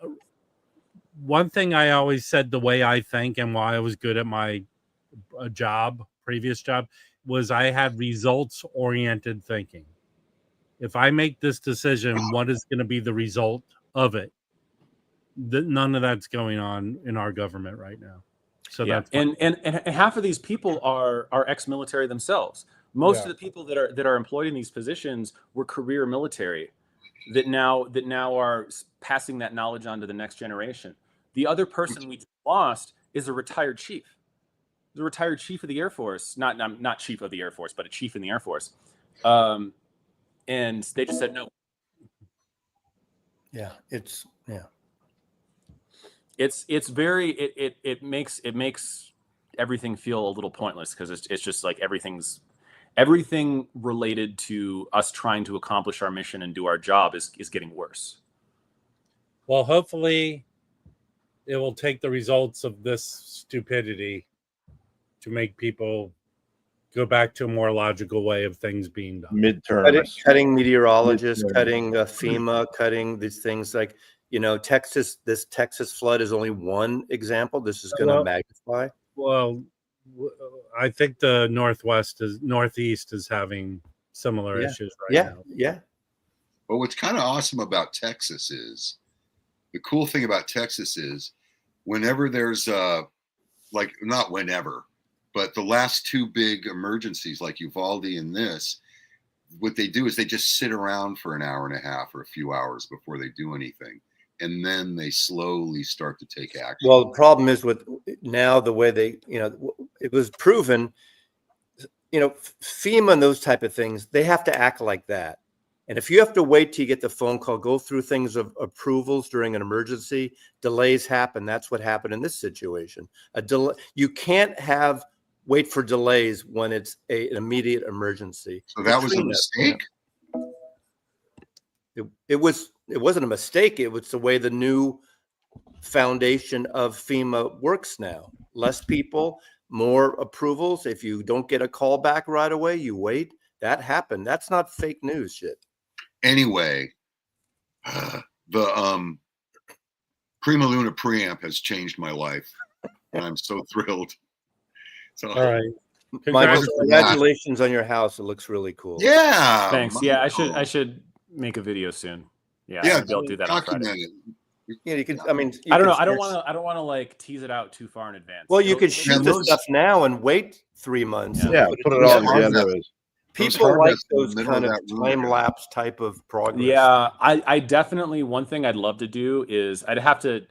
I always said the way I think and why I was good at my previous job was I had results oriented thinking. If I make this decision, what is going to be the result of it? None of that's going on in our government right now. So that's and half of these people are ex-military themselves. Most of the people that are employed in these positions were career military that now are passing that knowledge on to the next generation. The other person we lost is a retired chief. The retired chief of the Air Force, not chief of the Air Force, but a chief in the Air Force. And they just said no. It makes everything feel a little pointless because it's just like everything related to us trying to accomplish our mission and do our job is getting worse. Well, hopefully it will take the results of this stupidity to make people go back to a more logical way of things being done. Midterms. Cutting meteorologists, cutting FEMA, cutting these things like, Texas, this Texas flood is only one example. This is going to magnify. Well, I think the Northeast is having similar issues now. Yeah. But what's kind of awesome about Texas is, the cool thing about Texas is, whenever there's not whenever, but the last two big emergencies like Uvalde and this, what they do is they just sit around for an hour and a half or a few hours before they do anything. And then they slowly start to take action. Well, the problem is with now the way they, it was proven, FEMA and those type of things, they have to act like that. And if you have to wait till you get the phone call, go through things of approvals during an emergency, delays happen. That's what happened in this situation. A delay, you can't wait for delays when it's an immediate emergency. So that was a mistake? It wasn't a mistake. It was the way the new foundation of FEMA works now. Less people, more approvals. If you don't get a call back right away, you wait. That happened. That's not fake news shit. Anyway, the Prima Luna preamp has changed my life, and I'm so thrilled. So, all right. Michael, congratulations on your house. It looks really cool. Yeah. Thanks. Yeah, I should make a video soon. Yeah, I'll do that on Friday. Yeah, you can. I mean, I don't know. I don't want to like tease it out too far in advance. Well, you could shoot this stuff now and wait 3 months. Yeah, put it all together. People like those kind of time lapse type of progress. Yeah, I definitely. One thing I'd love to do is I'd have to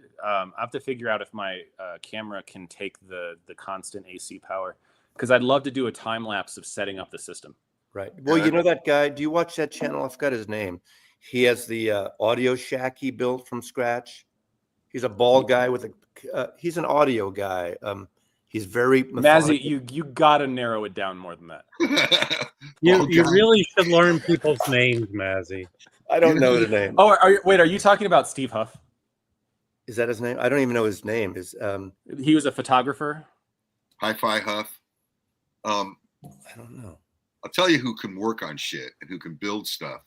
figure out if my camera can take the constant AC power, because I'd love to do a time lapse of setting up the system. Right. Well, you know that guy. Do you watch that channel? I forgot his name. He has the audio shack he built from scratch. He's a bald guy with he's an audio guy. He's very Mazzy, you gotta narrow it down more than that. You really should learn people's names, Mazzy. I don't know the name. Oh, are you talking about Steve Huff? Is that his name? I don't even know his name. He was a photographer? Hi-Fi Huff. I don't know. I'll tell you who can work on shit and who can build stuff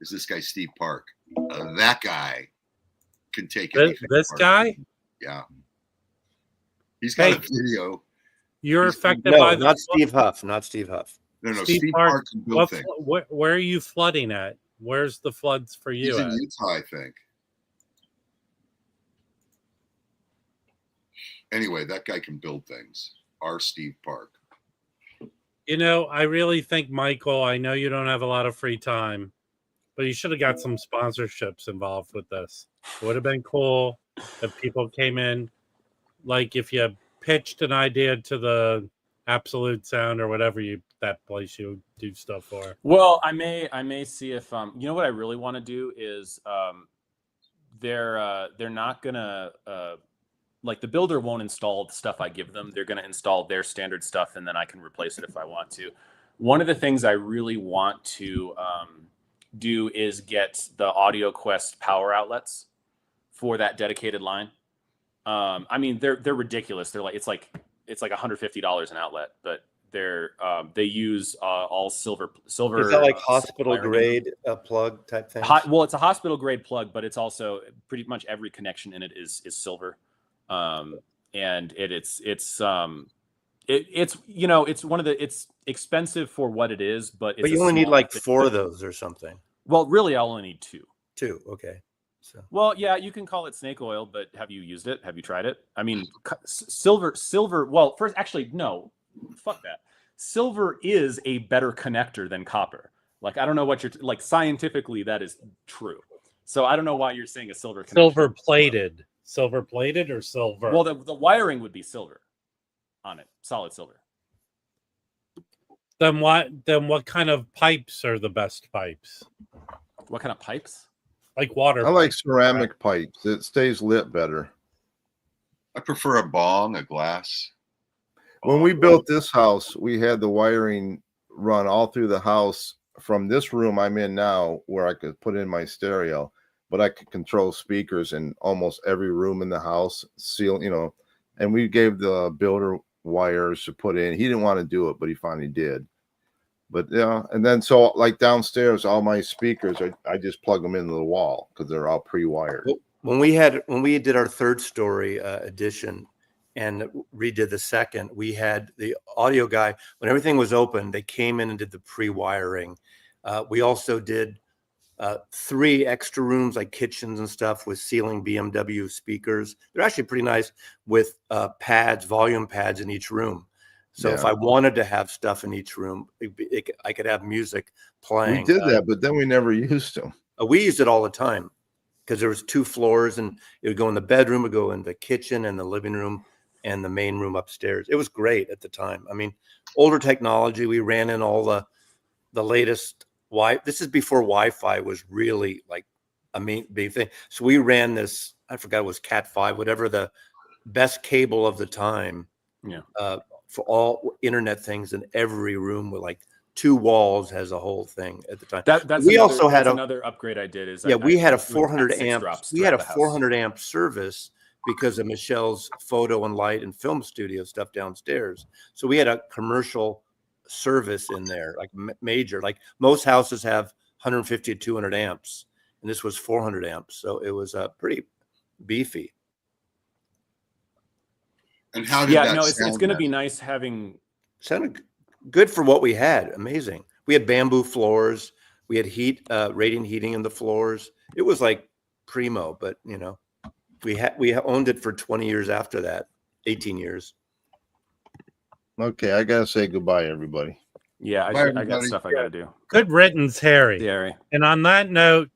is this guy, Steve Park. That guy can take it. This guy? Yeah. He's got a video. You're affected by not Steve Huff. Not Steve Huff. No, Steve Park can build things. Where are you flooding at? Where's the floods for you? He's in Utah, I think. Anyway, that guy can build things. Our Steve Park. I really think, Michael, I know you don't have a lot of free time, but you should have got some sponsorships involved with this. It would have been cool if people came in, like if you pitched an idea to the Absolute Sound or whatever that place you do stuff for. Well, I may see if what I really want to do is they're not gonna like the builder won't install the stuff I give them. They're gonna install their standard stuff, and then I can replace it if I want to. One of the things I really want to do is get the Audio Quest power outlets for that dedicated line. I mean, they're ridiculous. They're like it's like $150 an outlet, but they use all silver. Is that like hospital grade plug type thing? Well, it's a hospital grade plug, but it's also pretty much every connection in it is silver. And it's expensive for what it is, but you only need like 4 of those or something. Well, really, I'll only need 2. 2, okay. So. Well, yeah, you can call it snake oil, but have you used it? Have you tried it? I mean, silver. Well, first, actually, no, fuck that. Silver is a better connector than copper. Like, I don't know what you're like. Scientifically, that is true. So I don't know why you're saying a silver connection. Silver plated or silver? Well, the wiring would be silver on it, solid silver. Then what kind of pipes are the best pipes? What kind of pipes? Like water. I like ceramic pipes. It stays lit better. I prefer a bong, a glass. When we built this house, we had the wiring run all through the house from this room I'm in now, where I could put in my stereo, but I could control speakers in almost every room in the house, and we gave the builder wires to put in. He didn't want to do it, but he finally did. But yeah, and then so like downstairs, all my speakers, I just plug them into the wall because they're all pre-wired. When we did our third story edition and redid the second, we had the audio guy, when everything was open, they came in and did the pre-wiring. We also did 3 extra rooms, like kitchens and stuff, with ceiling BMW speakers. They're actually pretty nice, with volume pads in each room. So if I wanted to have stuff in each room, I could have music playing. We did that, but then we never used them. We used it all the time because there was 2 floors, and it would go in the bedroom, it would go in the kitchen and the living room and the main room upstairs. It was great at the time. I mean, older technology, we ran in all the latest this is before Wi-Fi was really like a big thing. So we ran this, I forgot it was Cat 5, whatever the best cable of the time. Yeah. For all internet things in every room, with like 2 walls has a whole thing at the time. That's another upgrade I did. We had a 400 amp. We had a 400 amp service because of Michelle's photo and light and film studio stuff downstairs. So we had a commercial service in there, like major. Like most houses have 150 to 200 amps, and this was 400 amps. So it was pretty beefy. And how did that sound? It's going to be nice having. Sounded good for what we had. Amazing. We had bamboo floors. We had radiant heating in the floors. It was like primo, but we owned it for 20 years after that, 18 years. Okay, I gotta say goodbye, everybody. Yeah, I got stuff I gotta do. Good riddance, Harry. Harry. And on that note,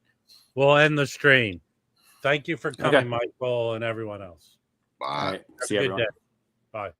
we'll end the stream. Thank you for coming, Michael, and everyone else. Bye. All right. See Have a everyone. good day. Bye.